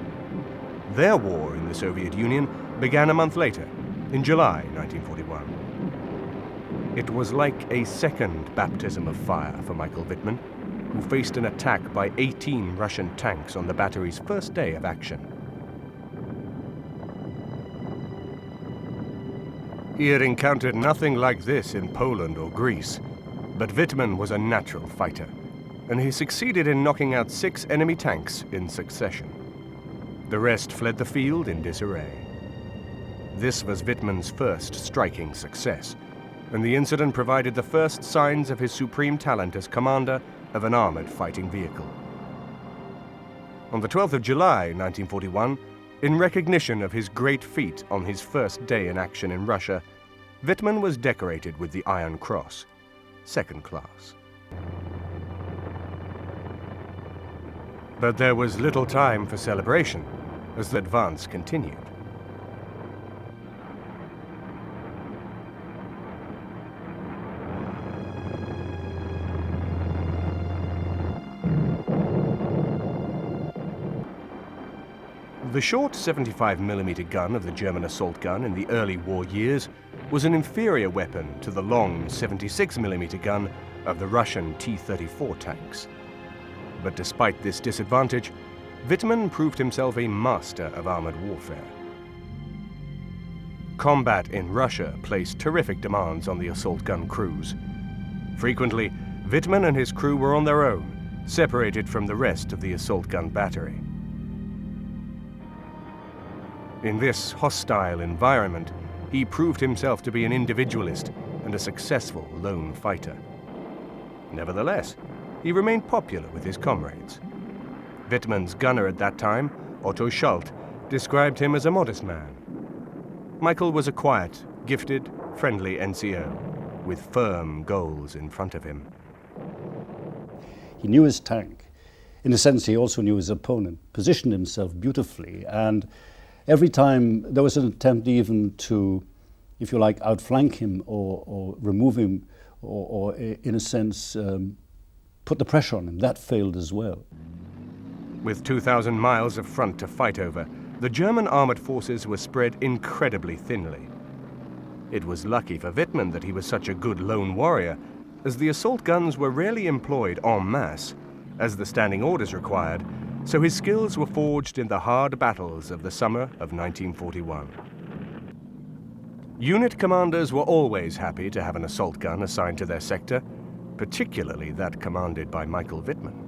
Their war in the Soviet Union began a month later, in July 1941. It was like a second baptism of fire for Michael Wittmann, who faced an attack by 18 Russian tanks on the battery's first day of action. He had encountered nothing like this in Poland or Greece, but Wittmann was a natural fighter, and he succeeded in knocking out 6 enemy tanks in succession. The rest fled the field in disarray. This was Wittmann's first striking success, and the incident provided the first signs of his supreme talent as commander of an armored fighting vehicle. On the 12th of July, 1941, in recognition of his great feat on his first day in action in Russia, Wittmann was decorated with the Iron Cross, second class. But there was little time for celebration as the advance continued. The short 75mm gun of the German assault gun in the early war years was an inferior weapon to the long 76mm gun of the Russian T-34 tanks. But despite this disadvantage, Wittmann proved himself a master of armored warfare. Combat in Russia placed terrific demands on the assault gun crews. Frequently, Wittmann and his crew were on their own, separated from the rest of the assault gun battery. In this hostile environment, he proved himself to be an individualist and a successful lone fighter. Nevertheless, he remained popular with his comrades. Wittmann's gunner at that time, Otto Schult, described him as a modest man. Michael was a quiet, gifted, friendly NCO. with firm goals in front of him. He knew his tank. In a sense, he also knew his opponent, positioned himself beautifully, and every time there was an attempt even to, if you like, outflank him or remove him or in a sense, put the pressure on him, that failed as well. With 2,000 miles of front to fight over, the German armored forces were spread incredibly thinly. It was lucky for Wittmann that he was such a good lone warrior, as the assault guns were rarely employed en masse, as the standing orders required, so his skills were forged in the hard battles of the summer of 1941. Unit commanders were always happy to have an assault gun assigned to their sector, particularly that commanded by Michael Wittmann.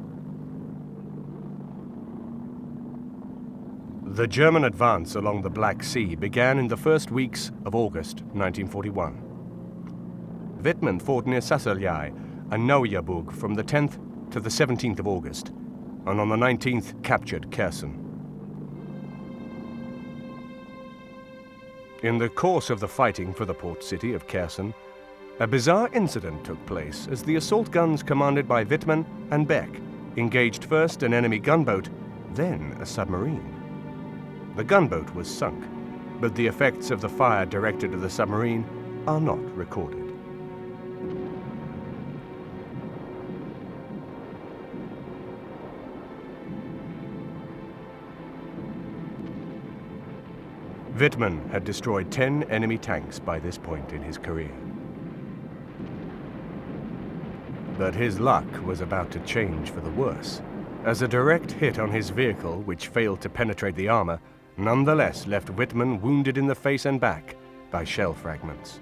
The German advance along the Black Sea began in the first weeks of August 1941. Wittmann fought near Sasseljae and Neujaburg from the 10th to the 17th of August, and on the 19th captured Kherson. In the course of the fighting for the port city of Kherson, a bizarre incident took place as the assault guns commanded by Wittmann and Beck engaged first an enemy gunboat, then a submarine. The gunboat was sunk, but the effects of the fire directed at the submarine are not recorded. Wittmann had destroyed 10 enemy tanks by this point in his career. But his luck was about to change for the worse, as a direct hit on his vehicle, which failed to penetrate the armor, nonetheless left Wittmann wounded in the face and back by shell fragments.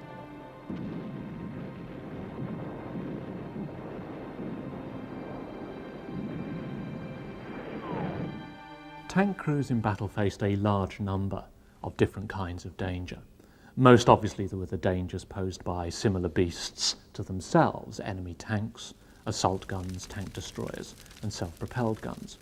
Tank crews in battle faced a large number of different kinds of danger. Most obviously there were the dangers posed by similar beasts to themselves, enemy tanks, assault guns, tank destroyers, and self-propelled guns.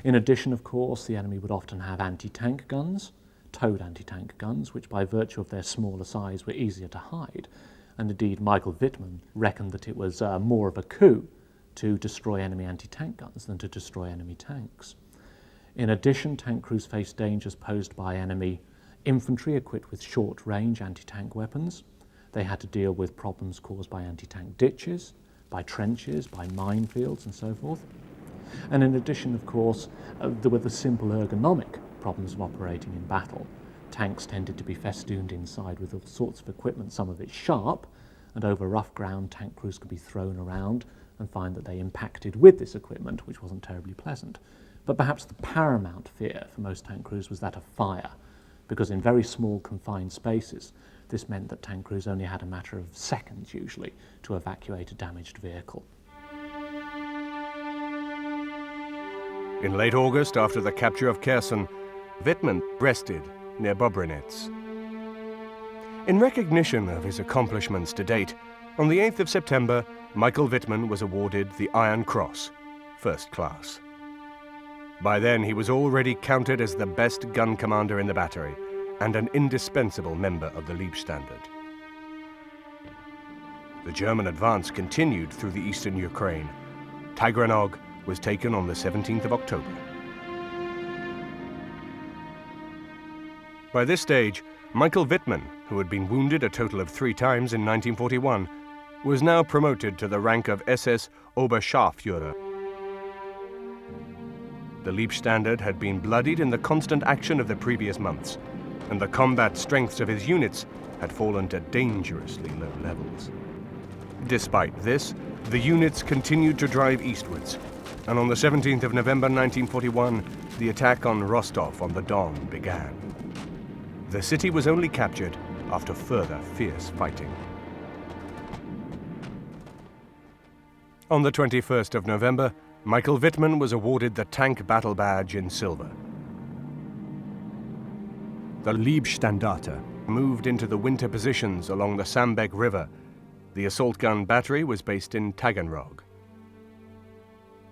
In addition, of course, the enemy would often have anti-tank guns, towed anti-tank guns, which by virtue of their smaller size were easier to hide, and indeed Michael Wittmann reckoned that it was more of a coup to destroy enemy anti-tank guns than to destroy enemy tanks. In addition, tank crews faced dangers posed by enemy infantry equipped with short-range anti-tank weapons. They had to deal with problems caused by anti-tank ditches, by trenches, by minefields, and so forth. And in addition, of course, there were the simple ergonomic problems of operating in battle. Tanks tended to be festooned inside with all sorts of equipment, some of it sharp, and over rough ground, tank crews could be thrown around and find that they impacted with this equipment, which wasn't terribly pleasant. But perhaps the paramount fear for most tank crews was that of fire, because in very small confined spaces, this meant that tank crews only had a matter of seconds, usually, to evacuate a damaged vehicle. In late August, after the capture of Kherson, Wittmann rested near Bobrinets. In recognition of his accomplishments to date, on the 8th of September, Michael Wittmann was awarded the Iron Cross, First Class. By then, he was already counted as the best gun commander in the battery and an indispensable member of the Liebstandard. The German advance continued through the eastern Ukraine. Tagranog was taken on the 17th of October. By this stage, Michael Wittmann, who had been wounded a total of 3 times in 1941, was now promoted to the rank of SS Oberscharführer. The Liebstandard had been bloodied in the constant action of the previous months, and the combat strengths of his units had fallen to dangerously low levels. Despite this, the units continued to drive eastwards, and on the 17th of November 1941, the attack on Rostov on the Don began. The city was only captured after further fierce fighting. On the 21st of November, Michael Wittmann was awarded the Tank Battle Badge in silver. The Liebstandarte moved into the winter positions along the Sambek River. The assault gun battery was based in Taganrog.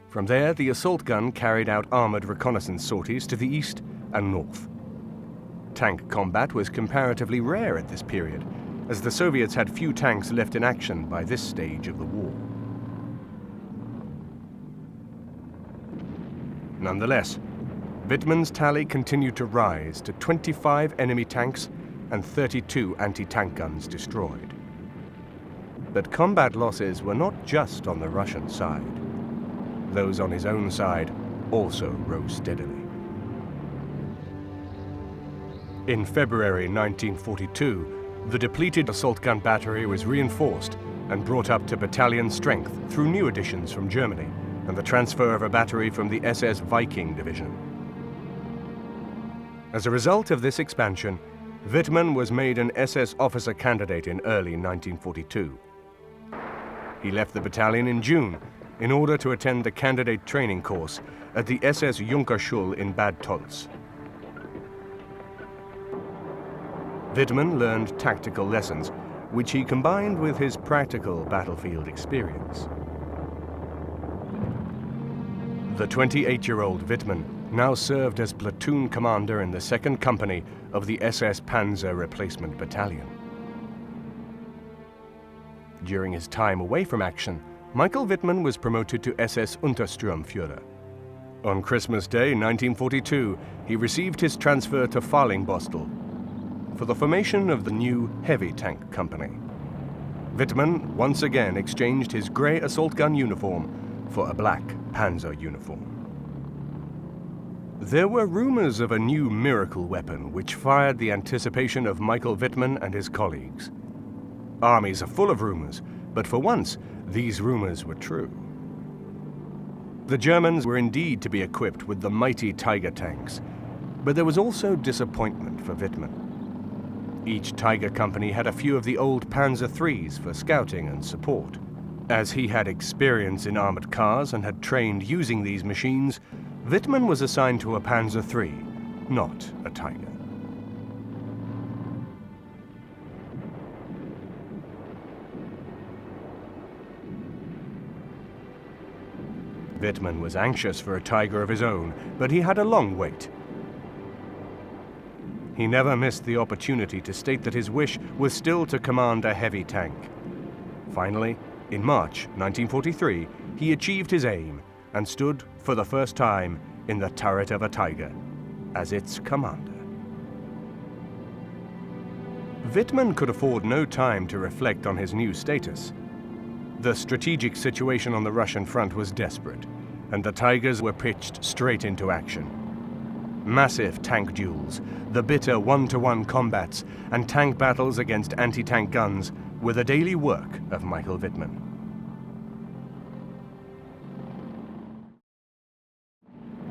From there, the assault gun carried out armored reconnaissance sorties to the east and north. Tank combat was comparatively rare at this period, as the Soviets had few tanks left in action by this stage of the war. Nonetheless, Wittmann's tally continued to rise to 25 enemy tanks and 32 anti-tank guns destroyed. But combat losses were not just on the Russian side. Those on his own side also rose steadily. In February 1942, the depleted assault gun battery was reinforced and brought up to battalion strength through new additions from Germany and the transfer of a battery from the SS Viking division. As a result of this expansion, Wittmann was made an SS officer candidate in early 1942. He left the battalion in June in order to attend the candidate training course at the SS Junkerschule in Bad Tolz. Wittmann learned tactical lessons, which he combined with his practical battlefield experience. The 28-year-old Wittmann now served as platoon commander in the 2nd Company of the SS Panzer Replacement Battalion. During his time away from action, Michael Wittmann was promoted to SS Untersturmführer. On Christmas Day 1942, he received his transfer to Fallingbostel for the formation of the new heavy tank company. Wittmann once again exchanged his grey assault gun uniform for a black Panzer uniform. There were rumors of a new miracle weapon which fired the anticipation of Michael Wittmann and his colleagues. Armies are full of rumors, but for once, these rumors were true. The Germans were indeed to be equipped with the mighty Tiger tanks, but there was also disappointment for Wittmann. Each Tiger company had a few of the old Panzer IIIs for scouting and support. As he had experience in armored cars and had trained using these machines, Wittmann was assigned to a Panzer III, not a Tiger. Wittmann was anxious for a Tiger of his own, but he had a long wait. He never missed the opportunity to state that his wish was still to command a heavy tank. Finally, in March 1943, he achieved his aim and stood for the first time in the turret of a Tiger as its commander. Wittmann could afford no time to reflect on his new status. The strategic situation on the Russian front was desperate, and the Tigers were pitched straight into action. Massive tank duels, the bitter one-to-one combats, and tank battles against anti-tank guns were the daily work of Michael Wittmann.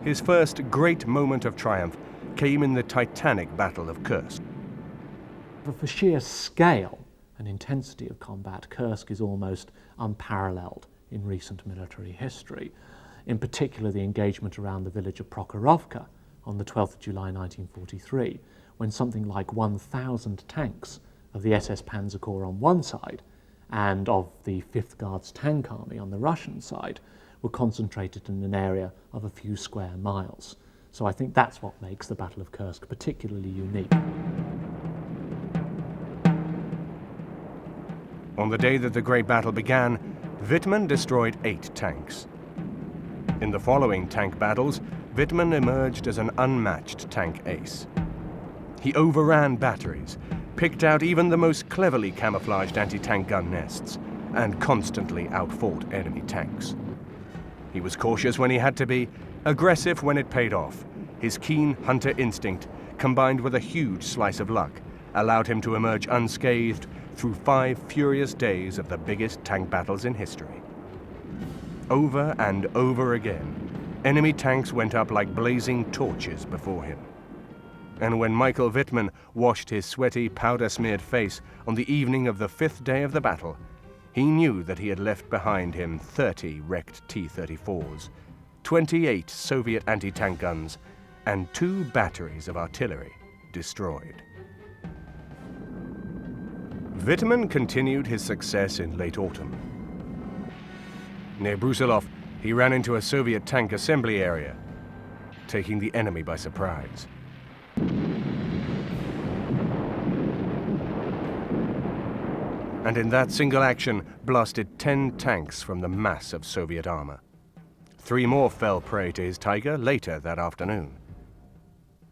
His first great moment of triumph came in the titanic Battle of Kursk. For sheer scale and intensity of combat, Kursk is almost unparalleled in recent military history. In particular, the engagement around the village of Prokhorovka on the 12th of July 1943, when something like 1,000 tanks of the SS Panzer Corps on one side and of the 5th Guards Tank Army on the Russian side were concentrated in an area of a few square miles. So I think that's what makes the Battle of Kursk particularly unique. On the day that the Great Battle began, Wittmann destroyed 8 tanks. In the following tank battles, Wittmann emerged as an unmatched tank ace. He overran batteries, picked out even the most cleverly camouflaged anti-tank gun nests, and constantly outfought enemy tanks. He was cautious when he had to be, aggressive when it paid off. His keen hunter instinct, combined with a huge slice of luck, allowed him to emerge unscathed through 5 furious days of the biggest tank battles in history. Over and over again, enemy tanks went up like blazing torches before him. And when Michael Wittmann washed his sweaty, powder-smeared face on the evening of the 5th day of the battle, he knew that he had left behind him 30 wrecked T-34s, 28 Soviet anti-tank guns, and 2 batteries of artillery destroyed. Wittmann continued his success in late autumn. Near Brusilov, he ran into a Soviet tank assembly area, taking the enemy by surprise. and in that single action blasted 10 tanks from the mass of Soviet armor. 3 more fell prey to his Tiger later that afternoon.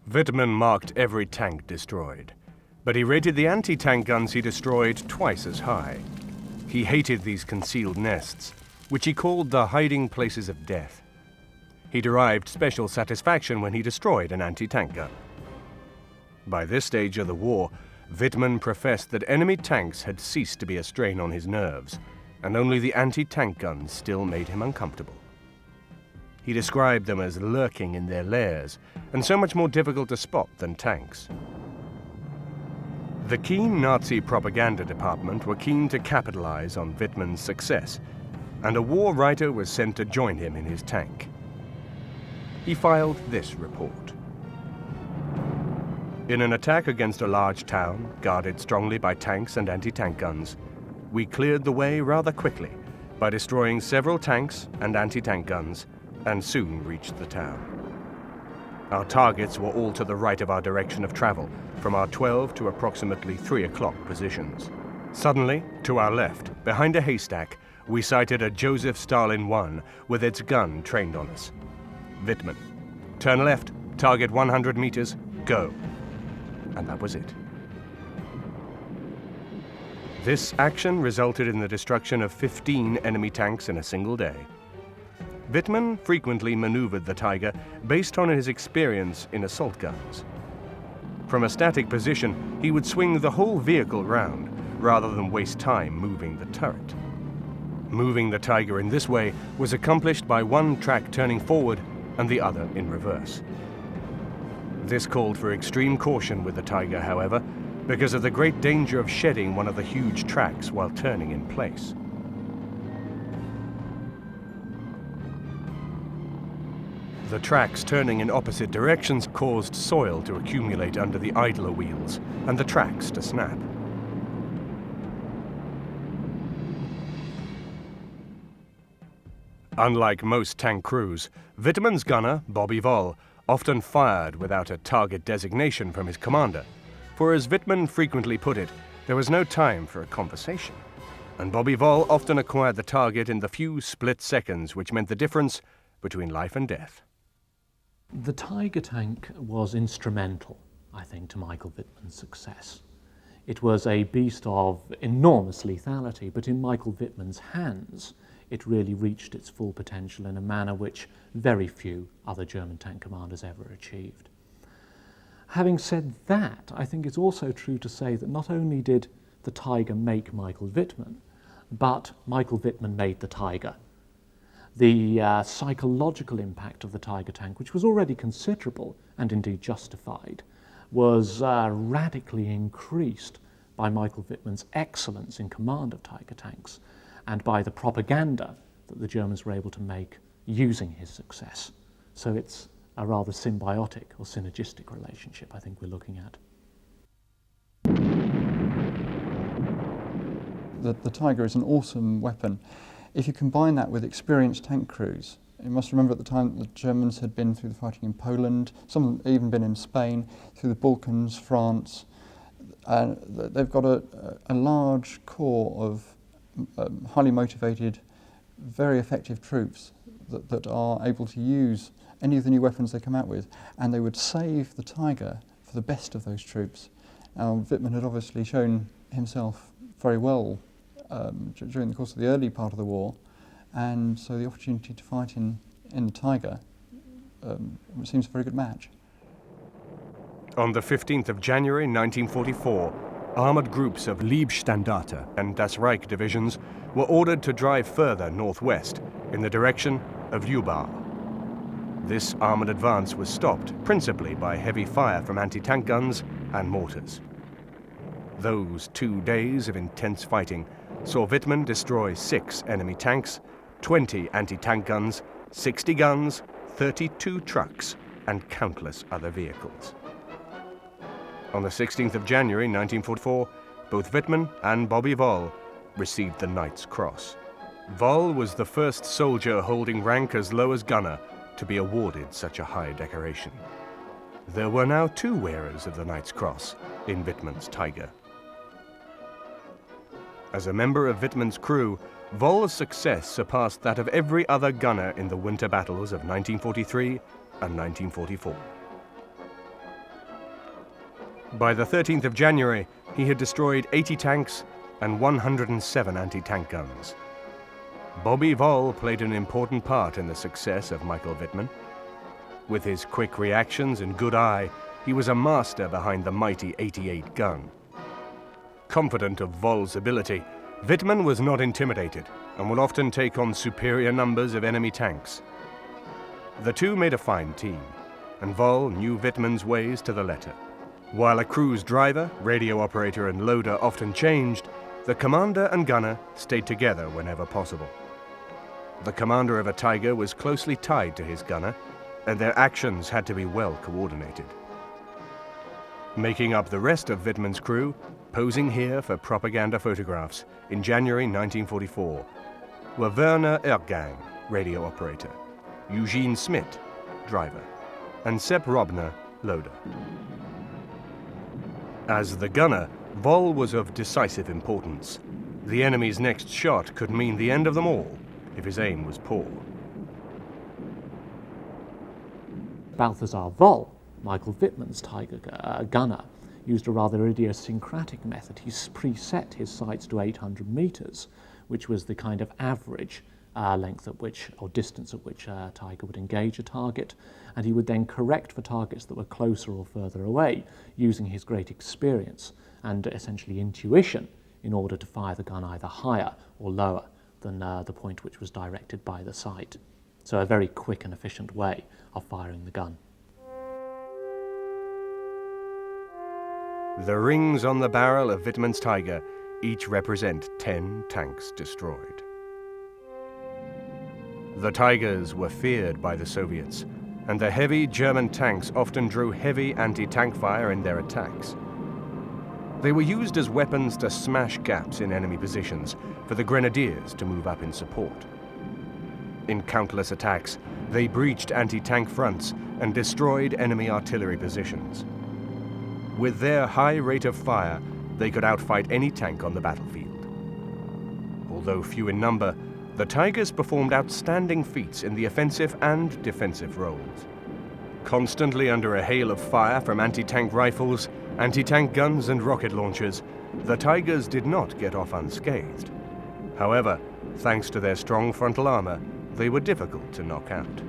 Wittmann marked every tank destroyed, but he rated the anti-tank guns he destroyed twice as high. He hated these concealed nests, which he called the hiding places of death. He derived special satisfaction when he destroyed an anti-tank gun. By this stage of the war, Wittmann professed that enemy tanks had ceased to be a strain on his nerves, and only the anti-tank guns still made him uncomfortable. He described them as lurking in their lairs, and so much more difficult to spot than tanks. The keen Nazi propaganda department were keen to capitalize on Wittmann's success, and a war writer was sent to join him in his tank. He filed this report. In an attack against a large town, guarded strongly by tanks and anti-tank guns, we cleared the way rather quickly by destroying several tanks and anti-tank guns, and soon reached the town. Our targets were all to the right of our direction of travel, from our 12 to approximately 3 o'clock positions. Suddenly, to our left, behind a haystack, we sighted a Joseph Stalin 1 with its gun trained on us. Wittmann, turn left, target 100 meters, go. And that was it. This action resulted in the destruction of 15 enemy tanks in a single day. Wittmann frequently maneuvered the Tiger based on his experience in assault guns. From a static position, he would swing the whole vehicle round, rather than waste time moving the turret. Moving the Tiger in this way was accomplished by one track turning forward and the other in reverse. This called for extreme caution with the Tiger, however, because of the great danger of shedding one of the huge tracks while turning in place. The tracks turning in opposite directions caused soil to accumulate under the idler wheels and the tracks to snap. Unlike most tank crews, Wittmann's gunner, Bobby Voll, often fired without a target designation from his commander, for as Wittmann frequently put it, there was no time for a conversation. And Bobby Voll often acquired the target in the few split seconds which meant the difference between life and death. The Tiger tank was instrumental, I think, to Michael Wittmann's success. It was a beast of enormous lethality, but in Michael Wittmann's hands, it really reached its full potential in a manner which very few other German tank commanders ever achieved. Having said that, I think it's also true to say that not only did the Tiger make Michael Wittmann, but Michael Wittmann made the Tiger. The psychological impact of the Tiger tank, which was already considerable and indeed justified, was radically increased by Michael Wittmann's excellence in command of Tiger tanks and by the propaganda that the Germans were able to make using his success. So it's a rather symbiotic or synergistic relationship I think we're looking at. The Tiger is an awesome weapon. If you combine that with experienced tank crews, you must remember at the time that the Germans had been through the fighting in Poland, some of them even been in Spain, through the Balkans, France, and they've got a large core of highly motivated, very effective troops that are able to use any of the new weapons they come out with, and they would save the Tiger for the best of those troops. Now, Wittmann had obviously shown himself very well during the course of the early part of the war, and so the opportunity to fight in the Tiger seems a very good match. On the 15th of January 1944, armoured groups of Liebstandarte and Das Reich divisions were ordered to drive further northwest in the direction of Ljubal. This armoured advance was stopped principally by heavy fire from anti-tank guns and mortars. Those 2 days of intense fighting saw Wittmann destroy 6 enemy tanks, 20 anti-tank guns, 60 guns, 32 trucks, and countless other vehicles. On the 16th of January 1944, both Wittmann and Bobby Voll received the Knight's Cross. Voll was the first soldier holding rank as low as gunner to be awarded such a high decoration. There were now 2 wearers of the Knight's Cross in Wittmann's Tiger. As a member of Wittmann's crew, Woll's success surpassed that of every other gunner in the winter battles of 1943 and 1944. By the 13th of January, he had destroyed 80 tanks and 107 anti-tank guns. Bobby Woll played an important part in the success of Michael Wittmann. With his quick reactions and good eye, he was a master behind the mighty 88 gun. Confident of Woll's ability, Wittmann was not intimidated and would often take on superior numbers of enemy tanks. The two made a fine team, and Woll knew Wittmann's ways to the letter. While a crew's driver, radio operator and loader often changed, the commander and gunner stayed together whenever possible. The commander of a Tiger was closely tied to his gunner, and their actions had to be well coordinated. Making up the rest of Wittmann's crew, posing here for propaganda photographs in January 1944, were Werner Ergang, radio operator, Eugene Schmidt, driver, and Sepp Robner, loader. As the gunner, Woll was of decisive importance. The enemy's next shot could mean the end of them all if his aim was poor. Balthasar Woll, Michael Wittmann's Tiger gunner, used a rather idiosyncratic method. He preset his sights to 800 meters, which was the kind of average length at which, or distance at which a Tiger would engage a target, and he would then correct for targets that were closer or further away, using his great experience and essentially intuition in order to fire the gun either higher or lower than the point which was directed by the sight. So a very quick and efficient way of firing the gun. The rings on the barrel of Wittmann's Tiger each represent 10 tanks destroyed. The Tigers were feared by the Soviets, and the heavy German tanks often drew heavy anti-tank fire in their attacks. They were used as weapons to smash gaps in enemy positions for the grenadiers to move up in support. In countless attacks, they breached anti-tank fronts and destroyed enemy artillery positions. With their high rate of fire, they could outfight any tank on the battlefield. Although few in number, the Tigers performed outstanding feats in the offensive and defensive roles. Constantly under a hail of fire from anti-tank rifles, anti-tank guns and rocket launchers, the Tigers did not get off unscathed. However, thanks to their strong frontal armor, they were difficult to knock out.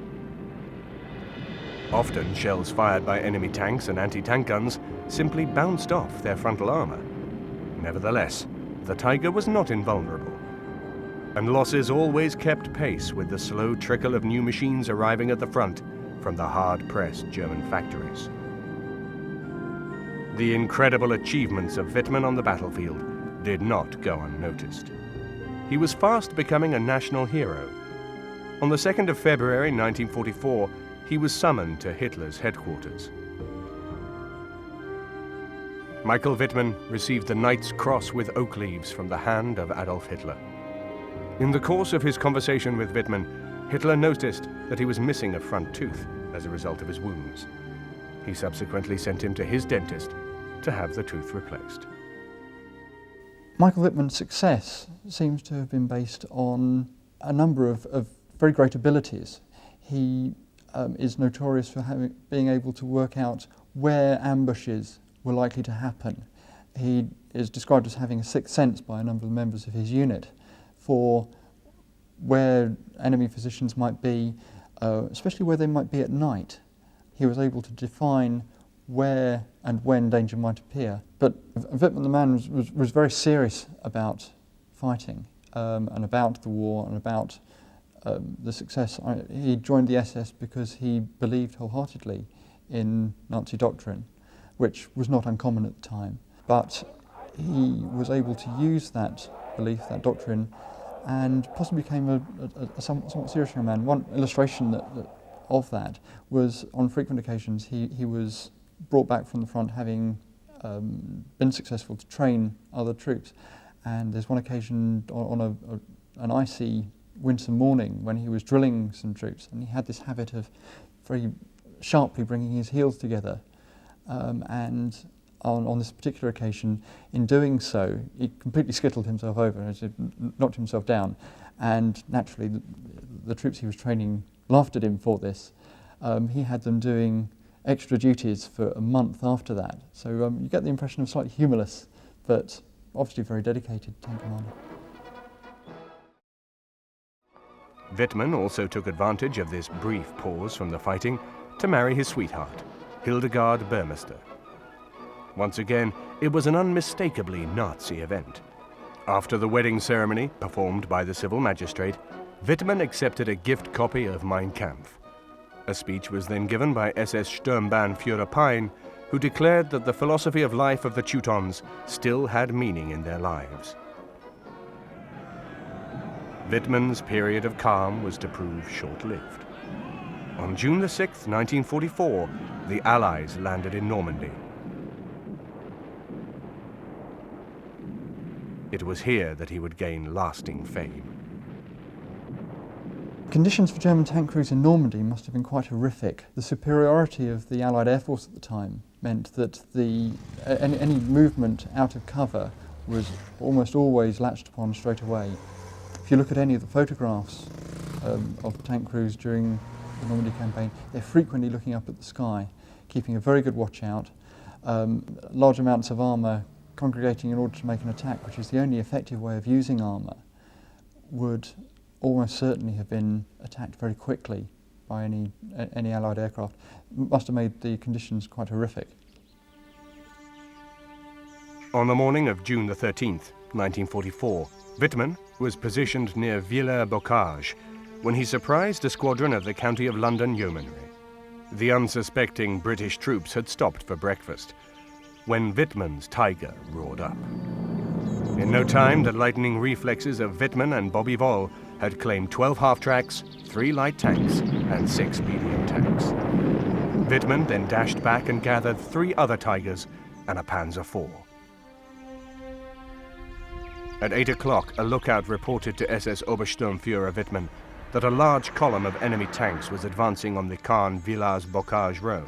Often, shells fired by enemy tanks and anti-tank guns simply bounced off their frontal armor. Nevertheless, the Tiger was not invulnerable, and losses always kept pace with the slow trickle of new machines arriving at the front from the hard-pressed German factories. The incredible achievements of Wittmann on the battlefield did not go unnoticed. He was fast becoming a national hero. On the 2nd of February 1944, he was summoned to Hitler's headquarters. Michael Wittmann received the Knight's Cross with oak leaves from the hand of Adolf Hitler. In the course of his conversation with Wittmann, Hitler noticed that he was missing a front tooth as a result of his wounds. He subsequently sent him to his dentist to have the tooth replaced. Michael Wittmann's success seems to have been based on a number of very great abilities. He is notorious for being able to work out where ambushes were likely to happen. He is described as having a sixth sense by a number of members of his unit for where enemy positions might be, especially where they might be at night. He was able to define where and when danger might appear. But Wittmann the man was very serious about fighting and about the war and about the success. He joined the SS because he believed wholeheartedly in Nazi doctrine, which was not uncommon at the time. But he was able to use that belief, that doctrine, and possibly became a somewhat serious young man. One illustration of that was, on frequent occasions, he was brought back from the front having been successful to train other troops. And there's one occasion on an icy winter morning when he was drilling some troops, and he had this habit of very sharply bringing his heels together. And on this particular occasion, in doing so, he completely skittled himself over, as he knocked himself down, and naturally the troops he was training laughed at him for this. He had them doing extra duties for a month after that, so you get the impression of slightly humorless, but obviously very dedicated tank commander. Wittmann also took advantage of this brief pause from the fighting to marry his sweetheart, Hildegard Burmester. Once again, it was an unmistakably Nazi event. After the wedding ceremony, performed by the civil magistrate, Wittmann accepted a gift copy of Mein Kampf. A speech was then given by SS Sturmbannführer Pein, who declared that the philosophy of life of the Teutons still had meaning in their lives. Wittmann's period of calm was to prove short-lived. On June the 6th, 1944, the Allies landed in Normandy. It was here that he would gain lasting fame. Conditions for German tank crews in Normandy must have been quite horrific. The superiority of the Allied Air Force at the time meant that any movement out of cover was almost always latched upon straight away. If you look at any of the photographs of tank crews during the Normandy campaign, they're frequently looking up at the sky, keeping a very good watch out, large amounts of armour congregating in order to make an attack, which is the only effective way of using armour, would almost certainly have been attacked very quickly by any Allied aircraft. Must have made the conditions quite horrific. On the morning of June the 13th, 1944, Wittmann was positioned near Villers-Bocage when he surprised a squadron of the County of London Yeomanry. The unsuspecting British troops had stopped for breakfast when Wittmann's Tiger roared up. In no time, the lightning reflexes of Wittmann and Bobby Voll had claimed 12 half-tracks, 3 light tanks, and 6 medium tanks. Wittmann then dashed back and gathered 3 other Tigers and a Panzer IV. At 8 o'clock, a lookout reported to SS Obersturmführer Wittmann that a large column of enemy tanks was advancing on the Caen-Villers-Bocage road.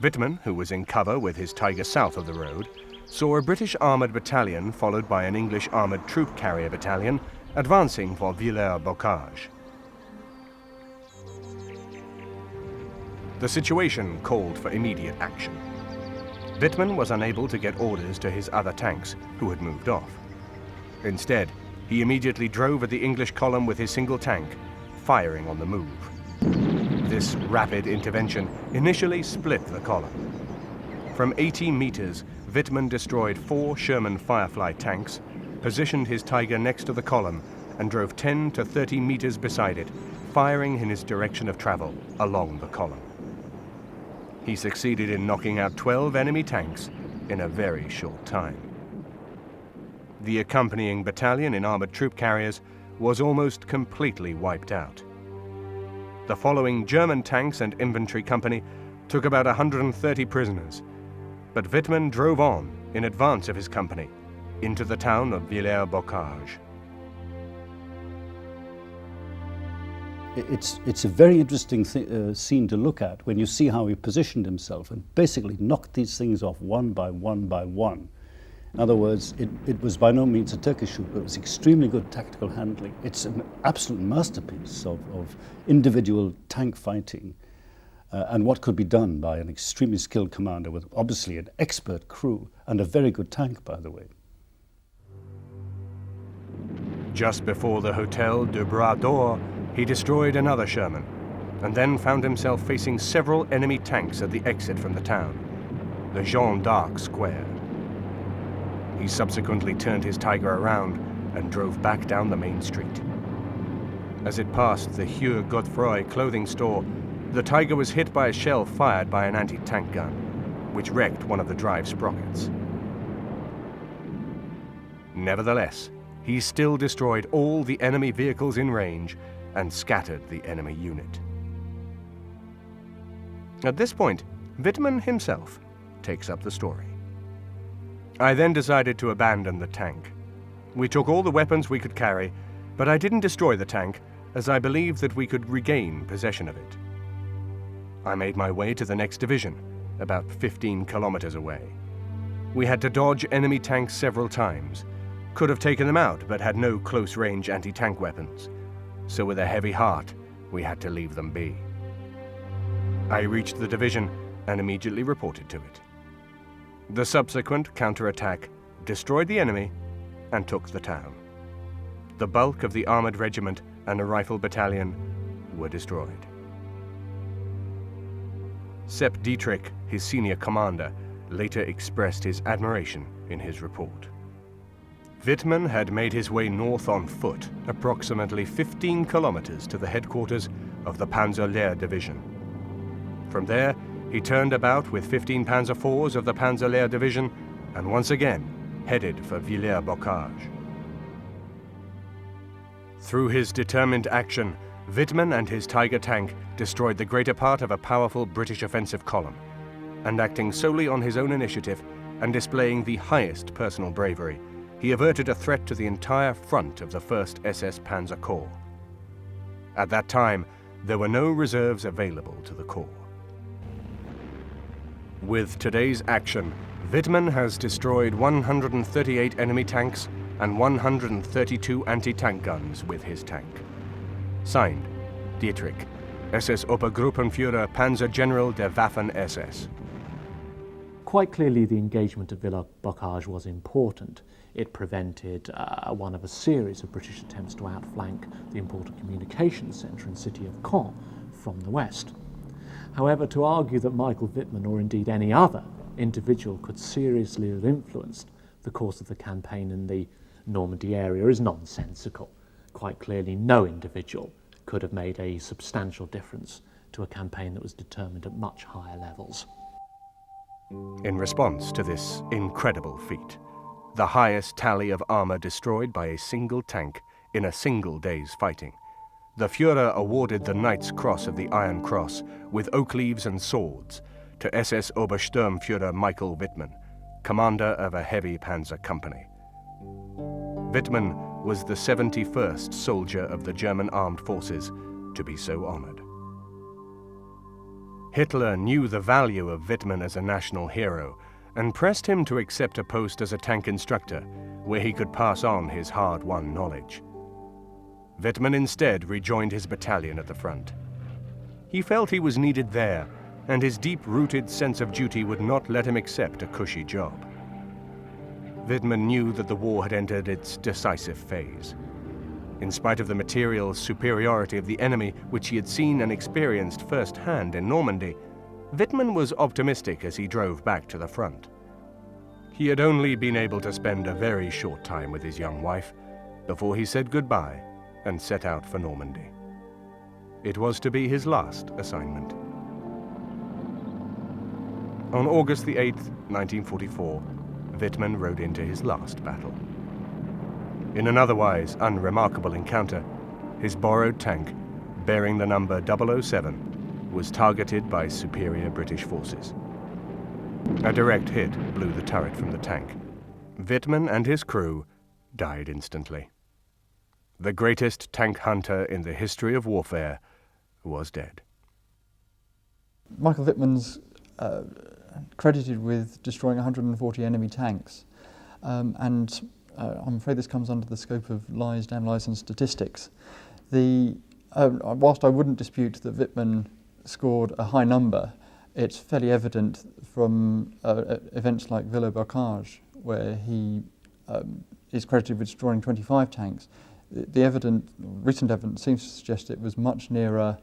Wittmann, who was in cover with his Tiger south of the road, saw a British armoured battalion followed by an English armoured troop carrier battalion advancing for Villers-Bocage. The situation called for immediate action. Wittmann was unable to get orders to his other tanks, who had moved off. Instead, he immediately drove at the English column with his single tank, firing on the move. This rapid intervention initially split the column. From 80 meters, Wittmann destroyed 4 Sherman Firefly tanks, positioned his Tiger next to the column, and drove 10 to 30 meters beside it, firing in his direction of travel along the column. He succeeded in knocking out 12 enemy tanks in a very short time. The accompanying battalion in armored troop carriers was almost completely wiped out. The following German tanks and infantry company took about 130 prisoners, but Wittmann drove on in advance of his company into the town of Villers-Bocage. It's a very interesting scene to look at when you see how he positioned himself and basically knocked these things off one by one by one. In other words, it was by no means a Turkish shoot, but it was extremely good tactical handling. It's an absolute masterpiece of individual tank fighting and what could be done by an extremely skilled commander with obviously an expert crew and a very good tank, by the way. Just before the Hotel de Bras d'Or, he destroyed another Sherman, and then found himself facing several enemy tanks at the exit from the town, the Jeanne d'Arc Square. He subsequently turned his Tiger around and drove back down the main street. As it passed the Hugh Godefroy clothing store, the Tiger was hit by a shell fired by an anti-tank gun, which wrecked one of the drive sprockets. Nevertheless, he still destroyed all the enemy vehicles in range and scattered the enemy unit. At this point, Wittmann himself takes up the story. I then decided to abandon the tank. We took all the weapons we could carry, but I didn't destroy the tank, as I believed that we could regain possession of it. I made my way to the next division, about 15 kilometers away. We had to dodge enemy tanks several times. Could have taken them out, but had no close-range anti-tank weapons. So with a heavy heart, we had to leave them be. I reached the division and immediately reported to it. The subsequent counterattack destroyed the enemy and took the town. The bulk of the armored regiment and a rifle battalion were destroyed. Sepp Dietrich, his senior commander, later expressed his admiration in his report. Wittmann had made his way north on foot, approximately 15 kilometers to the headquarters of the Panzer Lehr Division. From there, he turned about with 15 Panzer IVs of the Panzer Lehr Division and once again headed for Villers-Bocage. Through his determined action, Wittmann and his Tiger tank destroyed the greater part of a powerful British offensive column, and acting solely on his own initiative and displaying the highest personal bravery, he averted a threat to the entire front of the 1st SS Panzer Corps. At that time, there were no reserves available to the Corps. With today's action, Wittmann has destroyed 138 enemy tanks and 132 anti-tank guns with his tank. Signed, Dietrich, SS Obergruppenführer Panzer General der Waffen-SS. Quite clearly the engagement at Villers-Bocage was important. It prevented one of a series of British attempts to outflank the important communications centre and city of Caen from the west. However, to argue that Michael Wittmann or indeed any other individual could seriously have influenced the course of the campaign in the Normandy area is nonsensical. Quite clearly no individual could have made a substantial difference to a campaign that was determined at much higher levels. In response to this incredible feat, the highest tally of armor destroyed by a single tank in a single day's fighting, the Führer awarded the Knight's Cross of the Iron Cross with oak leaves and swords to SS Obersturmführer Michael Wittmann, commander of a heavy panzer company. Wittmann was the 71st soldier of the German armed forces to be so honored. Hitler knew the value of Wittmann as a national hero and pressed him to accept a post as a tank instructor where he could pass on his hard-won knowledge. Wittmann instead rejoined his battalion at the front. He felt he was needed there, and his deep-rooted sense of duty would not let him accept a cushy job. Wittmann knew that the war had entered its decisive phase. In spite of the material superiority of the enemy, which he had seen and experienced firsthand in Normandy, Wittmann was optimistic as he drove back to the front. He had only been able to spend a very short time with his young wife before he said goodbye and set out for Normandy. It was to be his last assignment. On August the 8th, 1944, Wittmann rode into his last battle. In an otherwise unremarkable encounter, his borrowed tank, bearing the number 007, was targeted by superior British forces. A direct hit blew the turret from the tank. Wittmann and his crew died instantly. The greatest tank hunter in the history of warfare was dead. Michael Wittmann's credited with destroying 140 enemy tanks, and I'm afraid this comes under the scope of lies, damn lies and statistics. Whilst I wouldn't dispute that Wittmann scored a high number, it's fairly evident from events like Villers-Bocage, where he is credited with destroying 25 tanks. The recent evidence seems to suggest it was much nearer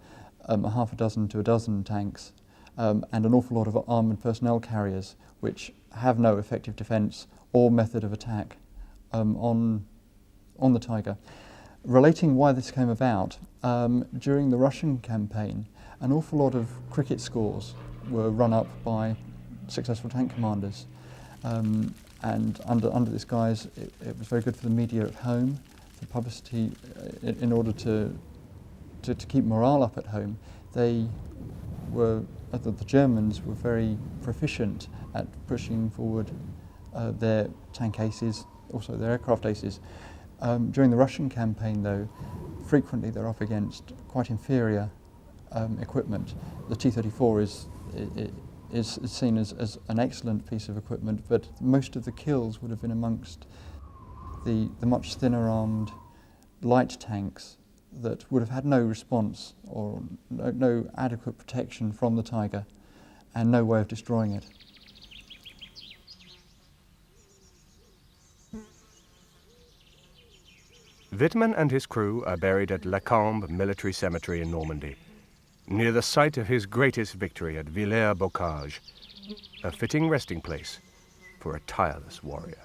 a half a dozen to a dozen tanks, and an awful lot of armoured personnel carriers, which have no effective defence or method of attack on the Tiger. Relating why this came about, during the Russian campaign, an awful lot of cricket scores were run up by successful tank commanders, and under this guise, it was very good for the media at home, for publicity, in order to keep morale up at home. The Germans were very proficient at pushing forward their tank aces, also their aircraft aces. During the Russian campaign, though, frequently they're up against quite inferior equipment. The T-34 is seen as an excellent piece of equipment, but most of the kills would have been amongst the much thinner armed light tanks that would have had no response or no adequate protection from the Tiger and no way of destroying it. Wittmann and his crew are buried at Lacombe Military Cemetery in Normandy, near the site of his greatest victory at Villers-Bocage, a fitting resting place for a tireless warrior.